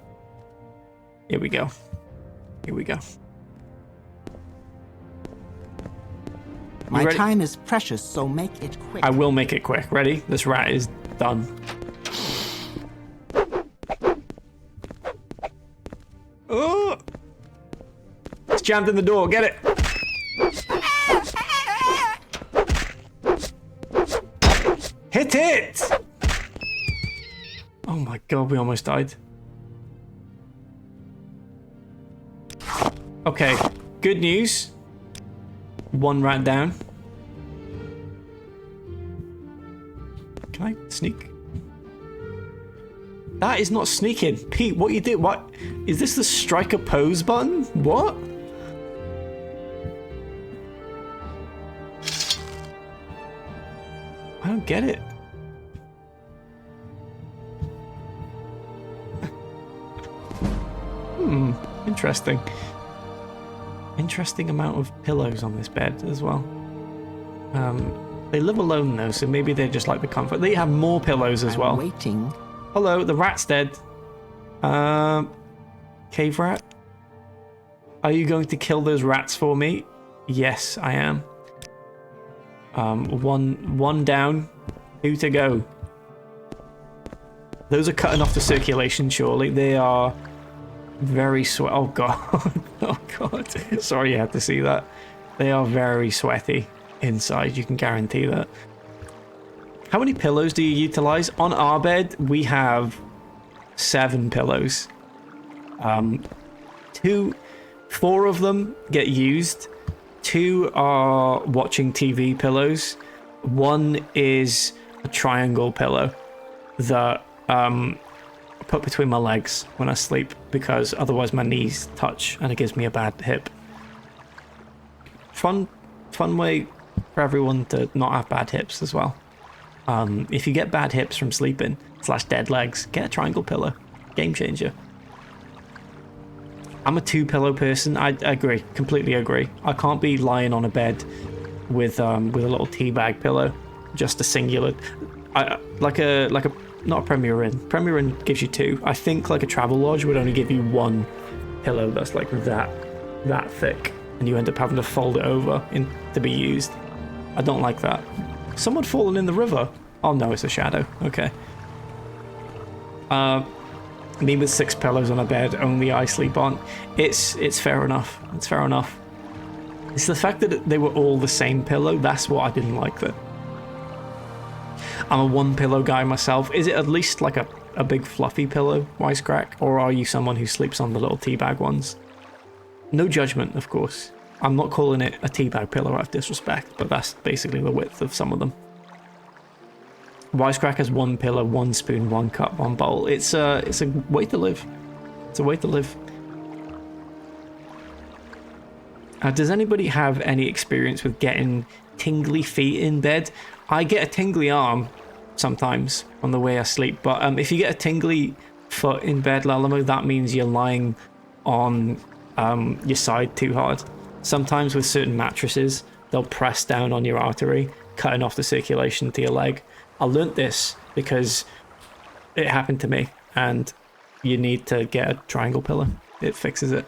Here we go. Here we go. My time is precious, so make it quick. I will make it quick. Ready? This rat is done. Oh! It's jammed in the door. Get it. Hit it! Oh my god, we almost died. Okay, good news. One rat down. Can I sneak? That is not sneaking. Pete, what you did? What? Is this the strike a pose button? What? I don't get it. Interesting. Interesting amount of pillows on this bed as well. They live alone though, so maybe they just like the comfort. They have more pillows as well. Waiting. Hello, the rat's dead. Cave rat? Are you going to kill those rats for me? Yes, I am. One down, 2 to go. Those are cutting off the circulation, surely. They are very sweaty. Oh god. Oh god. Sorry you had to see that. They are very sweaty inside, you can guarantee that. How many pillows do you utilize? On our bed, we have 7 pillows. 4 of them get used. 2 are watching TV pillows. 1 is a triangle pillow that I put between my legs when I sleep because otherwise my knees touch and it gives me a bad hip. Fun way for everyone to not have bad hips as well. If you get bad hips from sleeping / dead legs, get a triangle pillow. Game changer. I'm a 2 pillow person. I agree, completely agree. I can't be lying on a bed with a little teabag pillow, just a singular. Like a not a Premier Inn. Premier Inn gives you 2. I think like a Travel Lodge would only give you 1 pillow that's like that thick, and you end up having to fold it over to be used. I don't like that. Someone fallen in the river. Oh no, it's a shadow. Okay. Me with 6 pillows on a bed, only I sleep on. It's fair enough. It's fair enough. It's the fact that they were all the same pillow, that's what I didn't like there. I'm a 1 pillow guy myself. Is it at least like a big fluffy pillow, Wisecrack? Or are you someone who sleeps on the little teabag ones? No judgment, of course. I'm not calling it a teabag pillow out of disrespect, but that's basically the width of some of them. Wisecrack has 1 pillow, 1 spoon, 1 cup, 1 bowl. It's a way to live. It's a way to live. Does anybody have any experience with getting tingly feet in bed? I get a tingly arm sometimes on the way I sleep, but if you get a tingly foot in bed, Lalamo, that means you're lying on your side too hard. Sometimes with certain mattresses, they'll press down on your artery, cutting off the circulation to your leg. I learnt this because it happened to me, and you need to get a triangle pillow. It fixes it.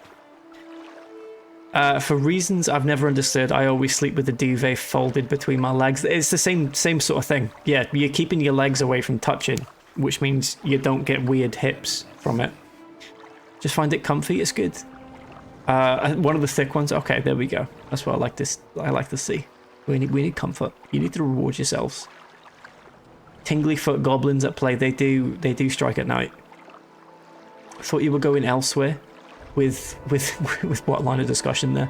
For reasons I've never understood, I always sleep with the duvet folded between my legs. It's the same sort of thing. Yeah, you're keeping your legs away from touching, which means you don't get weird hips from it. Just find it comfy. It's good. One of the thick ones. Okay, there we go. That's what I like to see. We need comfort. You need to reward yourselves. Tingly foot goblins at play. They do strike at night. I thought you were going elsewhere. With what line of discussion there?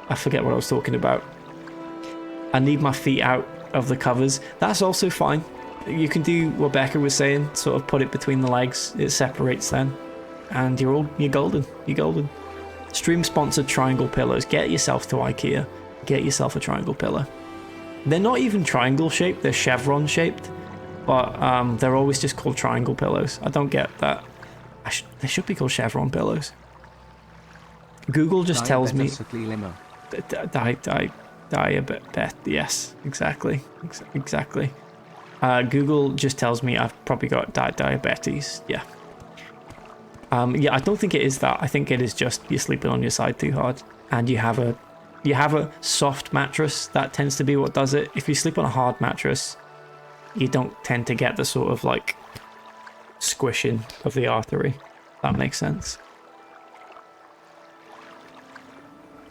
I forget what I was talking about. I need my feet out of the covers. That's also fine. You can do what Becca was saying, sort of put it between the legs. It separates then. And you're golden. You're golden. Stream sponsored triangle pillows. Get yourself to IKEA. Get yourself a triangle pillow. They're not even triangle shaped, they're chevron shaped. But they're always just called triangle pillows. I don't get that. They should be called chevron pillows. Google just tells me diabetes. Yes, exactly. Google just tells me I've probably got diabetes. Yeah. Yeah, I don't think it is that. I think it is just you're sleeping on your side too hard, and you have a soft mattress. That tends to be what does it. If you sleep on a hard mattress, you don't tend to get the sort of like squishing of the artery. That makes sense.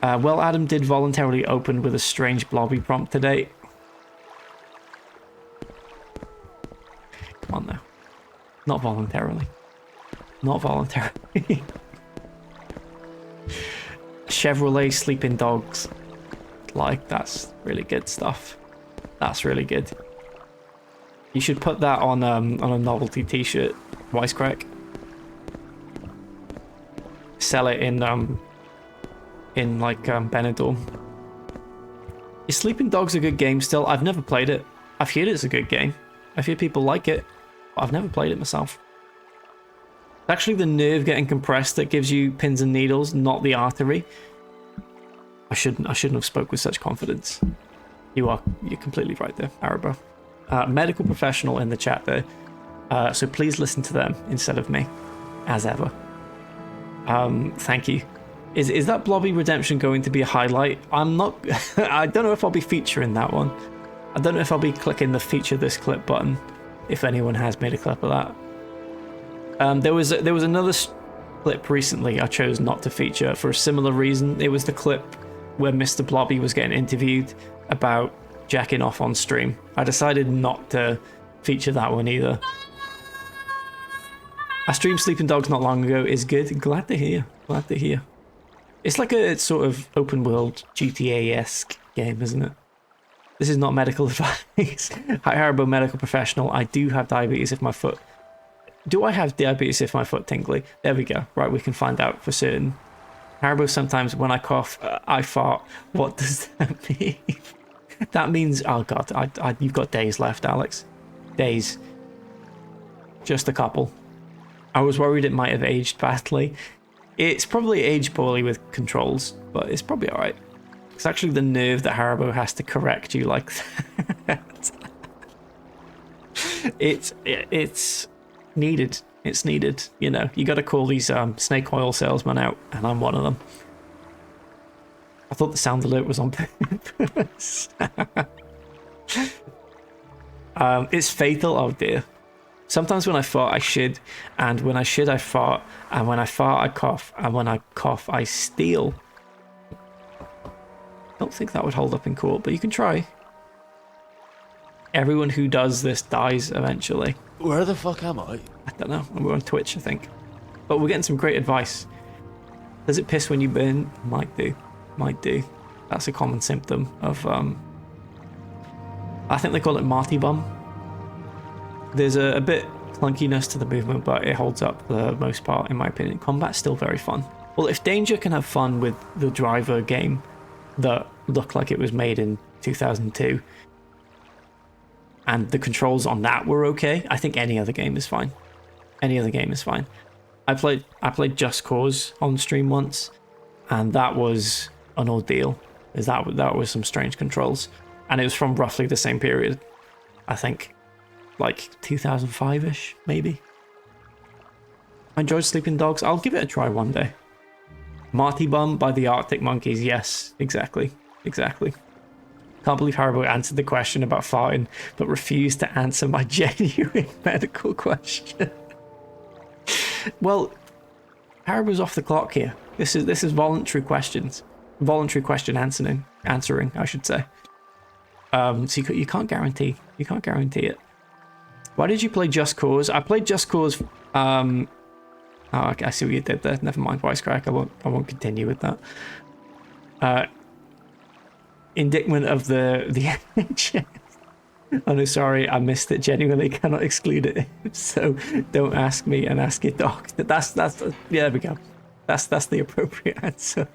Well, Adam did voluntarily open with a strange blobby prompt today. Come on now. Not voluntarily. Not voluntarily. Chevrolet sleeping dogs. Like, that's really good stuff. That's really good. You should put that on a novelty t-shirt, Wisecrack. Sell it in like Benidorm. Is Sleeping Dogs a good game still? I've never played it. I've heard it's a good game. I've heard people like it, but I've never played it myself. It's actually the nerve getting compressed that gives you pins and needles, not the artery. I shouldn't have spoke with such confidence. You're completely right there, Arabo. Medical professional in the chat there. So please listen to them instead of me, as ever. Thank you. Is that Blobby Redemption going to be a highlight? I'm not... I don't know if I'll be featuring that one. I don't know if I'll be clicking the feature this clip button, if anyone has made a clip of that. There was another clip recently I chose not to feature for a similar reason. It was the clip where Mr. Blobby was getting interviewed about jacking off on stream. I decided not to feature that one either. I streamed Sleeping Dogs not long ago. Is good. Glad to hear. Glad to hear. It's like a sort of open world GTA-esque game, isn't it? This is not medical advice. Hi, Haribo, medical professional. I do have diabetes if my foot... Do I have diabetes if my foot tingly? There we go. Right, we can find out for certain. Haribo, sometimes when I cough, I fart. What does that mean? That means... Oh, God. You've got days left, Alex. Days. Just a couple. I was worried it might have aged badly. It's probably aged poorly with controls, but it's probably alright. It's actually the nerve that Haribo has to correct you like that. It's needed. It's needed. You know, you got to call these snake oil salesmen out, and I'm one of them. I thought the sound alert was on purpose. It's fatal. Oh dear. Sometimes when I fart, I shit, and when I shit, I fart, and when I fart, I cough, and when I cough, I steal. I don't think that would hold up in court, but you can try. Everyone who does this dies eventually. Where the fuck am I? I don't know. We're on Twitch, I think. But we're getting some great advice. Does it piss when you burn? Might do. Might do. That's a common symptom of, I think they call it Marty bum. There's a bit clunkiness to the movement, but it holds up for the most part, in my opinion. Combat's still very fun. Well, if Danger can have fun with the Driver game that looked like it was made in 2002, and the controls on that were okay, I think any other game is fine. Any other game is fine. I played Just Cause on stream once, and that was an ordeal. That was some strange controls, and it was from roughly the same period, I think, like 2005-ish, maybe. I enjoyed Sleeping Dogs. I'll give it a try one day. Marty Bum by the Arctic Monkeys. Yes, exactly. Exactly. Can't believe Haribo answered the question about farting, but refused to answer my genuine medical question. Well, Haribo's off the clock here. This is voluntary questions. Voluntary question answering, I should say. So you can't guarantee. You can't guarantee it. Why did you play Just Cause? I played Just Cause. Oh, I see what you did there. Never mind, Wisecrack. I won't continue with that. Indictment of the NHS. Oh no, sorry, I missed it. Genuinely cannot exclude it. So don't ask me and ask your dog. That's yeah, there we go. That's the appropriate answer.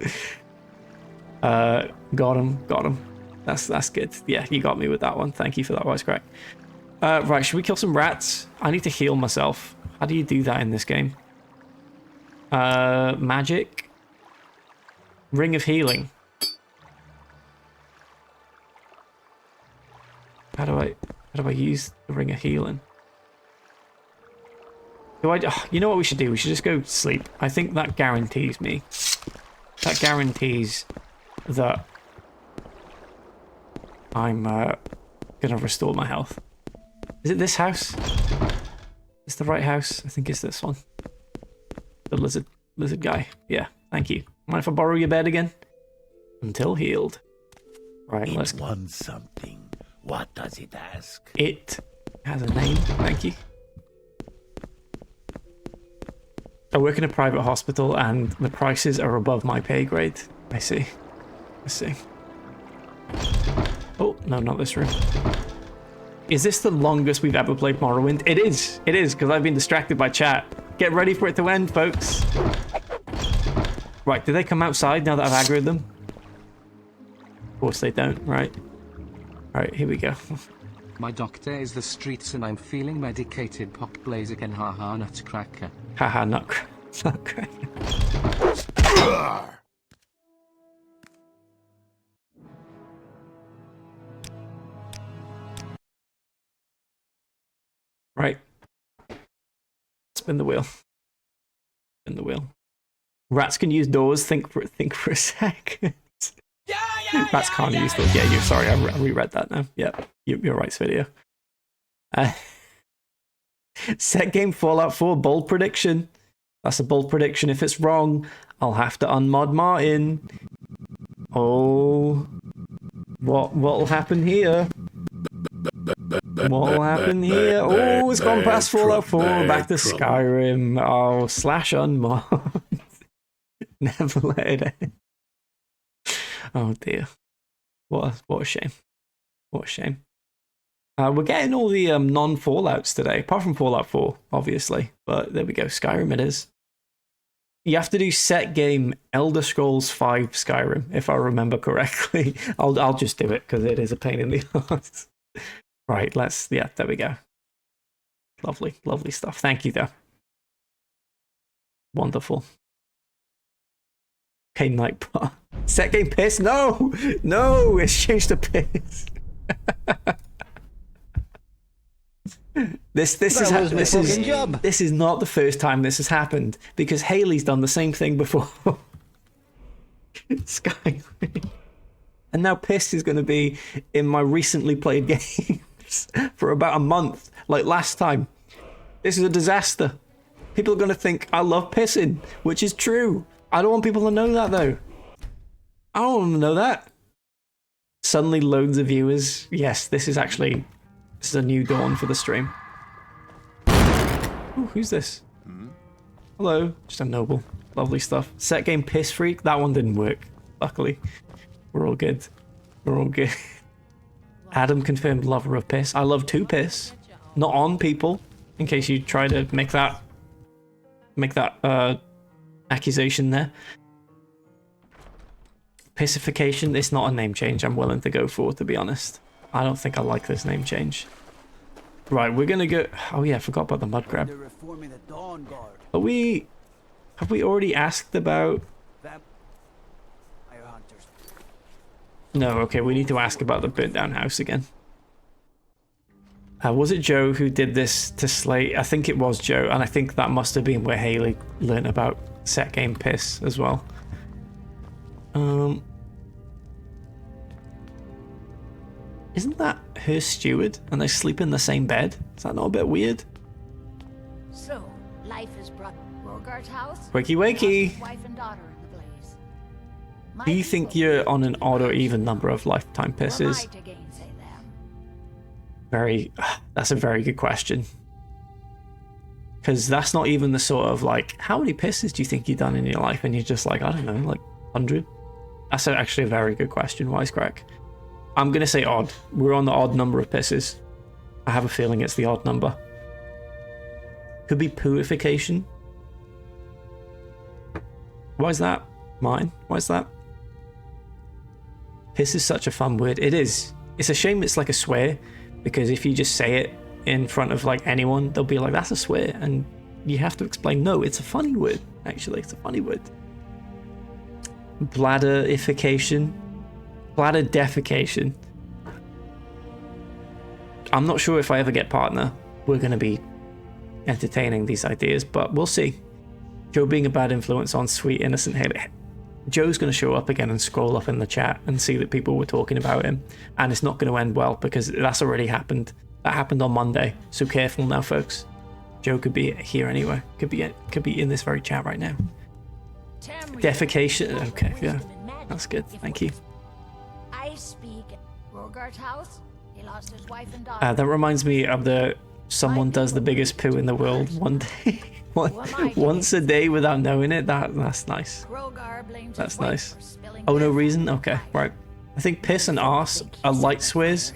Got him. That's good. Yeah, you got me with that one. Thank you for that, Wisecrack. Right, should we kill some rats? I need to heal myself. How do you do that in this game? Magic. Ring of Healing. How do I use the Ring of Healing? You know what we should do? We should just go sleep. I think that guarantees me. That guarantees that I'm gonna restore my health. Is it this house? Is the right house? I think it's this one. The lizard guy. Yeah, thank you. Mind if I borrow your bed again? Until healed. Right, let's go. It wants something. What does it ask? It has a name, thank you. I work in a private hospital and the prices are above my pay grade. I see. Oh, no, not this room. Is this the longest we've ever played Morrowind? It is, because I've been distracted by chat. Get ready for it to end, folks. Right, do they come outside now that I've aggroed them? Of course they don't, right? Right, here we go. My doctor is the streets and I'm feeling medicated. Pock blaze again, haha, nutcracker. Haha, nutcracker. Right. Spin the wheel. Spin the wheel. Rats can use doors. Think for a second. Rats can't use doors. Yeah, you're sorry. I reread that now. Yeah, you're right, video. Set game Fallout 4 bold prediction. That's a bold prediction. If it's wrong, I'll have to unmod Martin. Oh, what'll happen here? What'll happen here? Oh, it's gone past Fallout 4, back to Skyrim. Oh, / unmod. Never let it end. Oh dear. What a shame. What a shame. We're getting all the non-Fallouts today, apart from Fallout 4, obviously. But there we go, Skyrim it is. You have to do set game Elder Scrolls 5 Skyrim, if I remember correctly. I'll just do it, because it is a pain in the ass. Right, yeah, there we go. Lovely stuff. Thank you, though. Wonderful. Okay, Nightbot. Set game piss? No! No! It's changed to piss. This is not the first time this has happened, because Haley's done the same thing before. Skyrim. And now piss is going to be in my recently played games for about a month, like last time. This is a disaster. People are going to think I love pissing, which is true. I don't want people to know that, though. I don't want them to know that. Suddenly loads of viewers. Yes, this is a new dawn for the stream. Ooh, who's this? Hello, just a noble. Lovely stuff. Set game Piss Freak. That one didn't work. Luckily, we're all good. We're all good. Adam confirmed lover of piss. I love to piss, not on people. In case you try to make that accusation there. Pissification. It's not a name change I'm willing to go for, to be honest. I don't think I like this name change. Right, we're gonna go. Oh yeah, I forgot about the mud crab. Have we already asked about? No, okay, we need to ask about the burnt down house again. Was it Joe who did this to Slate? I think it was Joe, and I think that must have been where Haley learned about set game piss as well. Isn't that her steward and they sleep in the same bed? Is that not a bit weird? So, life is brought Rogar's house. Wakey wakey. Wife and daughter in the blaze. Do you think you're on an odd or even number of lifetime pisses? That's a very good question. Because that's not even the sort of like, how many pisses do you think you've done in your life? And you're just like, I don't know, like 100? That's actually a very good question, Wisecrack. I'm going to say odd. We're on the odd number of pisses. I have a feeling it's the odd number. Could be pooification. Why is that? Mine? Why is that? Piss is such a fun word. It is. It's a shame it's like a swear, because if you just say it in front of like anyone, they'll be like, that's a swear. And you have to explain, no, it's a funny word. Actually, it's a funny word. Bladderification. Bladder defecation. I'm not sure if I ever get partner, we're going to be entertaining these ideas, but we'll see. Joe being a bad influence on sweet innocent Haley. Joe's going to show up again and scroll up in the chat and see that people were talking about him, and it's not going to end well because that's already happened. That happened on Monday, so careful now, folks. Joe could be here anyway. Could be in this very chat right now. Defecation. Okay, yeah, that's good. Thank you. I speak at Rogar's house. He lost his wife and daughter. That reminds me of the someone does the biggest poo in the world one day, once a day without knowing it. That's nice. That's nice. Oh, no reason? Okay, right. I think piss and arse are light swears.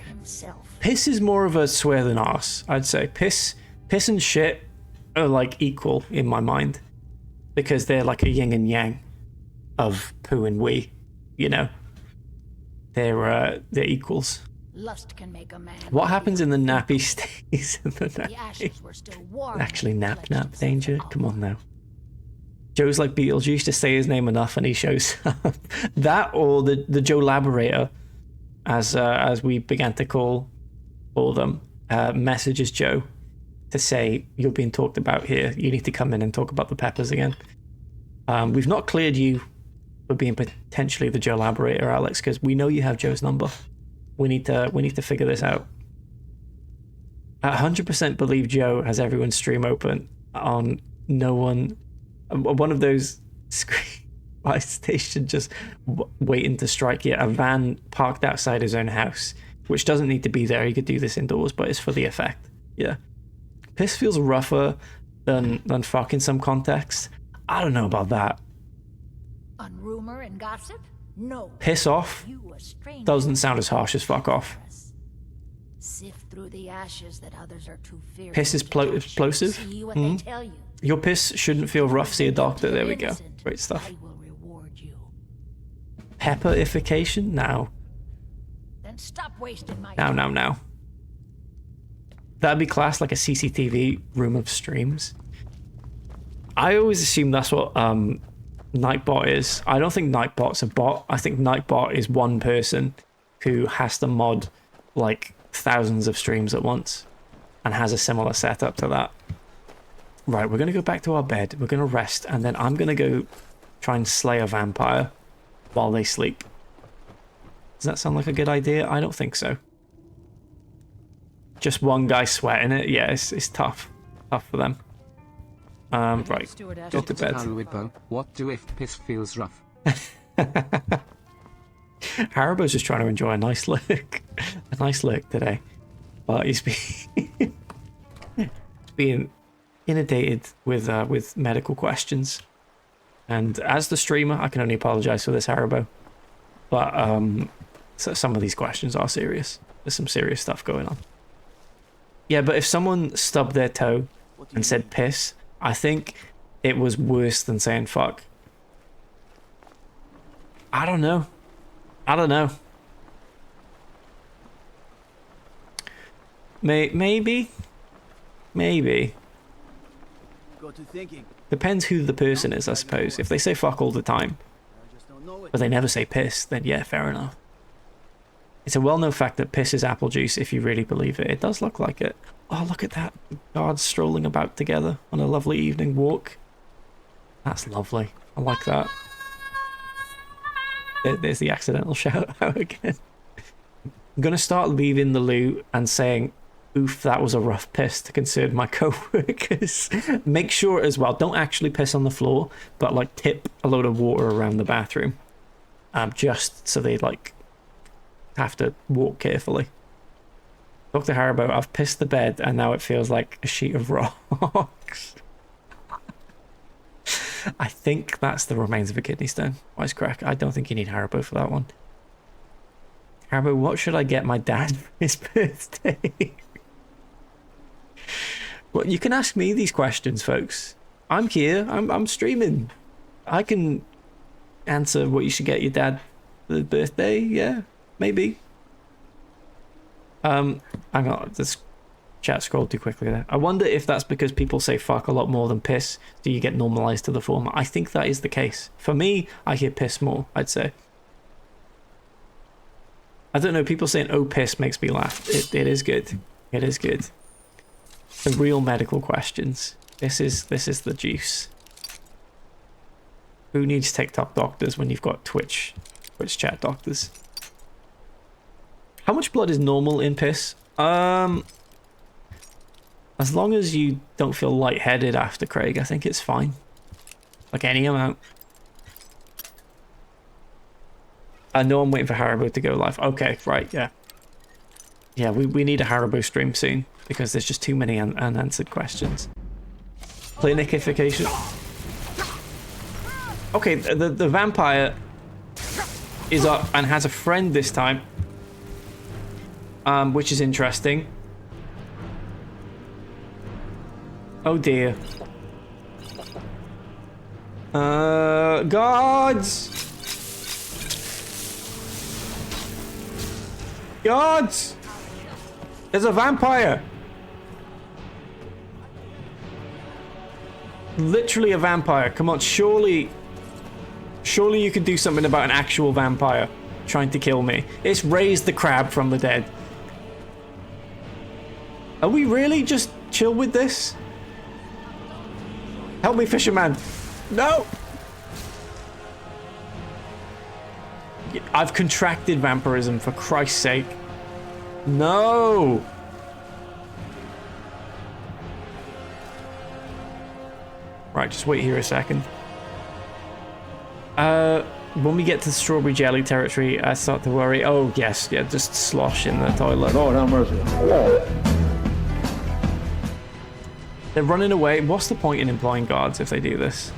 Piss is more of a swear than arse, I'd say. Piss and shit are like equal in my mind, because they're like a yin and yang of poo and wee, you know. They're equals. Lust can make a man. What happens in the nappy stays in the nappy. Actually, nap danger. Come on now. Joe's like Beetlejuice, to say his name enough and he shows up. That or the Joe Laborator, as we began to call them, messages Joe to say, you're being talked about here. You need to come in and talk about the peppers again. We've not cleared you for being potentially the Joe Laborator, Alex, because we know you have Joe's number. We need to figure this out. I 100% believe Joe has everyone's stream open on no one. One of those by station just waiting to strike. Yeah, a van parked outside his own house, which doesn't need to be there. He could do this indoors, but it's for the effect. Yeah. Piss feels rougher than fuck in some context. I don't know about that. On rumor and gossip? No. Piss off doesn't sound as harsh as fuck off. Sift through the ashes that others are too fearful. Piss is explosive. Your piss shouldn't feel rough. See a doctor. There we go. Great stuff. Pepperification? Now. Then stop wasting my Now. That'd be classed like a CCTV room of streams. I always assume that's what Nightbot is. I don't think Nightbot's a bot. I think Nightbot is one person who has to mod like thousands of streams at once and has a similar setup to that. Right, we're going to go back to our bed. We're going to rest, and then I'm going to go try and slay a vampire while they sleep. Does that sound like a good idea? I don't think so. Just one guy sweating it? Yeah, it's tough. tough for them. Right, go to bed. Haribo, what do if piss feels rough? Haribo's just trying to enjoy a nice look. A nice look today. But he's being inundated with medical questions. And as the streamer, I can only apologize for this, Haribo. But so some of these questions are serious. There's some serious stuff going on. Yeah, but if someone stubbed their toe and said piss, I think it was worse than saying fuck. I don't know. I don't know. Maybe. Go to thinking. Depends who the person is, I suppose. If they say fuck all the time, but they never say piss, then yeah, fair enough. It's a well-known fact that piss is apple juice, if you really believe it. It does look like it. Oh, look at that. Guards strolling about together on a lovely evening walk. That's lovely. I like that. There's the accidental shout out again. I'm going to start leaving the loot and saying, oof, that was a rough piss, to concern my co-workers. Make sure as well, don't actually piss on the floor, but like tip a load of water around the bathroom. Just so they like have to walk carefully. Dr. Haribo, I've pissed the bed and now it feels like a sheet of rocks. I think that's the remains of a kidney stone. Wisecrack. I don't think you need Haribo for that one. Haribo, what should I get my dad for his birthday? Well, you can ask me these questions, folks. I'm here. I'm streaming. I can answer what you should get your dad for the birthday. Yeah, maybe. Hang on. This chat scrolled too quickly there. I wonder if that's because people say fuck a lot more than piss. Do you get normalized to the former? I think that is the case. For me, I hear piss more, I'd say. I don't know, people saying oh piss makes me laugh. It is good. It is good. The real medical questions. This is the juice. Who needs TikTok doctors when you've got Twitch chat doctors? How much blood is normal in piss? As long as you don't feel lightheaded after, Craig, I think it's fine. Like any amount. I know I'm waiting for Haribo to go live. Okay, right, yeah. Yeah, we need a Haribo stream soon because there's just too many unanswered questions. Clinikification. Okay, the vampire is up and has a friend this time. Which is interesting. Oh dear. Guards! Guards! There's a vampire! Literally a vampire. Come on, surely you can do something about an actual vampire trying to kill me. It's raised the crab from the dead. Are we really just chill with this? Help me, fisherman. No! I've contracted vampirism, for Christ's sake. No! Right, just wait here a second. When we get to strawberry jelly territory, I start to worry. Oh, yes, yeah, just slosh in the toilet. Oh, no mercy. They're running away. What's the point in employing guards if they do this?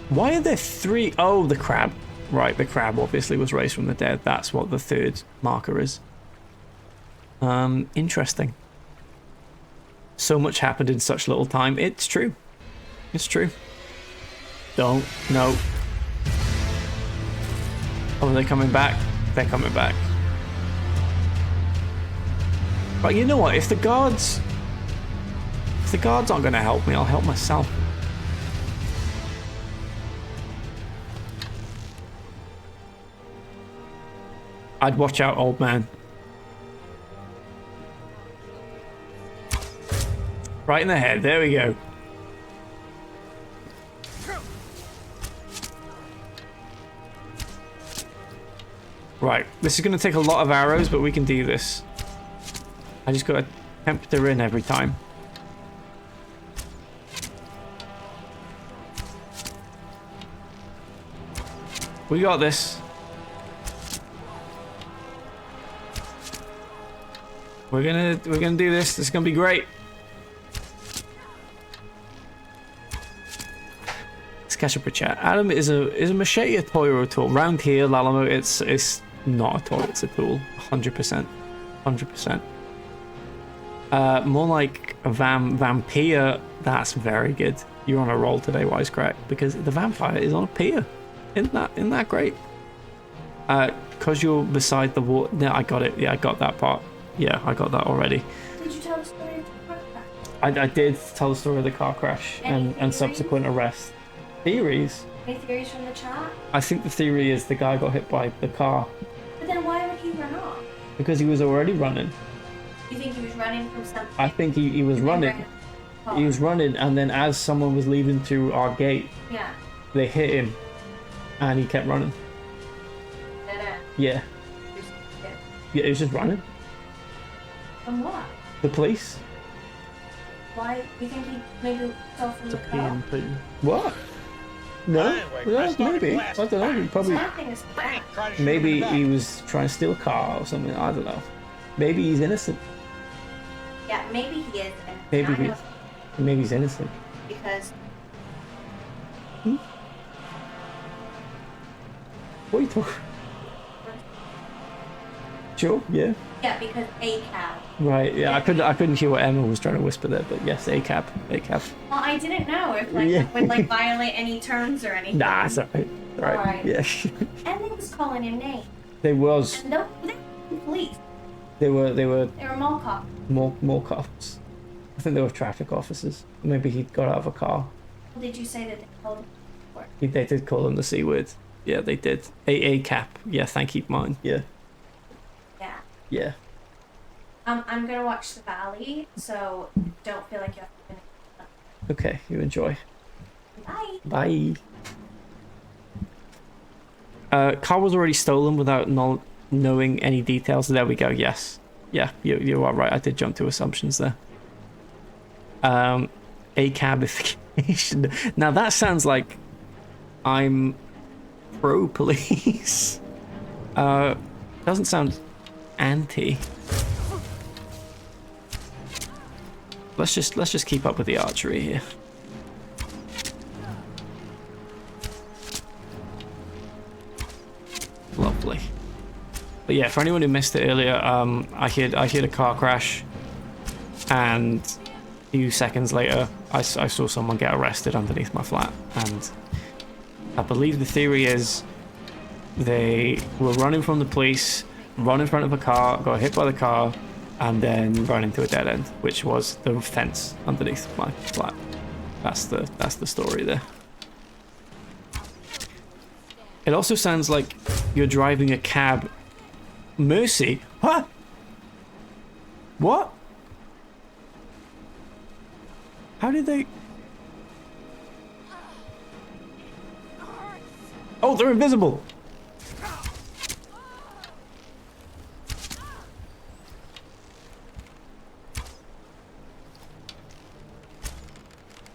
Why are there three? Oh, the crab. Right, the crab obviously was raised from the dead. That's what the third marker is. Interesting. So much happened in such little time. It's true. It's true. Don't. No. Oh, are they coming back? They're coming back. But you know what? If the guards aren't going to help me, I'll help myself. I'd watch out, old man. Right in the head. There we go. Right. This is going to take a lot of arrows, but we can do this. I just got to tempt her in every time. We got this. We're gonna do this. This is gonna be great. Let's catch up a chat. Adam, is a machete a toy or a tool? Round here, Lalamo, it's not a toy. It's a tool. 100%. 100%. More like a vampire. That's very good. You're on a roll today, Wisecrack, because the vampire is on a pier. Isn't that great? Cause you're beside the water. No, I got it. Yeah, I got that part. Yeah, I got that already. Did you tell the story of the car crash? I did tell the story of the car crash and subsequent arrest. Theories? Any theories from the chat? I think the theory is the guy got hit by the car. But then why would he run off? Because he was already running. You think he was running from something? I think he was running. He was running, and then as someone was leaving through our gate, Yeah. they hit him, and he kept running. Yeah. Yeah, he was just running. From what? The police. Why? You think he maybe fell from the car? What? No? Yeah, maybe. I don't know. He probably. Something is bad. Maybe he was trying to steal a car or something. I don't know. Maybe he's innocent. Yeah, maybe he is. Maybe he's innocent. Because. What are you talking? Sure. Yeah. Yeah, because a cab. Right. Yeah. I couldn't hear what Emma was trying to whisper there, but yes, a cab. Well, I didn't know if Yeah. it would violate any terms or anything. Nah, it's alright. Alright. Alright. Yeah. And they was calling him names. They was. And they were police. They were They were mall cops. more cops. I think they were traffic officers. Maybe he got out of a car. Well, did you say that they called him for? They did call him the C word. Yeah, they did. A cap. Yeah, thank you, mine. Yeah. Yeah. Yeah. I'm gonna watch The Valley, so don't feel like you have to. Okay, you enjoy. Bye. Bye. Car was already stolen without knowing any details. There we go. Yes. Yeah, you are right. I did jump to assumptions there. A cabification. Now that sounds like I'm pro police. Doesn't sound anti. Let's just keep up with the archery here. Lovely. But yeah, for anyone who missed it earlier, I hit a car crash, and a few seconds later, I saw someone get arrested underneath my flat, and I believe the theory is they were running from the police, run in front of a car, got hit by the car, and then run into a dead end, which was the fence underneath my flat. That's the story there. It also sounds like you're driving a cab. Mercy? Huh? What? How did they... Oh, they're invisible!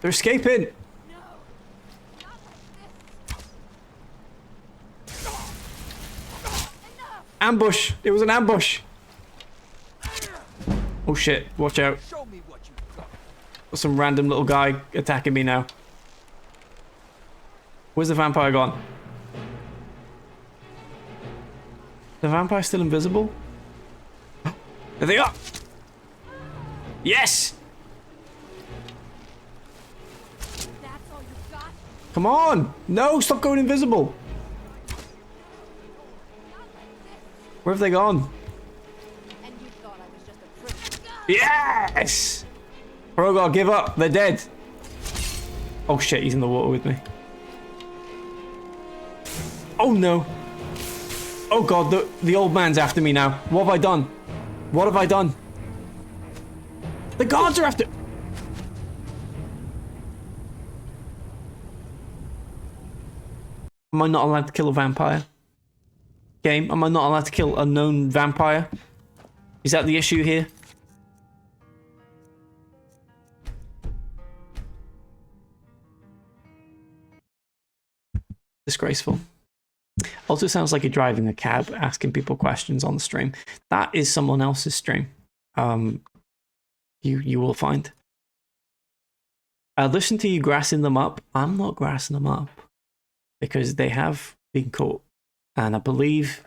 They're escaping! Ambush! It was an ambush! Oh shit, watch out. Some random little guy attacking me now. Where's the vampire gone? The vampire still invisible? There they are! Yes! Come on! No, stop going invisible! Where have they gone? Yes! Rogar, give up. They're dead. Oh shit, he's in the water with me. Oh no. Oh god, the old man's after me now. What have I done? What have I done? The guards are after... Am I not allowed to kill a vampire? Game, am I not allowed to kill a known vampire? Is that the issue here? Disgraceful. Also sounds like you're driving a cab, asking people questions on the stream. That is someone else's stream. You will find. I listen to you grassing them up. I'm not grassing them up because they have been caught, and I believe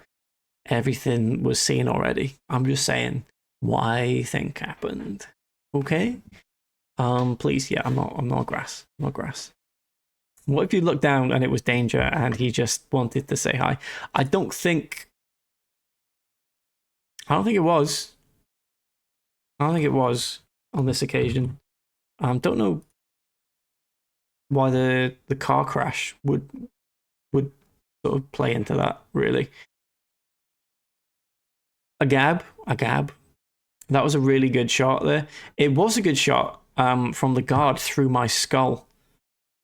everything was seen already. I'm just saying what I think happened. Okay. Please, yeah, I'm not grass. I'm not grass. What if you looked down and it was Danger and he just wanted to say hi? I don't think it was. I don't think it was on this occasion. Don't know why the car crash would sort of play into that, really. A gab. That was a really good shot there. It was a good shot from the guard through my skull.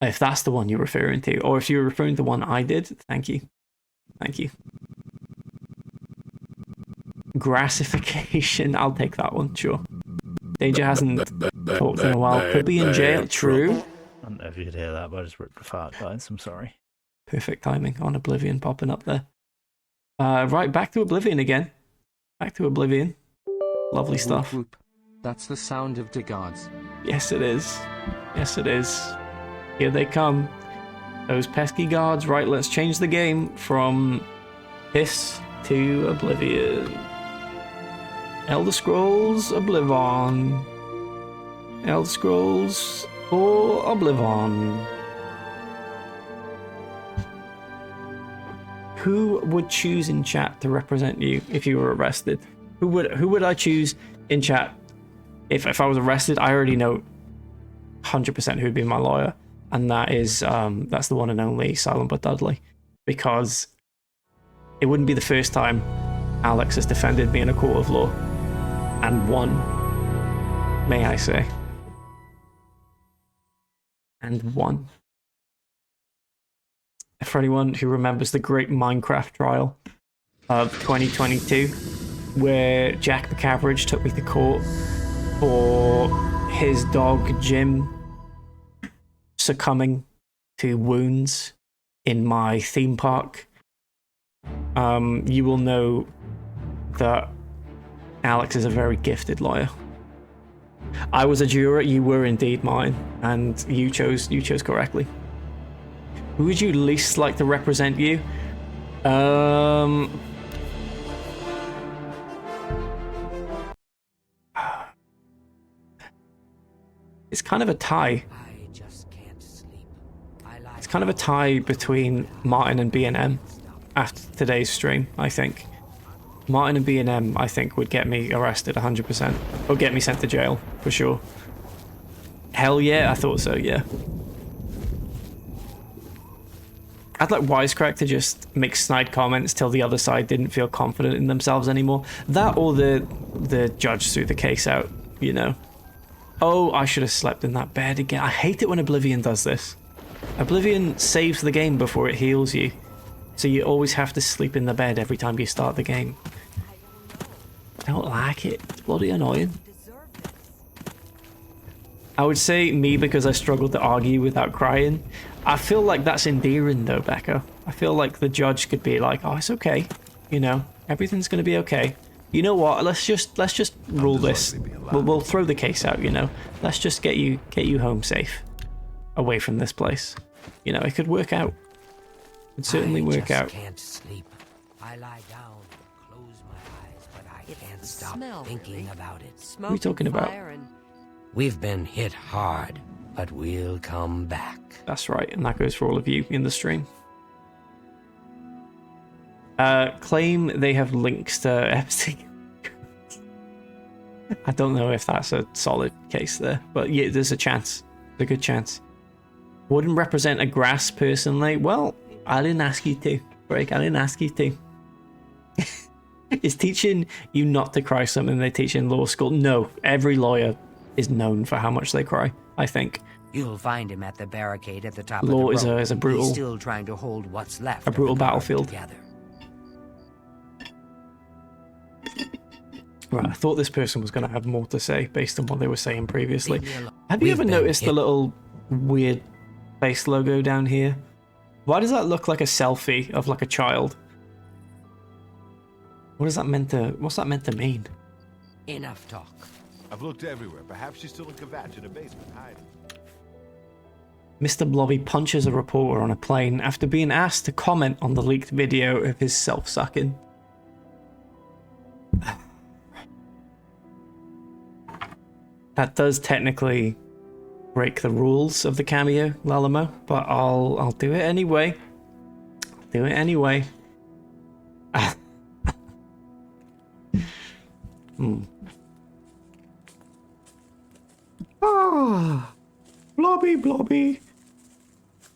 If that's the one you're referring to, or if you're referring to the one I did, thank you. Thank you. Grassification, I'll take that one, sure. Danger hasn't talked in a while. Could be in jail, true. I don't know if you could hear that, but I just ripped the fart, guys. I'm sorry. Perfect timing on Oblivion popping up there. Right, back to Oblivion again. Back to Oblivion. Lovely stuff. Whoop, whoop. That's the sound of the guards. Yes, it is. Yes, it is. Here they come. Those pesky guards. Right, let's change the game from Hiss to Oblivion. Elder Scrolls Oblivion. Elder Scrolls or Oblivion. Who would choose in chat to represent you if you were arrested? Who would I choose in chat if I was arrested? I already know 100% who'd be my lawyer, and that is that's the one and only Silent but Dudley, because it wouldn't be the first time Alex has defended me in a court of law, and won, may I say, and won. For anyone who remembers the great Minecraft trial of 2022, where Jack the Cabbage took me to court for his dog Jim succumbing to wounds in my theme park, you will know that Alex is a very gifted lawyer. I was a juror, you were indeed mine, and you chose correctly. Who would you least like to represent you? It's kind of a tie. It's kind of a tie between Martin and B&M after today's stream, I think. Martin and B&M, I think, would get me arrested 100%. Or get me sent to jail, for sure. Hell yeah, I thought so, yeah. I'd like Wisecrack to just make snide comments till the other side didn't feel confident in themselves anymore. That or the judge threw the case out, you know. Oh, I should have slept in that bed again. I hate it when Oblivion does this. Oblivion saves the game before it heals you. So you always have to sleep in the bed every time you start the game. I don't like it. It's bloody annoying. I would say me because I struggled to argue without crying. I feel like that's endearing though, Becca. I feel like the judge could be like, oh, it's okay. You know, everything's going to be okay. You know what? Let's just rule this. We'll throw the case out, you know. Let's just get you home safe. Away from this place. You know, it could work out. It could certainly work out. I can't sleep. I lie down, close my eyes, but I can't stop thinking about it. What are you talking about? We've been hit hard, but we'll come back. That's right, and that goes for all of you in the stream. Claim they have links to Epstein. I don't know if that's a solid case there, but yeah, there's a chance. There's a good chance. Wouldn't represent a grass personally. Well, I didn't ask you to, Break. I didn't ask you to. Is teaching you not to cry something they teach in law school? No, every lawyer is known for how much they cry, I think. You'll find him at the barricade at the top Law of the road. is a brutal, He's still trying to hold what's left. A brutal of the guard battlefield. Together. Right, I thought this person was going to have more to say based on what they were saying previously. Have you ever noticed the little weird face logo down here? Why does that look like a selfie of like a child? What's that meant to mean? Enough talk. I've looked everywhere. Perhaps she's still in Kvatch in a basement hiding. Mr. Blobby punches a reporter on a plane after being asked to comment on the leaked video of his self-sucking. That does technically break the rules of the cameo, Lalamo, but I'll do it anyway. Do it anyway. Ah, Blobby, Blobby.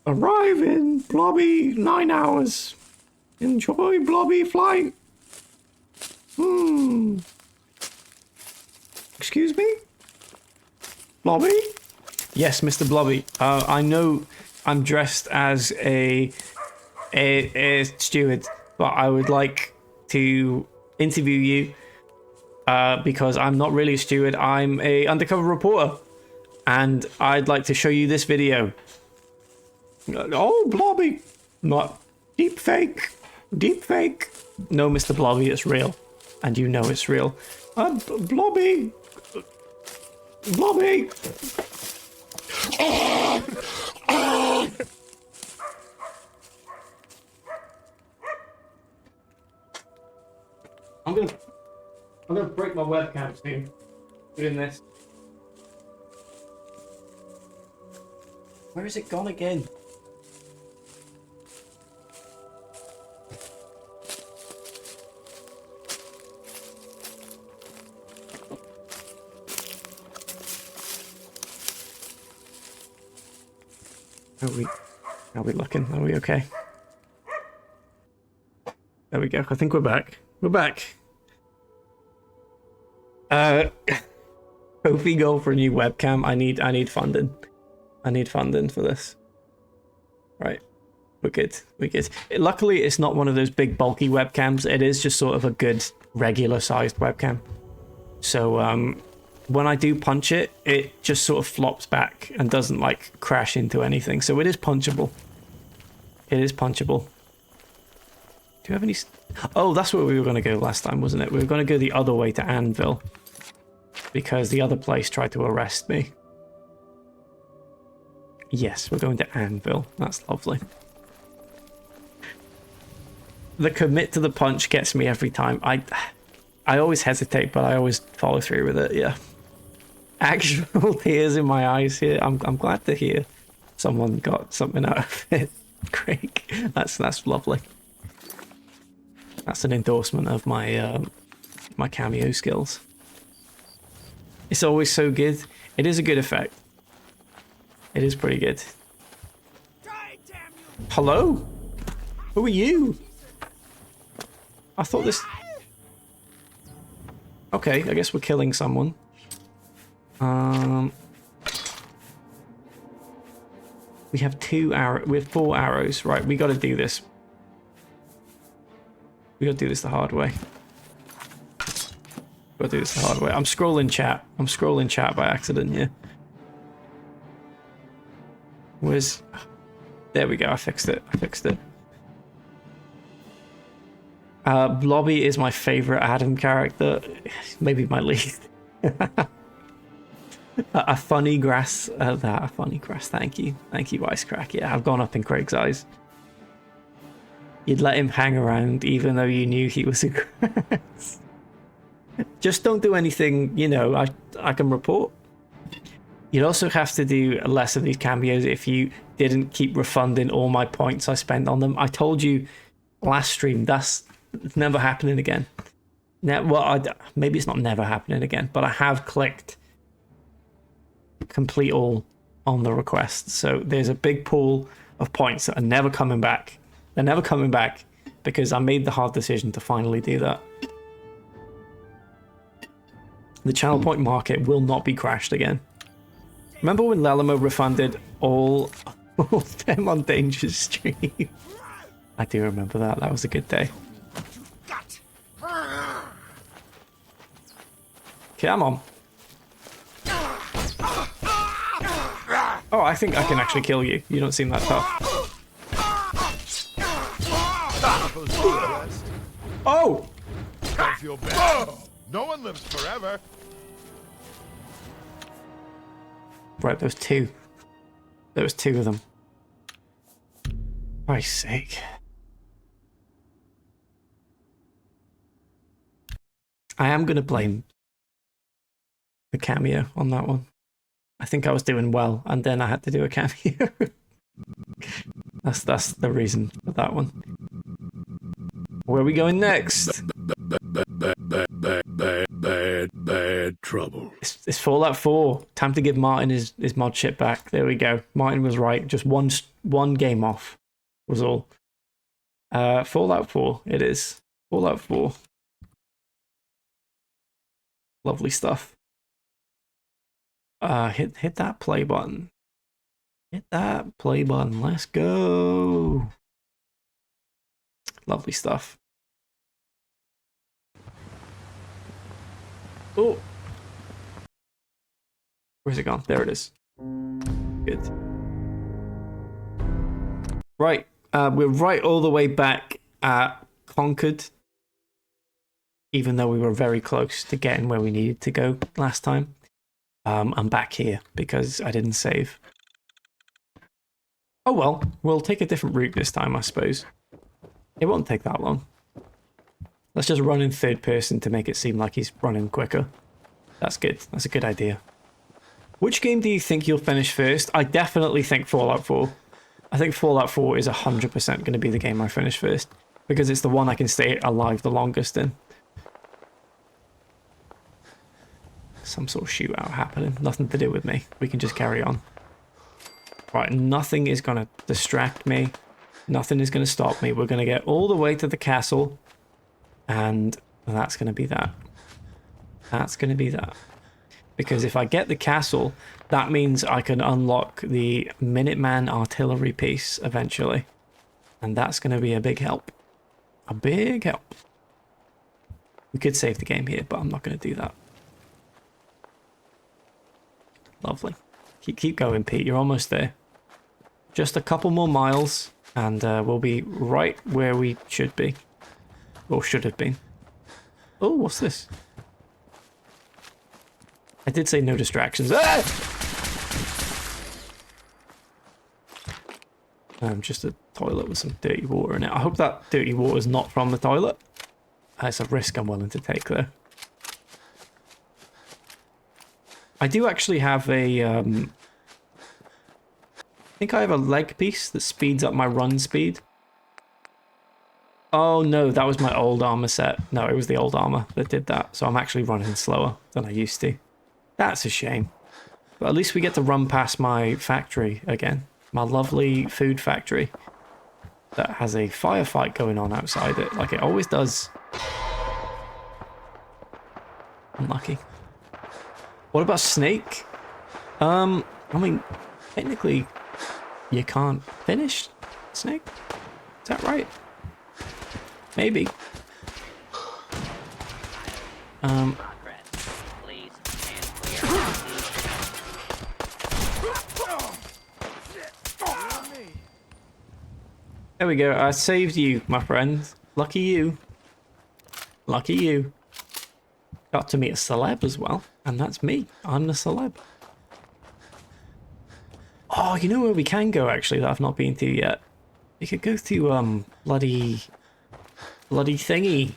Arriving, Blobby, 9 hours. Enjoy Blobby flight. Excuse me? Blobby? Yes, Mr. Blobby. I know I'm dressed as a steward, but I would like to interview you because I'm not really a steward. I'm a undercover reporter, and I'd like to show you this video. Oh, Blobby! Not deep fake. Deep fake. No, Mr. Blobby, it's real, and you know it's real. Blobby. Blobby. I'm gonna break my webcam soon doing this. Where is it gone again? Are we looking? Are we okay? There we go. I think we're back. We're back. Kofi goal for a new webcam. I need funding. I need funding for this. Right. We're good. We're good. Luckily, it's not one of those big bulky webcams. It is just sort of a good regular sized webcam. So when I do punch it, it just sort of flops back and doesn't like crash into anything. So it is punchable. It is punchable. Do you have any... Oh, that's where we were going to go last time, wasn't it? We were going to go the other way to Anvil. Because the other place tried to arrest me. Yes, we're going to Anvil. That's lovely. The commit to the punch gets me every time. I always hesitate, but I always follow through with it, yeah. Actual tears in my eyes here. I'm glad to hear someone got something out of it. Craig, that's lovely. That's an endorsement of my my cameo skills. It's always so good. It is a good effect. It is pretty good. Hello? Who are you? I thought this... Okay, I guess we're killing someone. We have 2 arrows. We have 4 arrows. Right, we got to do this. We got to do this the hard way. We got to do this the hard way. I'm scrolling chat. I'm scrolling chat by accident here. Where's... There we go. I fixed it. I fixed it. Blobby is my favorite Adam character. Maybe my least. A funny grass. A funny grass. Thank you. Thank you, Icecrack. Yeah, I've gone up in Craig's eyes. You'd let him hang around even though you knew he was a grass. Just don't do anything, you know, I can report. You'd also have to do less of these cameos if you didn't keep refunding all my points I spent on them. I told you last stream, that's never happening again. Now, well, maybe it's not never happening again, but I have clicked complete all on the request. So there's a big pool of points that are never coming back. They're never coming back because I made the hard decision to finally do that. The channel point market will not be crashed again. Remember when Lelamo refunded all of them on Danger's stream? I do remember that. That was a good day. Come on. Oh, I think I can actually kill you. You don't seem that tough. Oh! feel bad. No one lives forever. Right, there was two. There was two of them. For Christ's sake. I am going to blame the cameo on that one. I think I was doing well, and then I had to do a cameo. That's the reason for that one. Where are we going next? Bad trouble. It's Fallout 4. Time to give Martin his mod shit back. There we go. Martin was right. Just one game off was all. Fallout 4 it is. Fallout 4. Lovely stuff. Hit that play button. Hit that play button. Let's go. Lovely stuff. Oh. Where's it gone? There it is. Good. Right. We're right all the way back at Concord. Even though we were very close to getting where we needed to go last time. I'm back here because I didn't save. Oh well, we'll take a different route this time, I suppose. It won't take that long. Let's just run in third person to make it seem like he's running quicker. That's good. That's a good idea. Which game do you think you'll finish first? I definitely think Fallout 4. I think Fallout 4 is 100% going to be the game I finish first. Because it's the one I can stay alive the longest in. Some sort of shootout happening. Nothing to do with me. We can just carry on. Right, nothing is going to distract me. Nothing is going to stop me. We're going to get all the way to the castle. And that's going to be that. That's going to be that. Because if I get the castle, that means I can unlock the Minuteman artillery piece eventually. And that's going to be a big help. A big help. We could save the game here, but I'm not going to do that. Lovely. Keep going, Pete. You're almost there. Just a couple more miles, and we'll be right where we should be. Or should have been. Oh, what's this? I did say no distractions. Ah! Just a toilet with some dirty water in it. I hope that dirty water is not from the toilet. That's a risk I'm willing to take, though. I do actually have a, I think I have a leg piece that speeds up my run speed. Oh no, that was my old armor set. No, it was the old armor that did that. So I'm actually running slower than I used to. That's a shame. But at least we get to run past my factory again. My lovely food factory. That has a firefight going on outside it, like it always does. Unlucky. What about Snake? I mean, technically, you can't finish Snake. Is that right? Maybe. There we go. I saved you, my friend. Lucky you. Lucky you. Got to meet a celeb as well. And that's me. I'm the celeb. Oh, you know where we can go, actually, that I've not been to yet? We could go to, bloody thingy.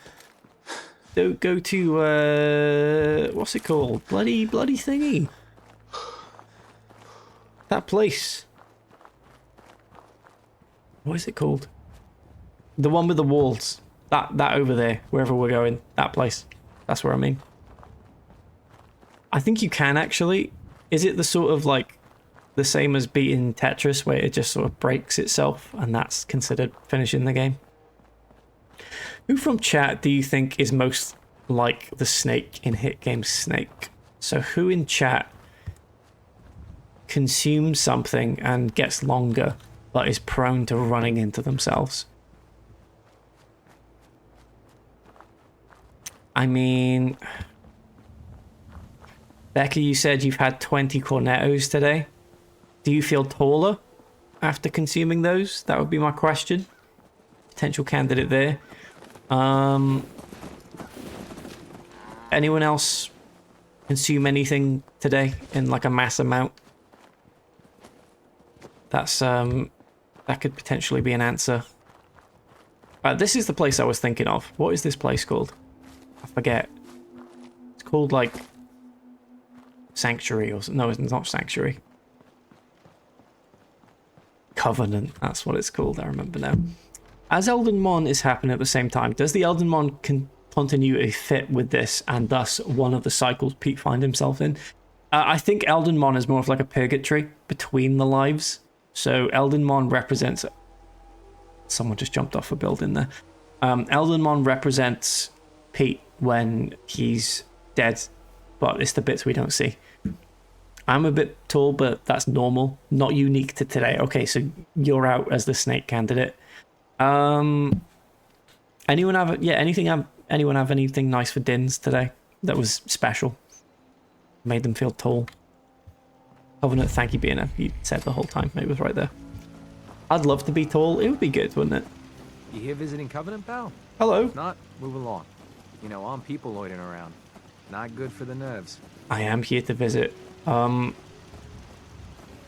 Go to, what's it called? Bloody thingy. That place. What is it called? The one with the walls. That over there, wherever we're going. That place. That's where I mean. I think you can actually. Is it the sort of like the same as beating Tetris where it just sort of breaks itself and that's considered finishing the game? Who from chat do you think is most like the snake in Hit Game Snake? So who in chat consumes something and gets longer but is prone to running into themselves? I mean, Becca, you said you've had 20 cornettos today. Do you feel taller after consuming those? That would be my question. Potential candidate there. Anyone else consume anything today in like a mass amount? That's that could potentially be an answer. This is the place I was thinking of. What is this place called? I forget. It's called like Sanctuary or no, it's not Sanctuary. Covenant. That's what it's called. I remember now. As Elden Mon is happening at the same time, does the Elden Mon continuity fit with this, and thus one of the cycles Pete finds himself in? I think Elden Mon is more of like a purgatory between the lives. So Elden Mon represents... Someone just jumped off a building there. Elden Mon represents Pete when he's dead, but it's the bits we don't see. I'm a bit tall, but that's normal. Not unique to today. Okay, so you're out as the snake candidate. Anyone have anyone have anything nice for Dins today that was special? Made them feel tall. Covenant, thank you, Bina. You said the whole time. It was right there. I'd love to be tall. It would be good, wouldn't it? You here visiting Covenant, pal? Hello. If not, move along. You know, armed people loitering around. Not good for the nerves. I am here to visit.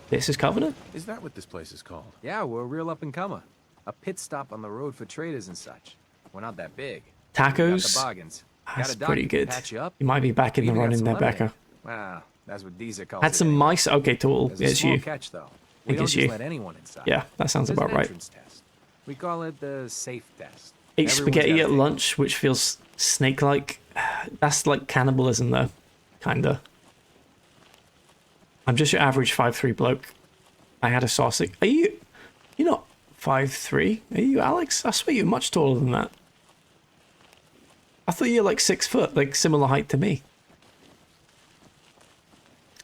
This is Covenant? Is that what this place is called? Yeah, we're a real up-and-comer. A pit stop on the road for traders and such. We're not that big. Tacos? Got the bargains. That's Got a pretty doctor to good. patch you up. You might be back in the running there, Becca. Wow, that's what these are called. Had some mice. Okay, cool. There's a It's small you. catch, though. I We think don't it's just you. let anyone inside. Yeah, that sounds There's about an right. entrance test. We call it the safe test. Ate Everyone's spaghetti gotta at take lunch, which feels snake-like. That's like cannibalism, though. Kinda. I'm just your average 5'3" bloke. I had a sausage. Are you... You're not 5'3". Are you, Alex? I swear you're much taller than that. I thought you're like 6 foot, like similar height to me.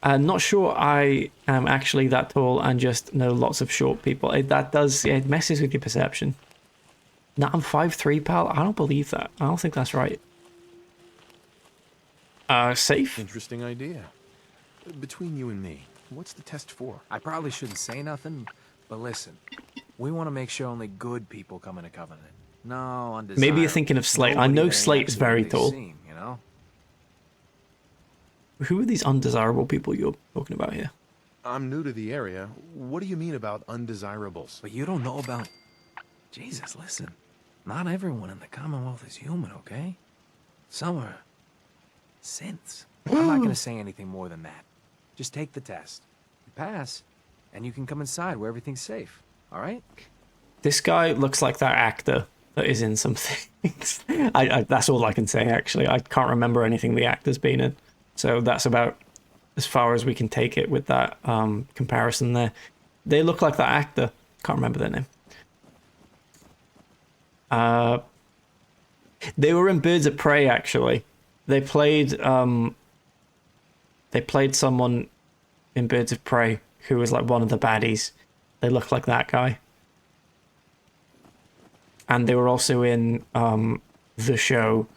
I'm not sure I am actually that tall and just know lots of short people. That does... It messes with your perception. No, I'm 5'3", pal. I don't believe that. I don't think that's right. Safe? Interesting idea. Between you and me, what's the test for? I probably shouldn't say nothing, but listen. We want to make sure only good people come into Covenant. No undesirable. Maybe you're thinking of Slate. I know Slate is very tall. You know? Who are these undesirable people you're talking about here? I'm new to the area. What do you mean about undesirables? But you don't know about... Jesus, listen. Not everyone in the Commonwealth is human, okay? Some are... synths. I'm not going to say anything more than that. Just take the test. You pass, and you can come inside where everything's safe. All right? This guy looks like that actor that is in some things. That's all I can say, actually. I can't remember anything the actor's been in. So that's about as far as we can take it with that comparison there. They look like that actor. Can't remember their name. They were in Birds of Prey, actually. They played someone in Birds of Prey who was like one of the baddies. They look like that guy. And they were also in the show.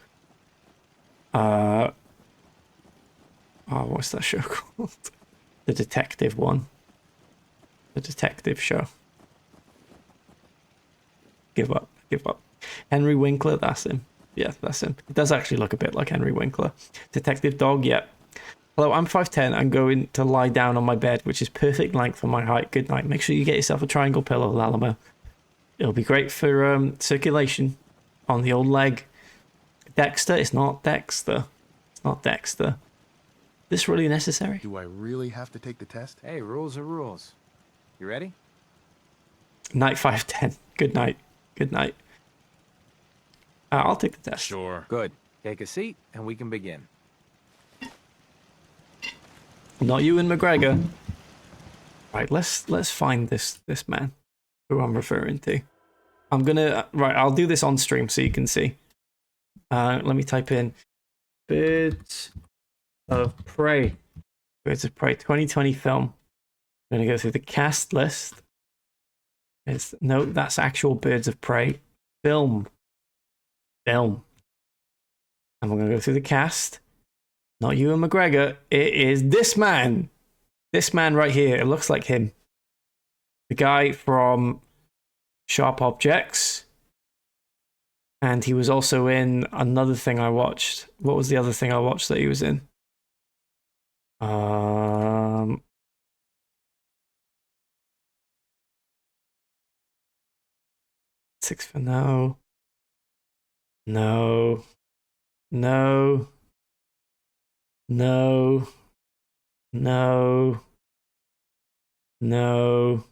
What's that show called? The detective one. The detective show. Give up. Henry Winkler, that's him. Yeah, that's him. He does actually look a bit like Henry Winkler. Detective Dog, yeah. Hello, I'm 5'10". I'm going to lie down on my bed, which is perfect length for my height. Good night. Make sure you get yourself a triangle pillow, Lalamo. It'll be great for circulation on the old leg. Dexter? It's not Dexter. It's not Dexter. This really necessary? Do I really have to take the test? Hey, rules are rules. You ready? Night 5'10". Good night. Good night. I'll take the test. Sure. Good. Take a seat, and we can begin. Not you and McGregor. Right, let's find this man who I'm referring to. I'm gonna I'll do this on stream so you can see. Let me type in Birds of Prey. Birds of Prey 2020 film. I'm gonna go through the cast list. No, that's actual Birds of Prey film. And we're gonna go through the cast. Not Ewan McGregor. It is this man. This man right here. It looks like him. The guy from Sharp Objects. And he was also in another thing I watched. What was the other thing I watched that he was in? Six for no. No. No. No. No. No.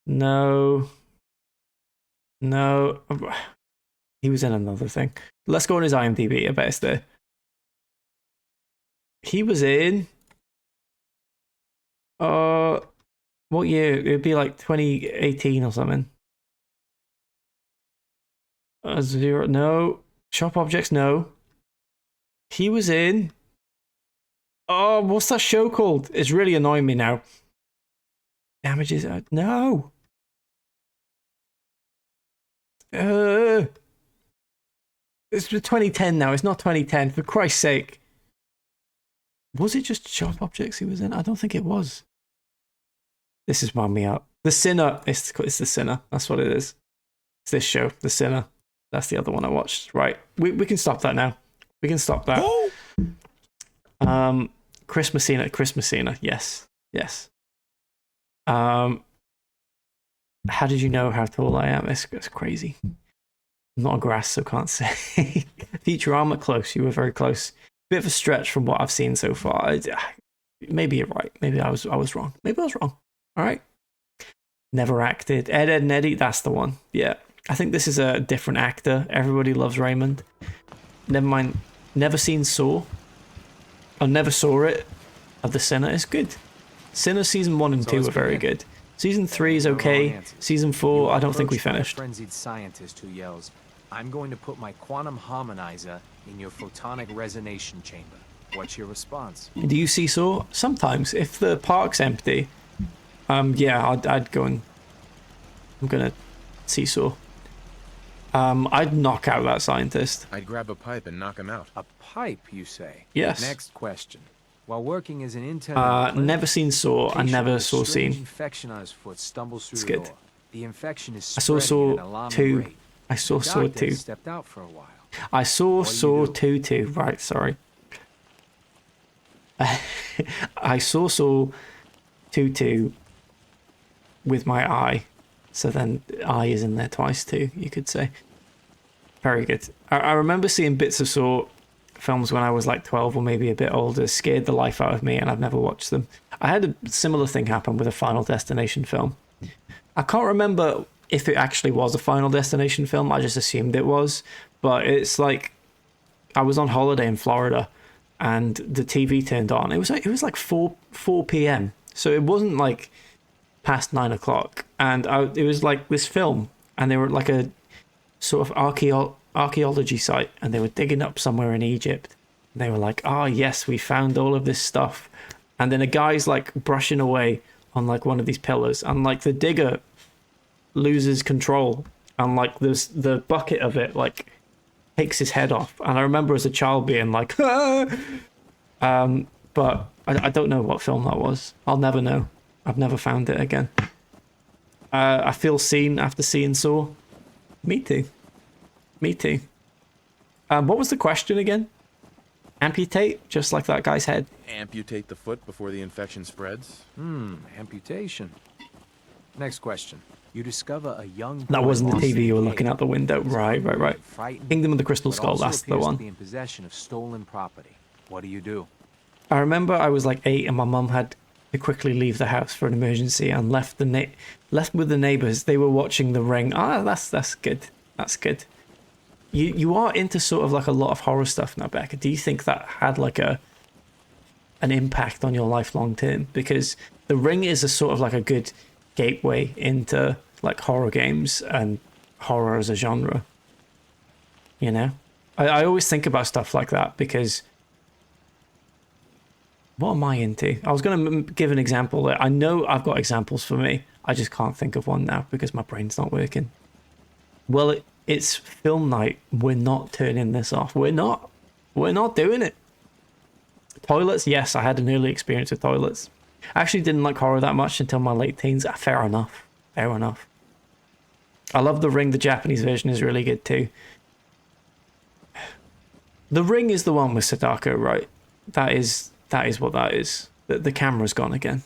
No. No. He was in another thing. Let's go on his IMDb. I bet it's there. He was in. What year? It'd be like 2018 or something. Zero. No. Sharp Objects. No. He was in. Oh, what's that show called? It's really annoying me now. Damages. No. It's 2010 now. It's not 2010. For Christ's sake. Was it just Sharp Objects he was in? I don't think it was. This is wound me up. The Sinner. It's The Sinner. That's what it is. It's this show, The Sinner. That's the other one I watched. Right. We can stop that now. We can stop that. Chris Messina. Yes. Yes. How did you know how tall I am? It's crazy. I'm not a grass, so can't say. Futurama, close. You were very close. Bit of a stretch from what I've seen so far. Maybe you're right. Maybe I was wrong. Maybe I was wrong. All right. Never acted. Ed, and Eddie. That's the one. Yeah. I think this is a different actor. Everybody loves Raymond. Never mind. Never seen Saw. I never saw it. The Sinner is good. Sinner season 1 and 2 are very good. Season 3 is okay. Season 4, I don't think we finished. Frenzied scientist who yells, "I'm going to put my quantum harmonizer in your photonic resonation chamber." What's your response? Do you see Saw? Sometimes, if the park's empty, yeah, I'd go and I'm gonna see Saw. I'd knock out that scientist. I'd grab a pipe and knock him out. A pipe, you say? Yes. Next question. While working as an intern, never seen Saw. I never saw Scene. Infection on his foot stumbles through It's the good. door. The infection is I saw spreading at Saw an alarming 2. rate. I saw The Saw doctor 2. stepped out for a while. I saw What do you Saw do? 2 too. Right, sorry. I saw 2 with my eye. So then eye is in there twice too, you could say. Very good. I remember seeing bits of Saw films when I was like 12 or maybe a bit older. Scared the life out of me and I've never watched them. I had a similar thing happen with a Final Destination film. I can't remember if it actually was a Final Destination film. I just assumed it was. But it's like I was on holiday in Florida and the TV turned on. It was like 4 p.m. So it wasn't like past 9 o'clock. And it was like this film and they were like a sort of archaeology site and they were digging up somewhere in Egypt. And they were like, oh yes, we found all of this stuff. And then a guy's like brushing away on like one of these pillars and like the digger loses control and like the bucket of it like takes his head off. And I remember as a child being like, ah! But I don't know what film that was. I'll never know. I've never found it again. I feel seen after seeing Saw. Me too. Me too. What was the question again? Amputate, just like that guy's head. Amputate the foot before the infection spreads? Amputation. Next question. You discover a young boy That wasn't the lost TV in you were a looking cave. out the window. Right. Frightened, Kingdom of the Crystal but Skull, also that's the appears to one. be in possession of stolen property. What do you do? I remember I was like 8 and my mum had to quickly leave the house for an emergency and left with the neighbours. They were watching The Ring. That's good. That's good. You are into sort of like a lot of horror stuff now, Becca. Do you think that had like an impact on your life long term? Because The Ring is a sort of like a good gateway into like horror games and horror as a genre. You know? I always think about stuff like that because what am I into? I was going to give an example. I know I've got examples for me. I just can't think of one now because my brain's not working. Well, it's film night. We're not turning this off. We're not doing it. Toilets, yes, I had an early experience with toilets. I actually didn't like horror that much until my late teens. Fair enough. I love The Ring. The Japanese version is really good too. The Ring is the one with Sadako, right? That is what that is. The camera's gone again.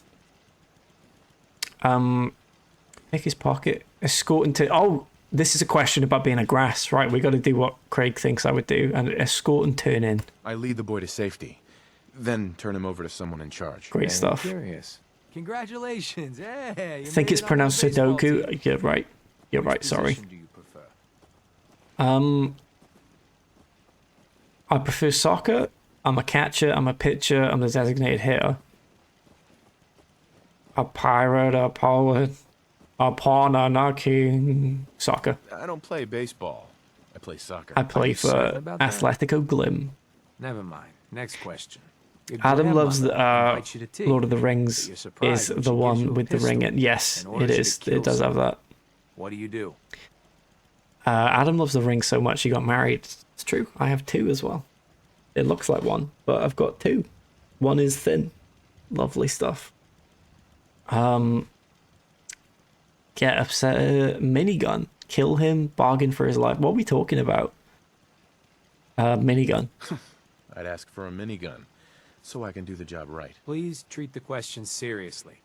Pick his pocket. Escorting to... Oh, this is a question about being a grass, right? We got to do what Craig thinks I would do. And escort and turn in. I lead the boy to safety, then turn him over to someone in charge. Great stuff. Curious. Congratulations. Hey, I think it's pronounced Sudoku. You're right. You're right, sorry. Do you prefer? I prefer soccer. I'm a catcher. I'm a pitcher. I'm the designated hitter. A pirate, a poet, a pawn, a king. Soccer. I don't play baseball. I play soccer. I play for Atletico Glim. Never mind. Next question. Your Adam loves grandmother invites you to tea, Lord of the but Rings you're surprised is when the she gives you one a with the pistol ring. Yes, and orders it you to is. kill It does have someone. that. What do you do? Adam loves the ring so much he got married. It's true. I have two as well. It looks like one, but I've got two. One is thin. Lovely stuff. Get upset. Minigun. Kill him. Bargain for his life. What are we talking about? Minigun. I'd ask for a minigun, so I can do the job right. Please treat the question seriously.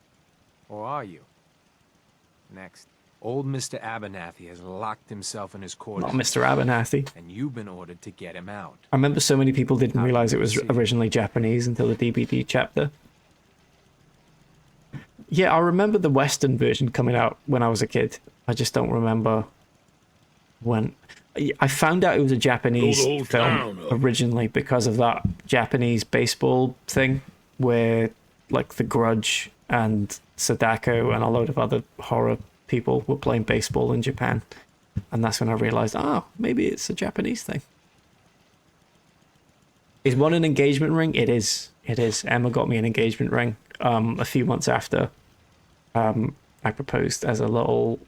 Or are you? Next. Old Mr. Abernathy has locked himself in his quarters. Not Mr. Abernathy. And you've been ordered to get him out. I remember so many people didn't realize it was originally Japanese until the DVD chapter. Yeah, I remember the Western version coming out when I was a kid. I just don't remember when. I found out it was a Japanese film originally because of that Japanese baseball thing where, like, The Grudge and Sadako and a load of other horror people were playing baseball in Japan. And that's when I realized, maybe it's a Japanese thing. Is one an engagement ring? It is. It is. Emma got me an engagement ring a few months after I proposed as a little...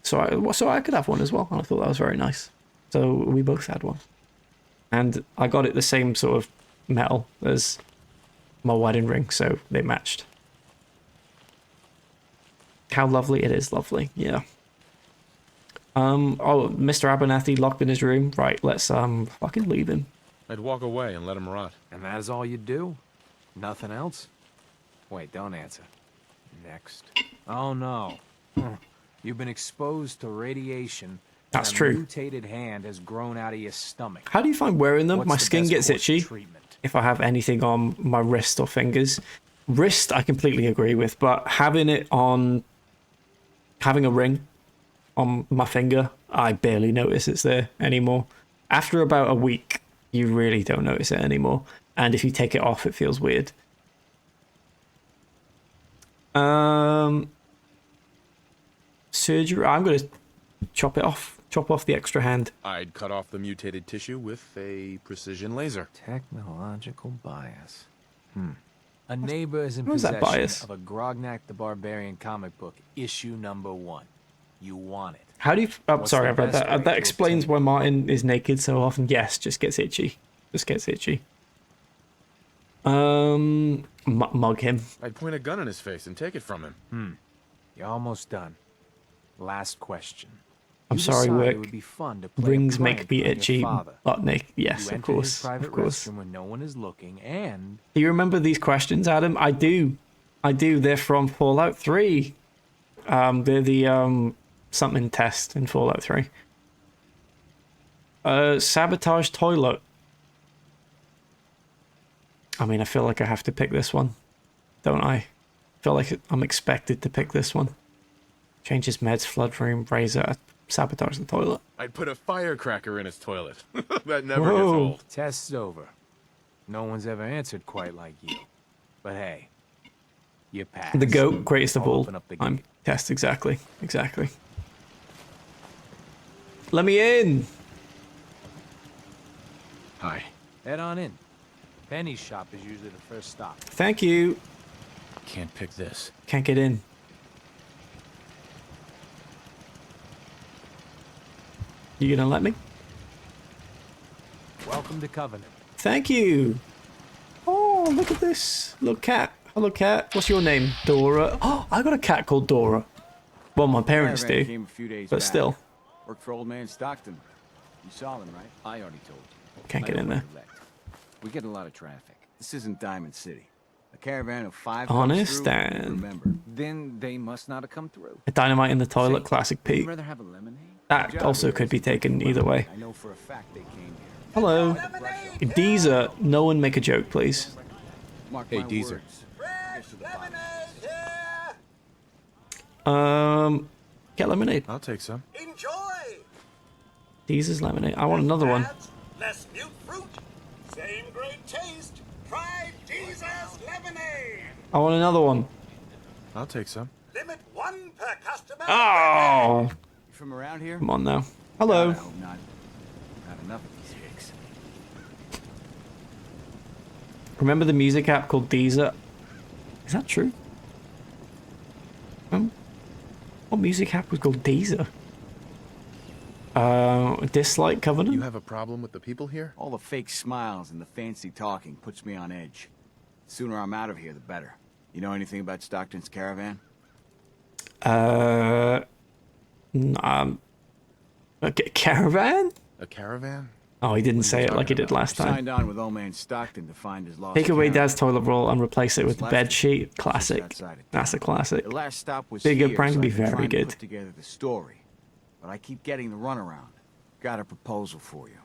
So I could have one as well. And I thought that was very nice. So we both had one. And I got it the same sort of metal as my wedding ring, so they matched. How lovely it is, lovely, yeah. Oh, Mr. Abernathy locked in his room. Right, let's fucking leave him. I'd walk away and let him rot. And that is all you do? Nothing else? Wait, don't answer. Next. Oh no. You've been exposed to radiation. That's and true. A mutated hand has grown out of your stomach. How do you find wearing them? What's My the skin best gets course of itchy treatment? if I have anything on my wrist or fingers. Wrist, I completely agree with, but having a ring on my finger, I barely notice it's there anymore. After about a week, you really don't notice it anymore. And if you take it off, it feels weird. Surgery, I'm going to chop off the extra hand. I'd cut off the mutated tissue with a precision laser. Technological bias. A neighbor is in What was that bias? possession of a Grognak the Barbarian comic book, issue number 1. You want it. How do you... Oh, What's sorry, the I've read best way that. That to explains obtain why Martin is naked so often. Yes, just gets itchy. Just gets itchy. Mug him. I'd point a gun in his face and take it from him. You're almost done. Last question. I'm You sorry, decide Wick. It would be fun to play Rings a make prank me on your itchy. father. Nick. Yes, You of enter course. his private Of course. restroom when no one is looking, and Do you remember these questions, Adam? I do. They're from Fallout 3. They're the something test in Fallout 3. Sabotage toilet. I mean, I feel like I have to pick this one, don't I? I feel like I'm expected to pick this one. Change his meds, flood room, razor, sabotage the toilet. I'd put a firecracker in his toilet. That never Whoa. gets old. test's over. No one's ever answered quite like you. But hey, you passed. The goat, greatest of I'll all. open up the I'm gate. test exactly. Let me in. Hi. Head on in. Penny's shop is usually the first stop. Thank you. Can't pick this. Can't get in. You gonna let me? Welcome to Covenant. Thank you. Oh, look at this. Little cat. Hello, cat. What's your name? Dora. Oh, I got a cat called Dora. Well, my parents do. But still. Worked for old man Stockton. You saw him, right? I already told you. Can't get in there. We get a lot of traffic. This isn't Diamond City. A caravan of 5 Honest comes through, Dan. remember. Then they must not have come through. A dynamite in the toilet, classic Pete. Rather have a lemonade? That also could be taken either way. I know for a fact they came here. Hello. Deezer, no one make a joke, please. Hey, Deezer. Get lemonade. I'll take some. Enjoy. Deezer's lemonade. I want another one. Less mute fruit, same great taste. Try Deezer's lemonade. I want another one. I'll take some. Limit 1 per customer. Oh. You from around here? Come on now. Hello. God, I hope not enough of these hicks. Remember the music app called Deezer? Is that true? What music app was called Deezer? Dislike Covenant? You have a problem with the people here? All the fake smiles and the fancy talking puts me on edge. The sooner I'm out of here, the better. You know anything about Stockton's caravan? Caravan? A caravan? Oh, he didn't say it like he did last time. Signed on with old man Stockton to find his lost Take away caravan. Dad's toilet roll and replace it with the bed sheet. Classic. That's a classic. The last stop was Bigger here, prank so would be I've been very trying to good. put together the story, but I keep getting the runaround. Got a proposal for you.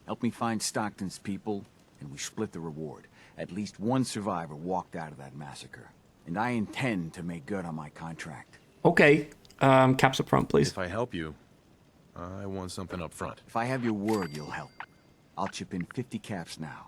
Help me find Stockton's people, and we split the reward. At least one survivor walked out of that massacre, and I intend to make good on my contract. Okay. Caps up front, please. If I help you, I want something up front. If I have your word, you'll help. I'll chip in 50 caps now.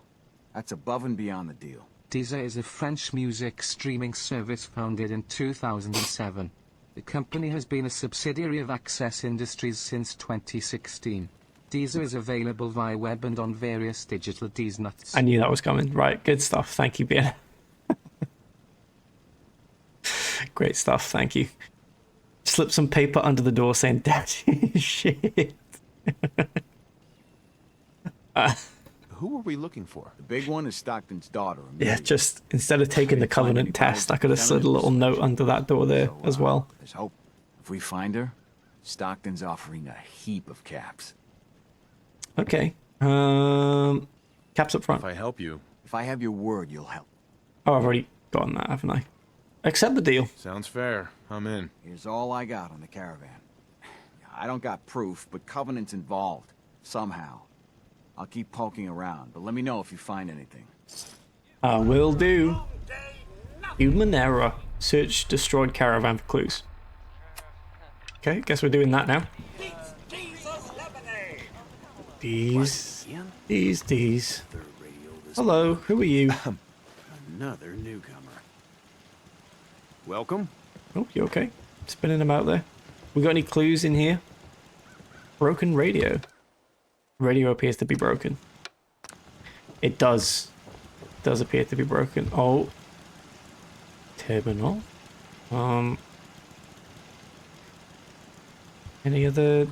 That's above and beyond the deal. Deezer is a French music streaming service founded in 2007. The company has been a subsidiary of Access Industries since 2016. Deezer is available via web and on various digital Deeznuts. I knew that was coming. Right, good stuff. Thank you, Ben. Great stuff. Thank you. Slip some paper under the door saying, "Daddy, shit." Who are we looking for? The big one is Stockton's daughter. Yeah, just instead of taking the Covenant test, I could have slid a little note under that door there as well. There's hope. If we find her, Stockton's offering a heap of caps. Okay. Caps up front. If I help you. If I have your word, you'll help. Oh, I've already gotten that, haven't I? Accept the deal. Sounds fair. I'm in. Here's all I got on the caravan. I don't got proof, but Covenant's involved. Somehow. I'll keep poking around, but let me know if you find anything. I will do. Human error. Search destroyed caravan for clues. Okay, guess we're doing that now. These. Hello, who are you? Another newcomer. Welcome. Oh, you okay? Spinning them out there. We got any clues in here? Broken radio. Radio appears to be broken. It does. Does appear to be broken. Oh. Terminal. Any other...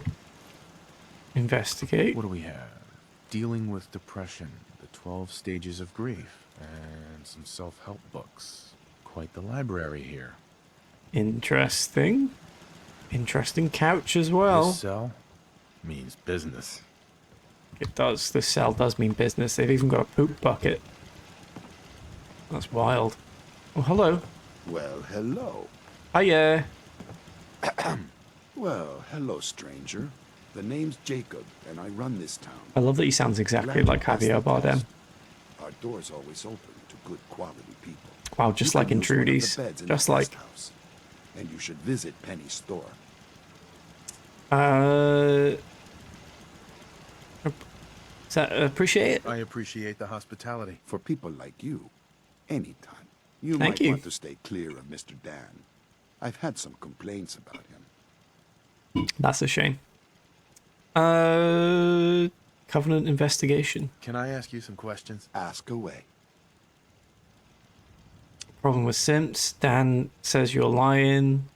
Investigate. What do we have? Dealing with depression, the 12 stages of grief, and some self-help books. Quite the library here. Interesting. Interesting couch as well. This cell means business. It does. This cell does mean business. They've even got a poop bucket. That's wild. Oh, hello. Well, hello. Hiya. Well, hello, stranger. The name's Jacob, and I run this town. I love that he sounds exactly Glad like you passed Javier the Bardem. test. Our door's always open to good quality people. Wow, just You like can in use one of the Trudy's. beds in Just the like... guest house. And you should visit Penny's store. Is that appreciate it? I appreciate the hospitality. For people like you, anytime. You Thank might you. want to stay clear of Mr. Dan. I've had some complaints about him. That's a shame. Covenant investigation. Can I ask you some questions? Ask away. Problem with Simps. Dan says you're lying.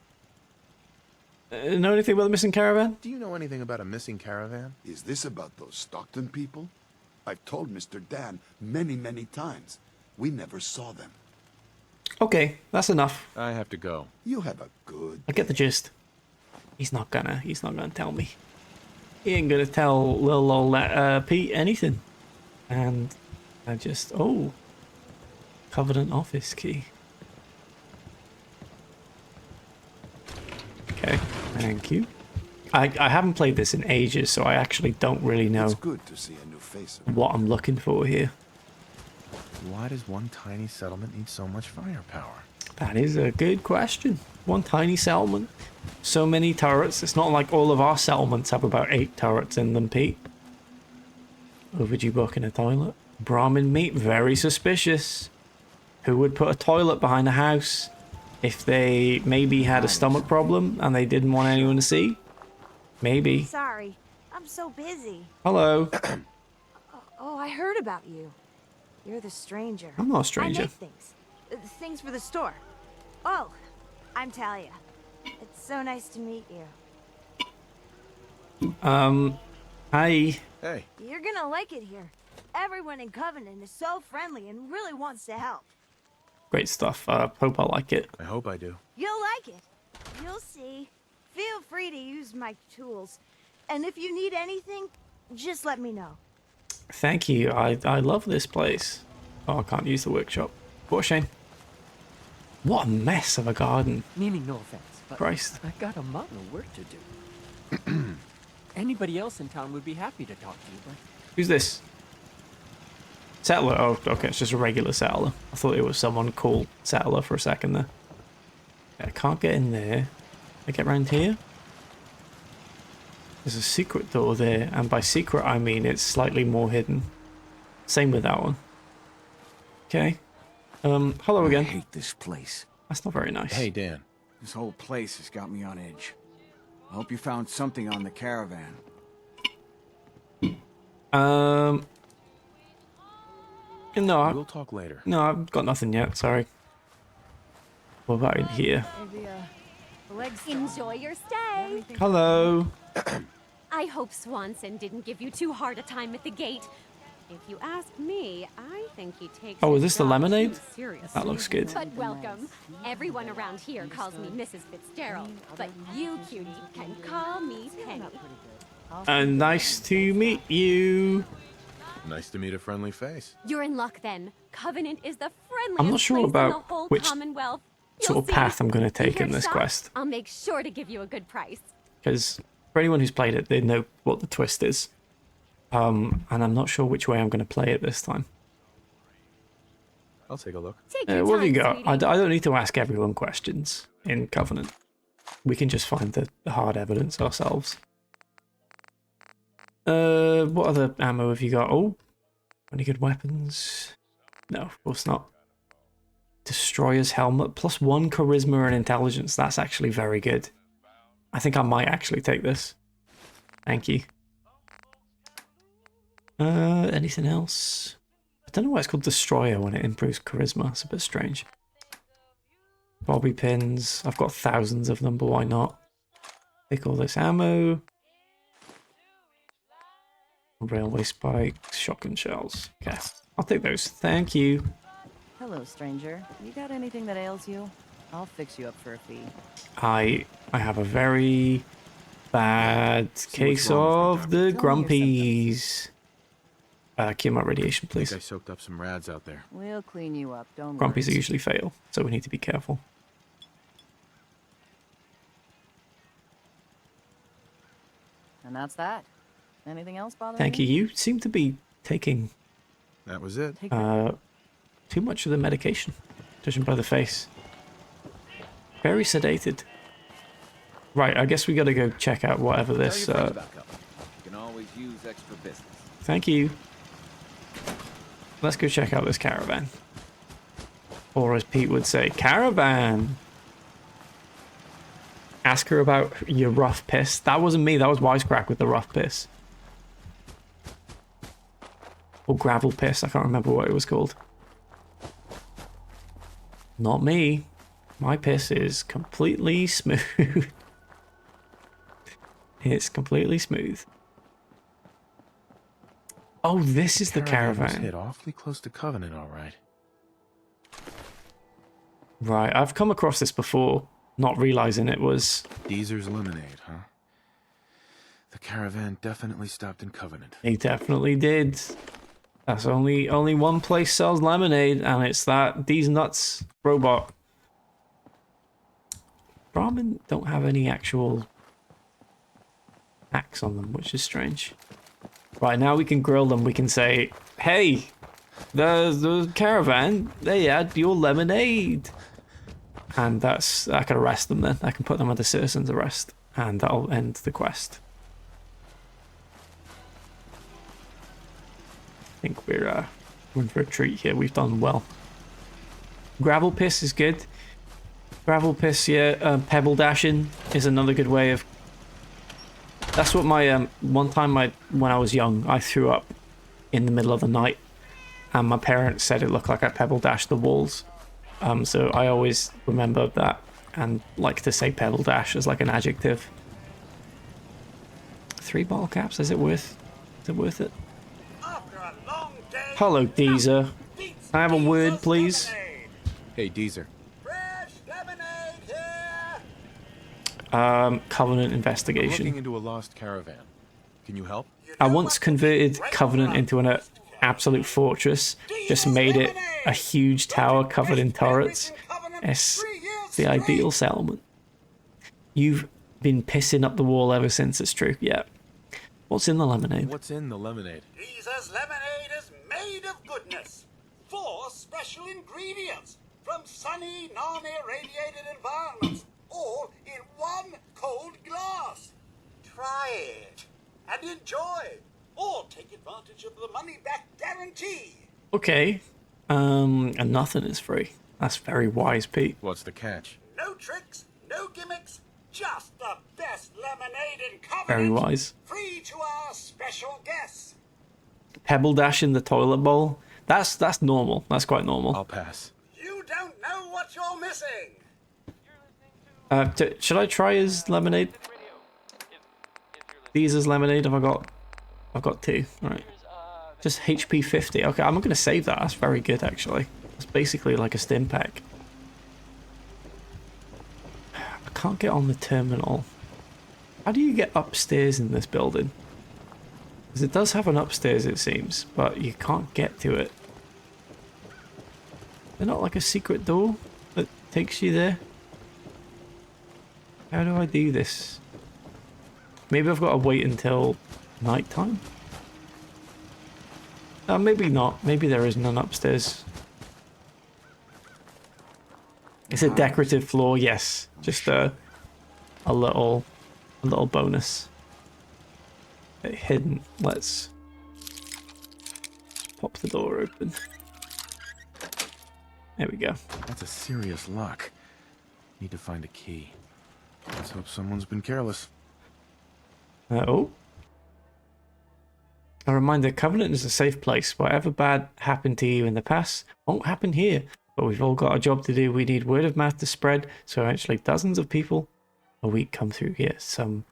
Know anything about the missing caravan? Do you know anything about a missing caravan? Is this about those Stockton people? I've told Mr. Dan many, many times. We never saw them. Okay, that's enough. I have to go. You have a good... I get the gist. He's not gonna tell me. He ain't gonna tell little old Pete anything. And I just, oh, Covenant office key. Okay, thank you. I haven't played this in ages, so I actually don't really know It's good to see a new face. what I'm looking for here. Why does one tiny settlement need so much firepower? That is a good question. One tiny settlement, so many turrets. It's not like all of our settlements have about 8 turrets in them, Pete. Overdue book in a toilet. Brahmin meat, very suspicious. Who would put a toilet behind a house if they maybe had a stomach problem and they didn't want anyone to see? Maybe. Sorry, I'm so busy. Hello. Oh, I heard about you. You're the stranger. I'm not a stranger. I make things. Things for the store. Oh, I'm Talia. It's so nice to meet you. Hi. Hey. You're gonna like it here. Everyone in Covenant is so friendly and really wants to help. Great stuff. Hope I like it. I hope I do. You'll like it. You'll see. Feel free to use my tools. And if you need anything, just let me know. Thank you. I love this place. Oh, I can't use the workshop. What a shame. What a mess of a garden. Meaning no offense, but Christ. I got a mountain of work to do. Anybody else in town would be happy to talk to you, but... Who's this? Settler. Oh, okay. It's just a regular settler. I thought it was someone called settler for a second there. I can't get in there. I get around here? There's a secret door there, and by secret I mean it's slightly more hidden. Same with that one. Okay. Hello again. I hate this place. That's not very nice. Hey, Dan. This whole place has got me on edge. I hope you found something on the caravan. No, We'll talk later. No, I've got nothing yet, sorry. What about in here? Maybe, Enjoy your stay. Hello. I hope Swanson didn't give you too hard a time at the gate. If you ask me, I think he takes Oh, his is this the job lemonade? too seriously. That looks good. But welcome. Everyone around here calls me Mrs. Fitzgerald, but you, cutie, can call me Penny. Nice to meet you. Nice to meet a friendly face. You're in luck then. Covenant is the friendliest I'm not sure place about in the whole which Commonwealth. sort You'll of see. path I'm going to take You in hear this shots? quest. I'll make sure to give you a good price. Because for anyone who's played it, they know what the twist is. And I'm not sure which way I'm going to play it this time. I'll take a look. Take your What have you time, got? sweetie. I don't need to ask everyone questions in Covenant. We can just find the hard evidence ourselves. What other ammo have you got? Oh, any good weapons? No, of course not. Destroyer's helmet, +1 charisma and intelligence. That's actually very good. I think I might actually take this. Thank you. Anything else? I don't know why it's called Destroyer when it improves charisma. It's a bit strange. Bobby pins. I've got thousands of them, but why not? Take all this ammo. Railway spikes, shotgun shells. Okay, I'll take those. Thank you. Hello, stranger. You got anything that ails you? I'll fix you up for a fee. I have a very bad case of the grumpies. Cure my radiation, I please. think I soaked up some rads out there. We'll clean you up, don't Grumpies worry. usually fail, so we need to be careful. And that's that. Anything else bothering Thank you. You seem to be taking That was it. too much of the medication, judging by the face. Very sedated. Right, I guess we gotta go check out whatever this. Tell your friends about Covenant. You can always use extra business. Thank you. Let's go check out this caravan. Or as Pete would say, caravan. Ask her about your rough piss. That wasn't me, that was Wisecrack with the rough piss. Or gravel piss, I can't remember what it was called. Not me. My piss is completely smooth. It's completely smooth. Oh, this is the was caravan. hit awfully close to Covenant, all right. Right, I've come across this before, not realizing it was... Deezer's lemonade, huh? The caravan definitely stopped in Covenant. He definitely did. That's only one place sells lemonade, and it's these nuts robot. Brahmin don't have any actual axe on them, which is strange. Right, now we can grill them. We can say, hey, the caravan, they had your lemonade. And I can arrest them then. I can put them under citizen's arrest, and that'll end the quest. I think we're in for a treat here. We've done well. Gravel piss is good. Gravel piss, yeah. Pebble dashing is another good way of... That's what my... one time when I was young, I threw up in the middle of the night. And my parents said it looked like I pebble dashed the walls. So I always remember that and like to say pebble dash as like an adjective. 3 bottle caps, is it worth it? Hello, Deezer. Can I have a word, please? Hey, Deezer. Covenant I'm investigation. looking into a lost caravan. Can you help? I once converted Covenant into an absolute fortress. Just made it a huge tower covered in turrets. It's the ideal settlement. You've been pissing up the wall ever since, it's true. Yeah. What's in the lemonade? What's in the lemonade? Jesus' lemonade is made of goodness. 4 special ingredients from sunny, non-irradiated environments, all in 1 cold glass. Try it and enjoy, or take advantage of the money-back guarantee. Okay. And nothing is free. That's very wise, Pete. What's the catch? No tricks, no gimmicks, just the best lemonade in Covenant. Very wise. Free to our special guests. Pebble dash in the toilet bowl. That's normal. That's quite normal. I'll pass. You don't know what you're missing. Should I try his lemonade? These is lemonade. I've got 2. All right. Just HP 50. Okay, I'm not gonna save that. That's very good, actually. It's basically like a stim pack. I can't get on the terminal. How do you get upstairs in this building? Because it does have an upstairs, it seems, but you can't get to it. They're not like a secret door that takes you there. How do I do this? Maybe I've got to wait until nighttime? Maybe not. Maybe there is none upstairs. It's a decorative floor, yes. Just a little bonus. Hidden. Let's pop the door open. There we go. That's a serious lock. Need to find a key. Let's hope someone's been careless. Oh. A reminder, Covenant is a safe place. Whatever bad happened to you in the past won't happen here. But we've all got a job to do. We need word of mouth to spread, so eventually dozens of people a week come through here. Some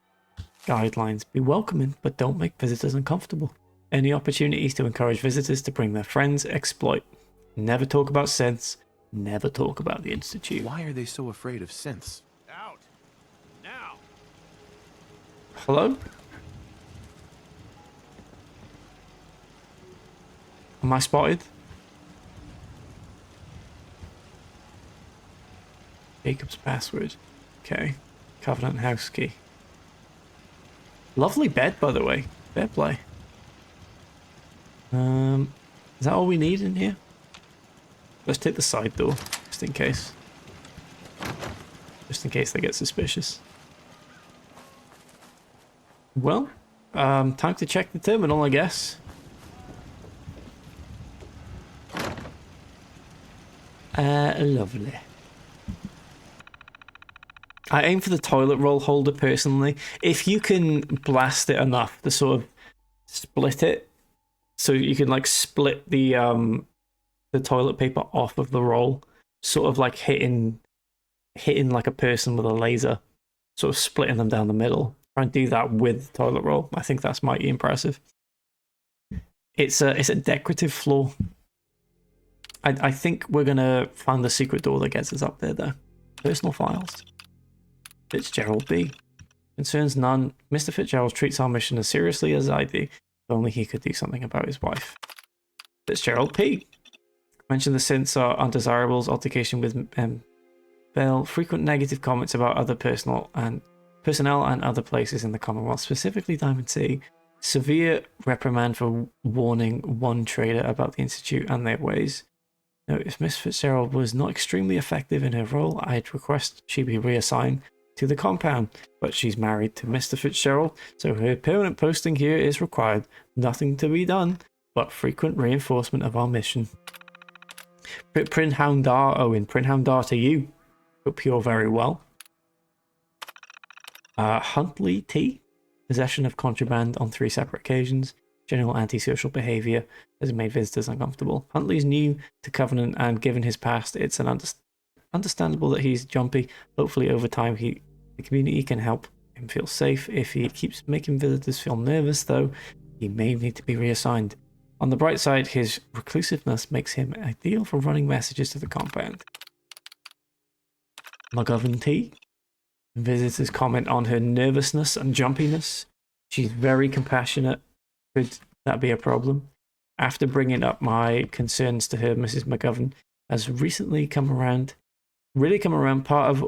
guidelines: be welcoming, but don't make visitors uncomfortable. Any opportunities to encourage visitors to bring their friends, exploit. Never talk about synths. Never talk about the Institute. Why are they so afraid of synths? Out. Now. Hello? Am I spotted? Jacob's password. Okay. Covenant house key. Lovely bed, by the way. Fair play. Is that all we need in here? Let's take the side door, just in case. Just in case they get suspicious. Well, time to check the terminal, I guess. Lovely. I aim for the toilet roll holder personally. If you can blast it enough to sort of split it, so you can like split the toilet paper off of the roll, sort of like hitting like a person with a laser, sort of splitting them down the middle. Try and do that with the toilet roll. I think that's mighty impressive. It's a decorative floor. I think we're gonna find the secret door that gets us up there though. Personal files. Fitzgerald B. Concerns none. Mr. Fitzgerald treats our mission as seriously as I do. If only he could do something about his wife. Fitzgerald P. Mention the synths are undesirables, altercation with Bell, frequent negative comments about other personnel and other places in the Commonwealth, specifically Diamond C. Severe reprimand for warning one trader about the Institute and their ways. Now, if Miss Fitzgerald was not extremely effective in her role, I'd request she be reassigned to the compound, but she's married to Mr. Fitzgerald, so her permanent posting here is required. Nothing to be done but frequent reinforcement of our mission. Prinhoundar Owen, Prinhoundar to you. Hope you're very well. Huntley T. Possession of contraband on 3 separate occasions. General antisocial behaviour has made visitors uncomfortable. Huntley's new to Covenant, and given his past, it's an understandable that he's jumpy. Hopefully over time the community can help him feel safe. If he keeps making visitors feel nervous, though, he may need to be reassigned. On the bright side, his reclusiveness makes him ideal for running messages to the compound. McGovern T. Visitors comment on her nervousness and jumpiness. She's very compassionate. Could that be a problem? After bringing up my concerns to her, Mrs. McGovern has really come around. Part of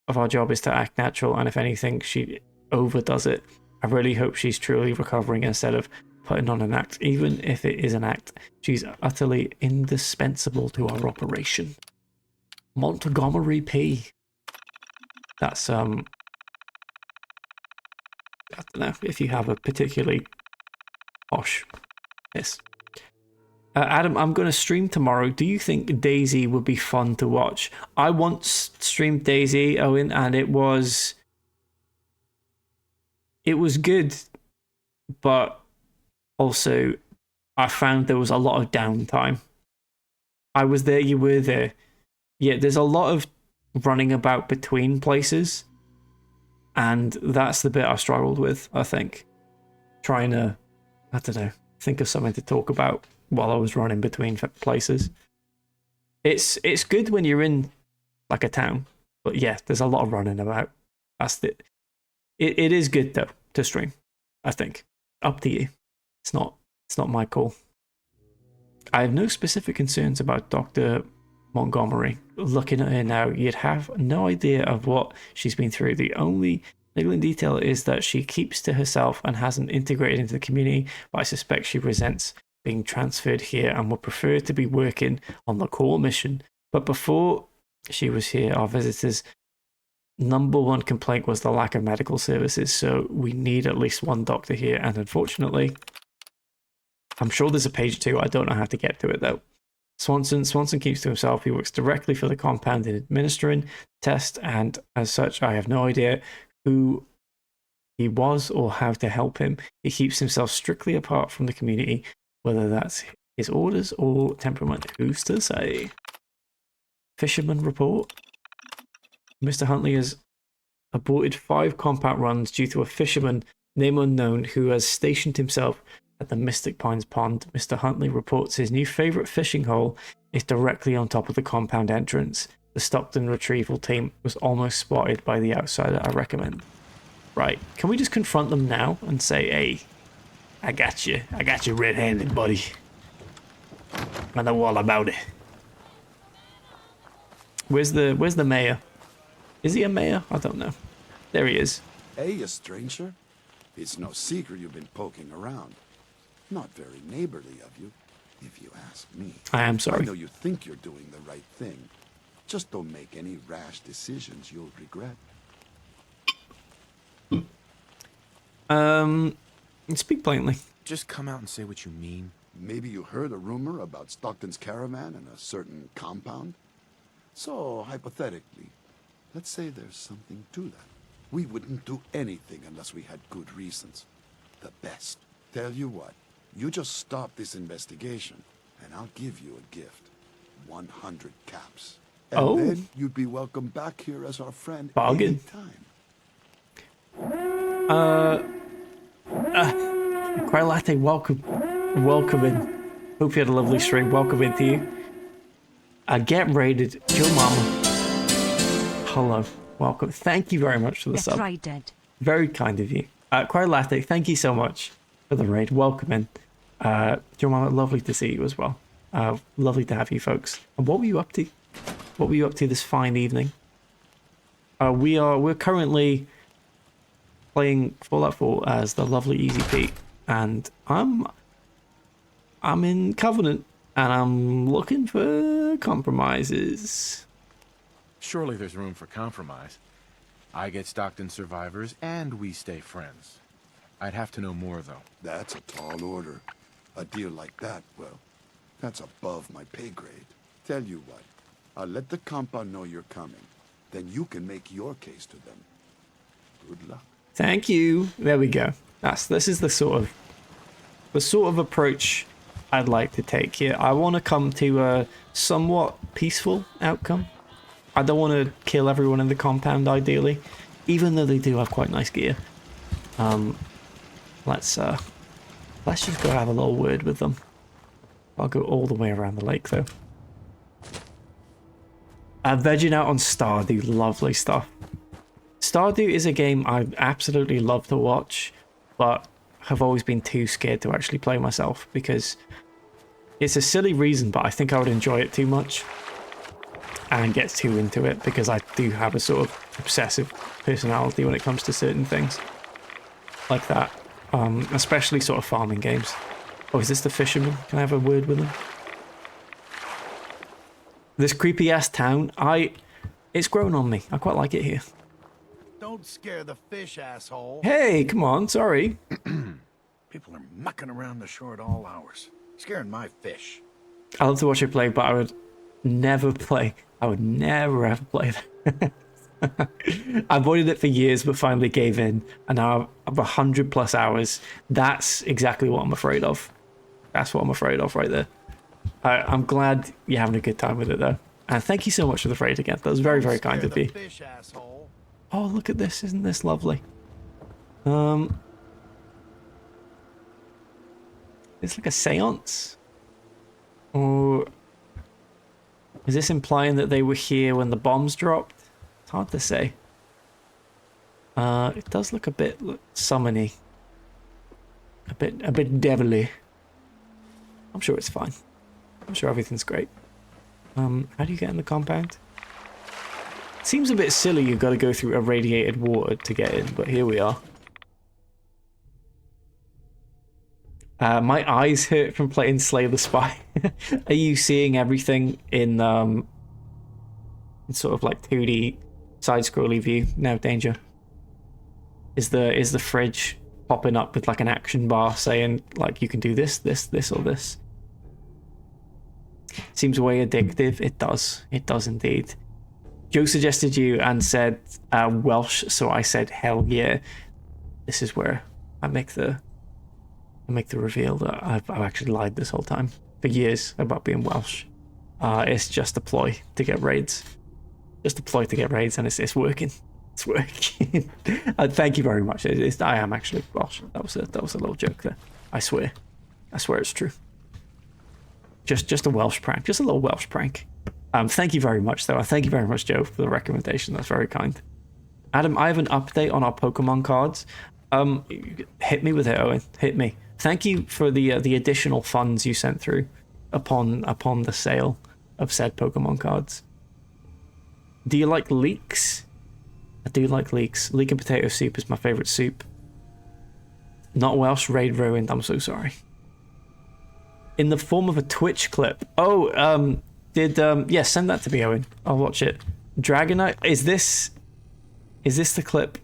of our job is to act natural, and if anything, she overdoes it. I really hope she's truly recovering instead of putting on an act. Even if it is an act, she's utterly indispensable to our operation. Montgomery P. That's I don't know if you have a particularly posh piss. Adam, I'm going to stream tomorrow. Do you think Daisy would be fun to watch? I once streamed Daisy, Owen, and it was good, but also I found there was a lot of downtime. I was there, you were there. Yeah, there's a lot of running about between places, and that's the bit I struggled with, I think. Trying to, I don't know, think of something to talk about while I was running between places. It's good when you're in like a town, but yeah, there's a lot of running about. It is good though to stream, I think. Up to you. It's not my call. I have no specific concerns about Dr. Montgomery. Looking at her now, you'd have no idea of what she's been through. The only niggling detail is that she keeps to herself and hasn't integrated into the community, but I suspect she resents being transferred here and would prefer to be working on the core mission. But before she was here, our visitors' number one complaint was the lack of medical services, so we need at least one doctor here, and unfortunately, I'm sure there's a page 2. I don't know how to get to it though. Swanson keeps to himself. He works directly for the compound in administering the test, and as such, I have no idea who he was or how to help him. He keeps himself strictly apart from the community, whether that's his orders or temperament. Who's to say? Fisherman report. Mr. Huntley has aborted 5 compound runs due to a fisherman, name unknown, who has stationed himself at the Mystic Pines Pond. Mr. Huntley reports his new favourite fishing hole is directly on top of the compound entrance. The Stockton retrieval team was almost spotted by the outsider I recommend. Right, can we just confront them now and say, hey, I got you red-handed, buddy. I know all about it. Where's the mayor? Is he a mayor? I don't know. There he is. Hey, a stranger. It's no secret you've been poking around. Not very neighborly of you, if you ask me. I am sorry. I know you think you're doing the right thing. Just don't make any rash decisions you'll regret. Speak plainly. Just come out and say what you mean. Maybe you heard a rumor about Stockton's caravan in a certain compound? So, hypothetically, let's say there's something to that. We wouldn't do anything unless we had good reasons. The best. Tell you what, you just stop this investigation, and I'll give you a gift. 100 caps. And then you'd be welcome back here as our friend bargain. Cry Latte, welcome in. Hope you had a lovely stream. Welcome into you. Get raided. Joe Mama. Hello. welcome. Thank you very much for the That's sub. right, Dad. Very kind of you. Quite thank you so much for the raid. Welcome in. Jomama, lovely to see you as well. Lovely to have you folks. And what were you up to? What were you up to this fine evening? We're currently playing Fallout 4 as the lovely Easy Pete, and I'm in Covenant, and I'm looking for compromises. Surely there's room for compromise. I get Stockton survivors, and we stay friends. I'd have to know more, though. That's a tall order. A deal like that, well, that's above my pay grade. Tell you what, I'll let the compound know you're coming. Then you can make your case to them. Good luck. Thank you. There we go. This is the sort of approach I'd like to take here. I want to come to a somewhat peaceful outcome. I don't want to kill everyone in the compound, ideally, even though they do have quite nice gear. Let's just go have a little word with them. I'll go all the way around the lake, though. Vegging out on Stardew, lovely stuff. Stardew is a game I absolutely love to watch, but have always been too scared to actually play myself, because it's a silly reason, but I think I would enjoy it too much and get too into it, because I do have a sort of obsessive personality when it comes to certain things like that, especially sort of farming games. Oh, is this the fisherman? Can I have a word with him? This creepy ass town, it's grown on me. I quite like it here. Don't scare the fish, asshole. Hey, come on, sorry. People are mucking around the shore at all hours, scaring my fish. I love to watch it play, but I would never play. I would never ever play that. I avoided it for years, but finally gave in, and now I've 100+ hours. That's exactly what I'm afraid of. That's what I'm afraid of right there. I'm glad you're having a good time with it, though. And thank you so much for the raid again. That was very, very kind of you. Oh, look at this. Isn't this lovely? It's like a seance? Or is this implying that they were here when the bombs dropped? It's hard to say. It does look a bit summony. A bit devilly. I'm sure it's fine. I'm sure everything's great. How do you get in the compound? Seems a bit silly you've got to go through irradiated water to get in, but here we are. My eyes hurt from playing Slay the Spy. Are you seeing everything in sort of like 2D side-scrolly view now, Danger? Is the fridge popping up with like an action bar saying like you can do this, this, this, or this? Seems way addictive. It does. It does indeed. Joe suggested you and said Welsh, so I said hell yeah. This is where I make the reveal that I've actually lied this whole time for years about being Welsh. It's just a ploy to get raids. Just a ploy to get raids, and it's working. It's working. Thank you very much. I am actually Welsh. That was a little joke there. I swear it's true. Just a Welsh prank. Just a little Welsh prank. Thank you very much, though. Thank you very much, Joe, for the recommendation. That's very kind. Adam, I have an update on our Pokemon cards. Hit me with it, Owen. Hit me. Thank you for the additional funds you sent through upon the sale of said Pokemon cards. Do you like leeks? I do like leeks. Leek and potato soup is my favorite soup. Not Welsh, raid ruined. I'm so sorry. In the form of a Twitch clip. Oh, yeah, send that to me, Owen. I'll watch it. Dragonite, is this the clip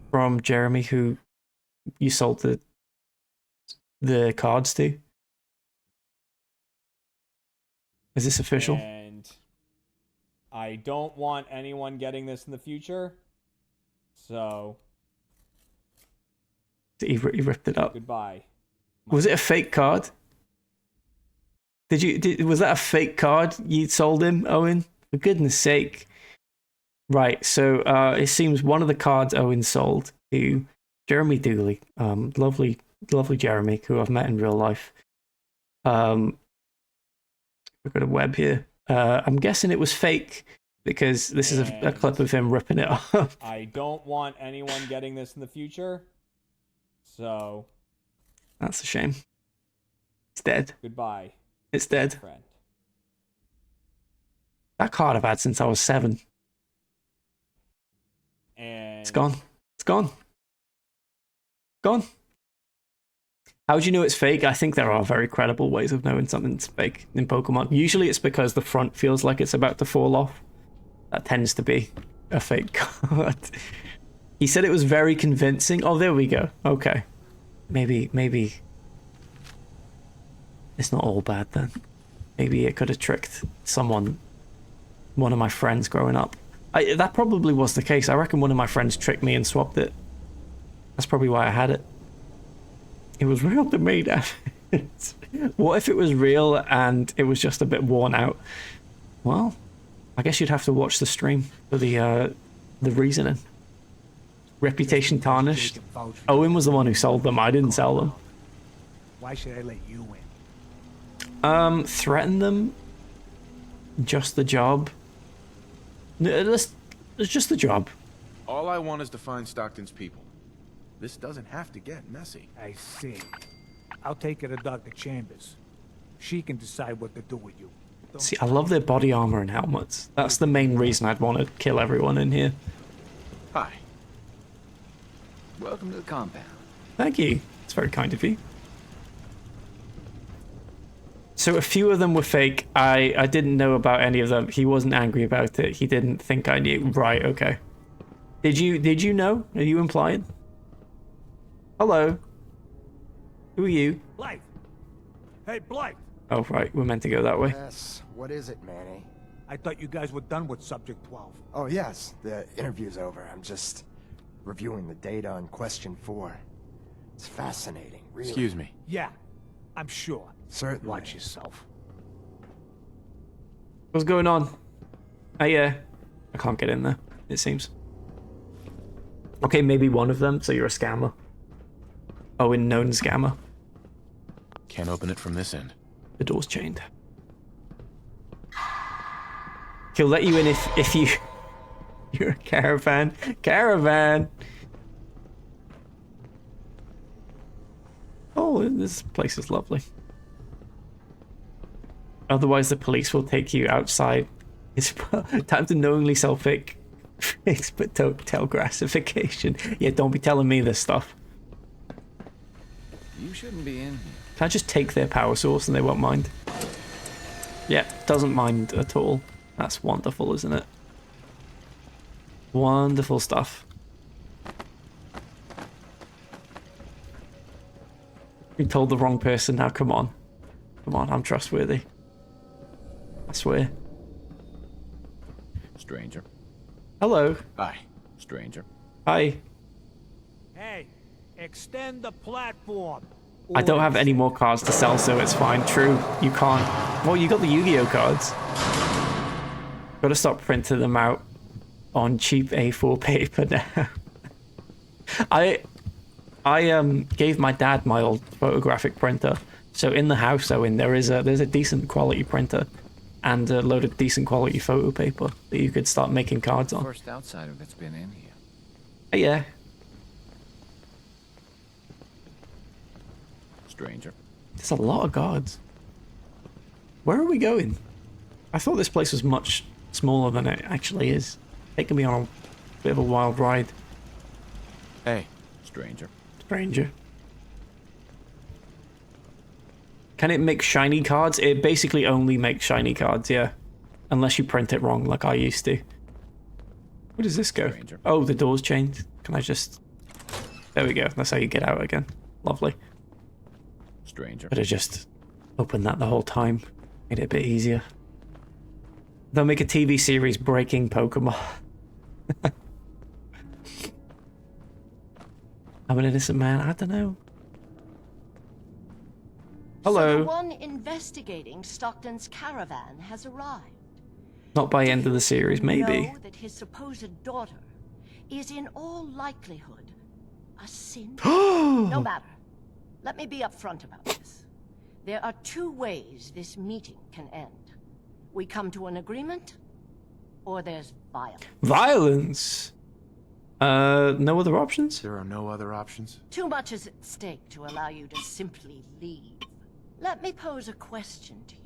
from Jeremy who you sold the cards to? Is this official? And I don't want anyone getting this in the future. So He ripped it up. Goodbye. Was it a fake card? Was that a fake card you sold him, Owen? For goodness sake. Right, so it seems one of the cards Owen sold to Jeremy Dooley, lovely Jeremy, who I've met in real life. We've got a web here. I'm guessing it was fake because this is a clip of him ripping it off. I don't want anyone getting this in the future. So That's a shame. It's dead. goodbye. It's dead. Friend. That card I've had since I was 7. And It's gone. It's gone. Gone. How do you know it's fake? I think there are very credible ways of knowing something's fake in Pokemon. Usually it's because the front feels like it's about to fall off. That tends to be a fake card. He said it was very convincing. Oh, there we go. Okay. Maybe it's not all bad then. Maybe it could have tricked someone, one of my friends growing up. That probably was the case. I reckon one of my friends tricked me and swapped it. That's probably why I had it. It was real to me, Dad. What if it was real and it was just a bit worn out? Well, I guess you'd have to watch the stream for the reasoning. Reputation tarnished. Owen was the one who sold them. I didn't sell them. Why should I let you in? Threaten them. Just the job. It's just the job. All I want is to find Stockton's people. This doesn't have to get messy. I see. I'll take her to Dr. Chambers. She can decide what to do with you. See, I love their body armor and helmets. That's the main reason I'd want to kill everyone in here. Hi. Welcome to the compound. Thank you. It's very kind of you. So a few of them were fake. I didn't know about any of them. He wasn't angry about it. He didn't think I knew. Right, okay. Did you know? Are you implying? Hello. Who are you? Blythe. Hey, Blythe. Oh, right. We're meant to go that way. Yes. What is it, Manny? I thought you guys were done with Subject 12. Oh, yes. The interview's over. I'm just reviewing the data on Question 4. It's fascinating, really. Excuse me. Yeah, I'm sure. Certainly. Watch yourself. What's going on? I can't get in there, it seems. Okay, maybe one of them, so you're a scammer. Oh, a known scammer. Can't open it from this end. The door's chained. He'll let you in if you... You're a caravan. Caravan! Oh, this place is lovely. Otherwise, the police will take you outside. It's time to knowingly sell fake but don't tell grassification. Yeah, don't be telling me this stuff. You shouldn't be in here. Can I just take their power source and they won't mind? Yeah, doesn't mind at all. That's wonderful, isn't it? Wonderful stuff. You told the wrong person, now come on. Come on, I'm trustworthy. I swear. Stranger. Hello. Hi, stranger. Hi. Hey, extend the platform. I don't have any more cards to sell, so it's fine. True, you can't. Well, you got the Yu-Gi-Oh cards. Gotta stop printing them out on cheap A4 paper now. I gave my dad my old photographic printer, so in the house there's a decent quality printer and a load of decent quality photo paper that you could start making cards on. First outsider that's been in here. Yeah. Stranger. There's a lot of guards. Where are we going? I thought this place was much smaller than it actually is. Taking me on a bit of a wild ride. Hey, stranger. Stranger. Can it make shiny cards? It basically only makes shiny cards, yeah. Unless you print it wrong like I used to. Where does this go? Stranger. Oh, the door's chained. Can I just... There we go. That's how you get out again. Lovely. Stranger. Could have just opened that the whole time. Made it a bit easier. They'll make a TV series breaking Pokemon. I'm an innocent man. I don't know. Hello. So the one investigating Stockton's caravan has arrived. Not by end of the series, maybe. Know that his supposed daughter is in all likelihood a sin? No matter. Let me be upfront about this. There are two ways this meeting can end. We come to an agreement, or there's violence. Violence? No other options? There are no other options? Too much is at stake to allow you to simply leave. Let me pose a question to you.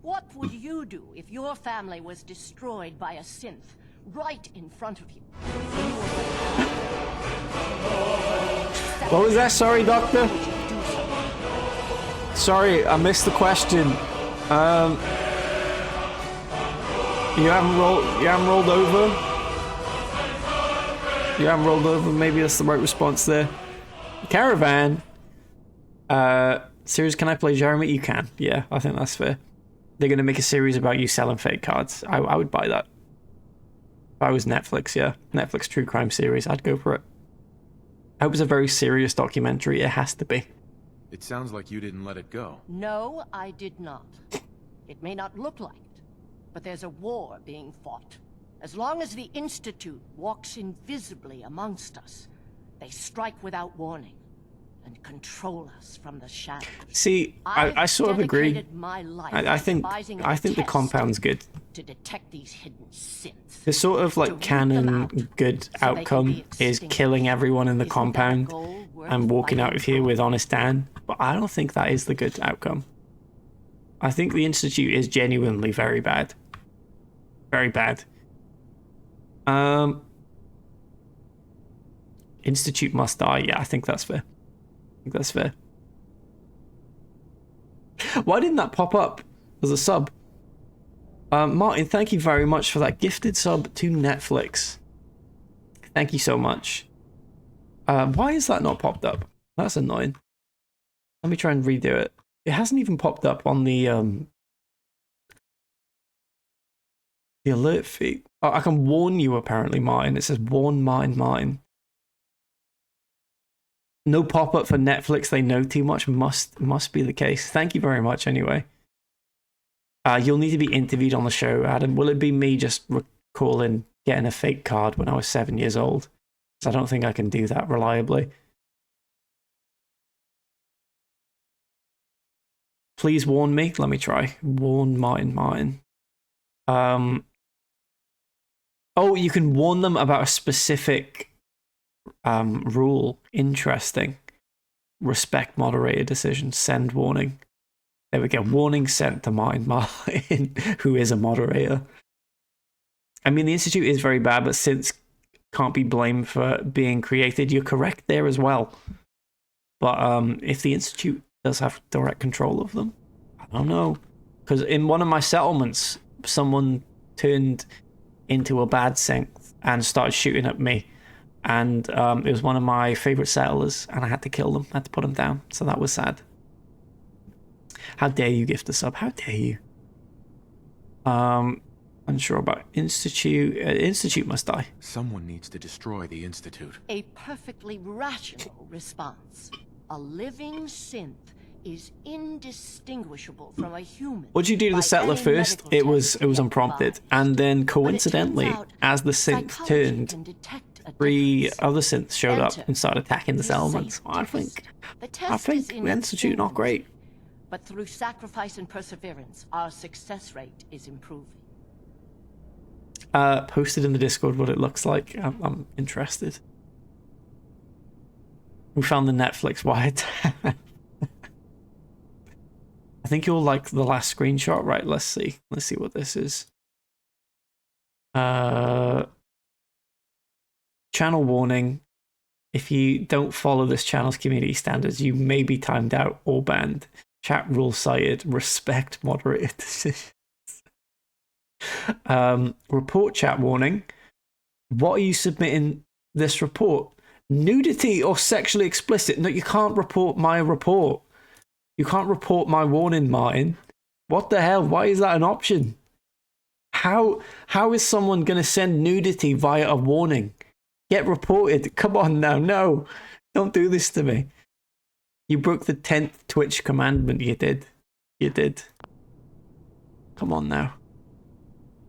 What would you do if your family was destroyed by a synth right in front of you? What was that? Sorry, Doctor? Sorry, I missed the question. You haven't rolled over? You haven't rolled over, maybe that's the right response there. Caravan. Series, can I play Jeremy? You can. Yeah, I think that's fair. They're gonna make a series about you selling fake cards. I would buy that. If I was Netflix, yeah. Netflix true crime series, I'd go for it. I hope it's a very serious documentary. It has to be. It sounds like you didn't let it go. No, I did not. It may not look like it, but there's a war being fought. As long as the Institute walks invisibly amongst us, they strike without warning and control us from the shadows. See, I sort of agree. I think the compound's good. To detect these hidden synths. The sort of like canon good outcome is killing everyone in the compound and walking out of here with honest Dan, but I don't think that is the good outcome. I think the Institute is genuinely very bad. Very bad. Institute must die. Yeah, I think that's fair. I think that's fair. Why didn't that pop up as a sub? Martin, thank you very much for that gifted sub to Netflix. Thank you so much. Why is that not popped up? That's annoying. Let me try and redo it. It hasn't even popped up on the alert feed. Oh, I can warn you apparently, Martin. It says warn Martin. No pop-up for Netflix. They know too much. Must be the case. Thank you very much anyway. You'll need to be interviewed on the show, Adam. Will it be me just recalling getting a fake card when I was 7 years old? Because I don't think I can do that reliably. Please warn me. Let me try. Warn Martin. Oh, you can warn them about a specific rule. Interesting. Respect moderator decision. Send warning. There we go. Warning sent to Martin, who is a moderator. I mean, the Institute is very bad, but synths can't be blamed for being created. You're correct there as well. But if the Institute does have direct control of them, I don't know. Because in one of my settlements, someone turned into a bad synth and started shooting at me. And it was one of my favorite settlers, and I had to kill them. I had to put them down. So that was sad. How dare you gift a sub? How dare you? Unsure about Institute. Institute must die. Someone needs to destroy the Institute. A perfectly rational response. A living synth is indistinguishable from a human. What'd you do to the settler first? It was unprompted, and then coincidentally, as the synth turned, 3 other synths showed up and started attacking the settlements. I think the Institute not great. But through sacrifice and perseverance, our success rate is improving. Posted in the Discord what it looks like. I'm interested. We found the Netflix wiretap. I think you'll like the last screenshot. Right, let's see. Let's see what this is. Channel warning. If you don't follow this channel's community standards, you may be timed out or banned. Chat rule cited. Respect moderator decisions. Report chat warning. What are you submitting this report? Nudity or sexually explicit? No, you can't report my report. You can't report my warning, Martin. What the hell? Why is that an option? How is someone going to send nudity via a warning? Get reported. Come on now. No. Don't do this to me. You broke the 10th Twitch commandment. You did. You did. Come on now.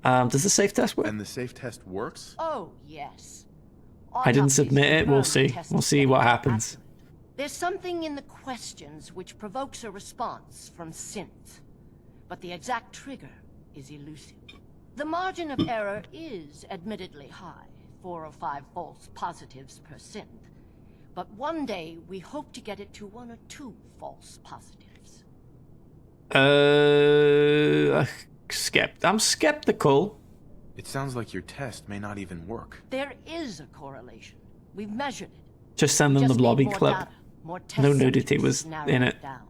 Does the safe test work? And the safe test works? Oh, yes. I didn't submit it. We'll see. We'll see what happens. There's something in the questions which provokes a response from synth, but the exact trigger is elusive. The margin of error is admittedly high, 4 or 5 false positives per synth. But one day, we hope to get it to 1 or 2 false positives. I'm skeptical. It sounds like your test may not even work. There is a correlation. We've measured it. Just send them the Just need blobby more clip. data, more test No subjects nudity to was narrow in it. down.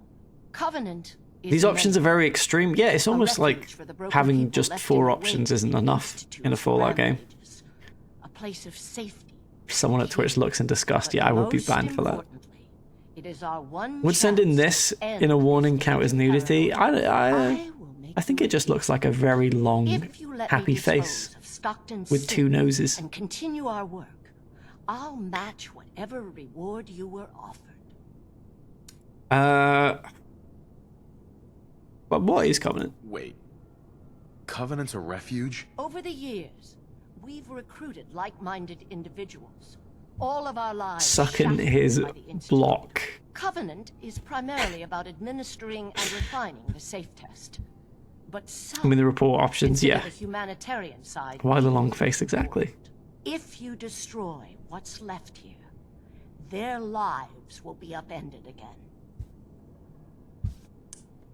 Covenant is These options are meant very extreme. Yeah, it's a almost refuge like for the broken having people just left 4 in the options wake isn't of enough in a institutes, Fallout game. rampages, a place of safety. If someone at Twitch looks in disgust, yeah, I would be Most banned for that. importantly, it is our one Would sending chance this to end in a warning count as nudity? I think it just looks like a very long, If you let happy me dispose face of Stockton's with 2 sin noses. and continue our work, I'll match whatever reward you were offered. But what is Covenant? Wait. Covenant's a refuge? Over the years, we've recruited like-minded individuals. All of our lives Sucking shackled his by the Institute. block. Covenant is primarily about administering and refining the safe test. But some I mean, the report options, consider yeah. the humanitarian side. Why the long face exactly? If you destroy what's left here, their lives will be upended again.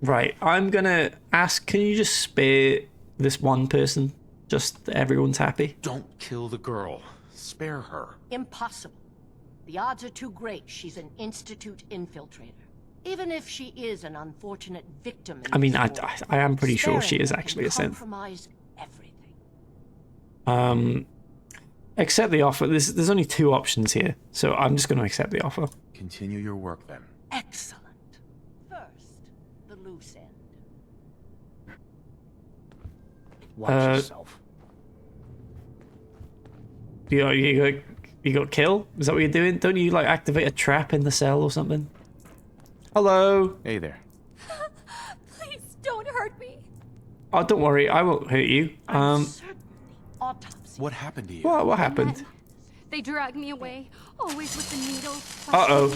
Right, I'm gonna ask, can you just spare this one person? Just that everyone's happy? Don't kill the girl. Spare her. Impossible. The odds are too great she's an Institute infiltrator. Even if she is an unfortunate victim. I mean, I am pretty sure she is actually a synth. Compromise everything. Accept the offer. There's only 2 options here, so I'm just going to accept the offer. Continue your work then. Excellent. First, the loose end. Watch yourself. You got kill? Is that what you're doing? Don't you like activate a trap in the cell or something? Hello. Hey there. Please don't hurt me. Oh, don't worry, I won't hurt you. Autopsy. What happened to you? What happened? They dragged me away, always with the needles. Uh-oh.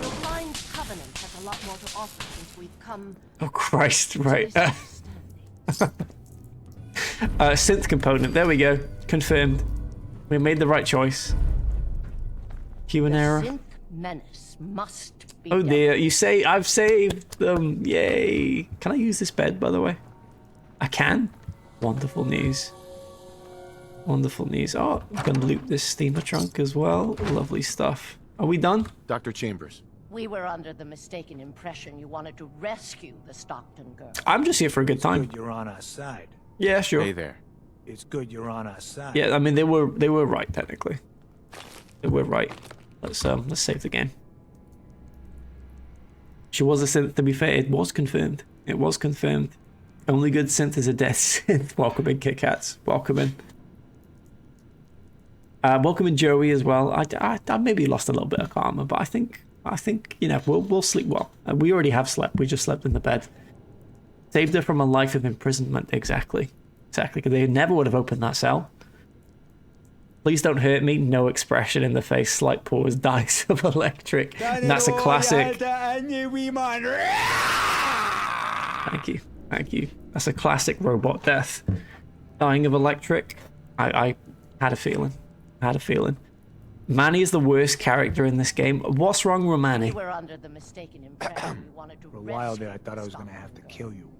The blind covenant has a lot more to offer since we've come. Oh Christ! Right. Synth component. There we go. Confirmed. We made the right choice. Human error. Synth menace must be. Oh dear. You say I've saved them. Yay! Can I use this bed, by the way? I can. Wonderful news. Wonderful news. Oh, I'm gonna loot this steamer trunk as well. Lovely stuff. Are we done? Dr. Chambers. We were under the mistaken impression you wanted to rescue the Stockton girl. I'm just here for a good time. Good you're on our side. Yeah, sure. Hey there. It's good you're on our side. Yeah, I mean they were right technically. They were right. Let's save the game. She was a synth, to be fair. It was confirmed. It was confirmed. Only good synth is a death synth. Welcome in, Kit Kats. Welcome in. Welcome in, Joey, as well. I maybe lost a little bit of karma, but I think you know we'll sleep well. We already have slept. We just slept in the bed. Saved her from a life of imprisonment. Exactly. Because they never would have opened that cell. Please don't hurt me. No expression in the face. Slight pause. Dice of electric. And that's a classic. Thank you. Thank you. That's a classic robot death. Dying of electric. I had a feeling. Manny is the worst character in this game. What's wrong with Manny? We were under the mistaken impression you wanted to For a while there, I thought I was gonna have to kill you.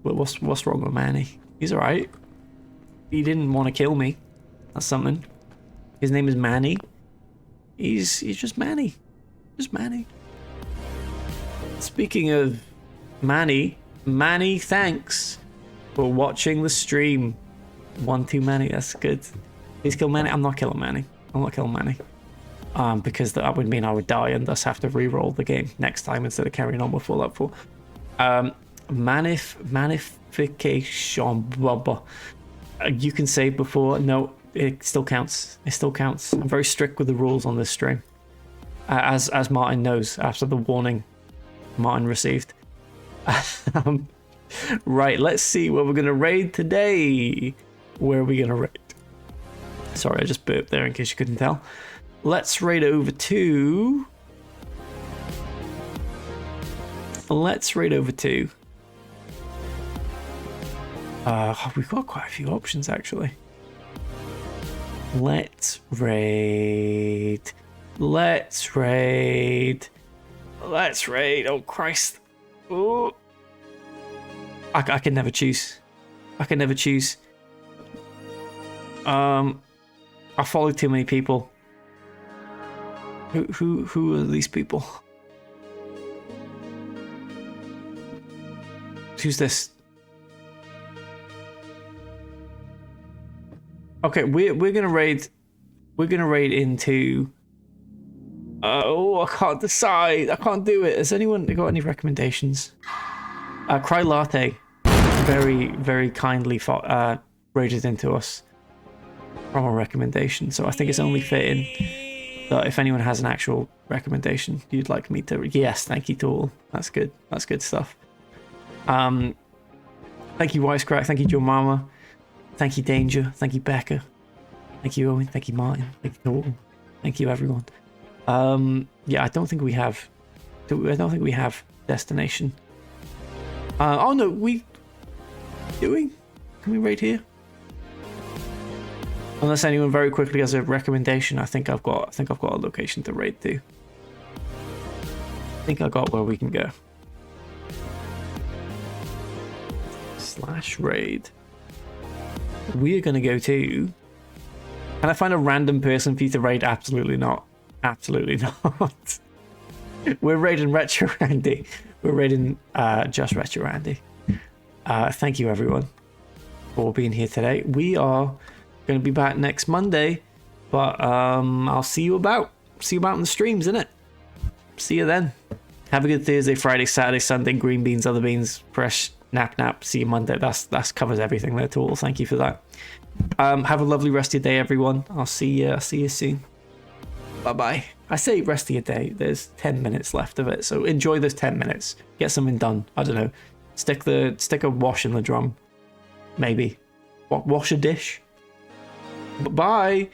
Well, what's wrong with Manny? He's alright. He didn't want to kill me. That's something. His name is Manny. He's just Manny. Just Manny. Speaking of Manny, thanks for watching the stream. One too many, that's good. Please kill Manny. I'm not killing Manny. Because that would mean I would die and thus have to re-roll the game next time instead of carrying on with Fallout 4. Manification, blah. You can save before. No, it still counts. I'm very strict with the rules on this stream. As Martin knows after the warning Martin received. Right, let's see what we're going to raid today. Where are we going to raid? Sorry, I just burped there in case you couldn't tell. Let's raid over to... let's raid over to... we've got quite a few options, actually. Let's raid. Let's raid. Let's raid. Oh, Christ. Oh. I can never choose. I can never choose. I follow too many people. Who are these people? Who's this? Okay, we're gonna raid. We're gonna raid into. Oh, I can't decide. I can't do it. Has anyone got any recommendations? Cry Latte, very kindly raided into us from a recommendation. So I think it's only fitting that if anyone has an actual recommendation you'd like me to. Yes, thank you to all. That's good. That's good stuff. Thank you, Wisecrack. Thank you, Joe Mama. Thank you, Danger. Thank you, Becca. Thank you, Owen. Thank you, Martin. Thank you, Dalton. Thank you, everyone. Yeah, I don't think we have destination. Oh no, can we raid here? Unless anyone very quickly has a recommendation, I think I've got a location to raid to. I think I got where we can go. /raid. We're gonna go to. Can I find a random person for you to raid? Absolutely not. Absolutely not. We're raiding Retro Randy. We're raiding just Retro Randy. Thank you everyone for being here today. We are going to be back next Monday, but I'll see you about in the streams, innit? See you then. Have a good Thursday, Friday, Saturday, Sunday. Green beans, other beans, fresh nap. See you Monday. That's covers everything there, Tool. Thank you for that. Have a lovely rest of your day, everyone. I'll see you soon. Bye. I say rest of your day. There's 10 minutes left of it, so enjoy those 10 minutes. Get something done. I don't know. Stick a wash in the drum. Maybe. Wash a dish. Bye.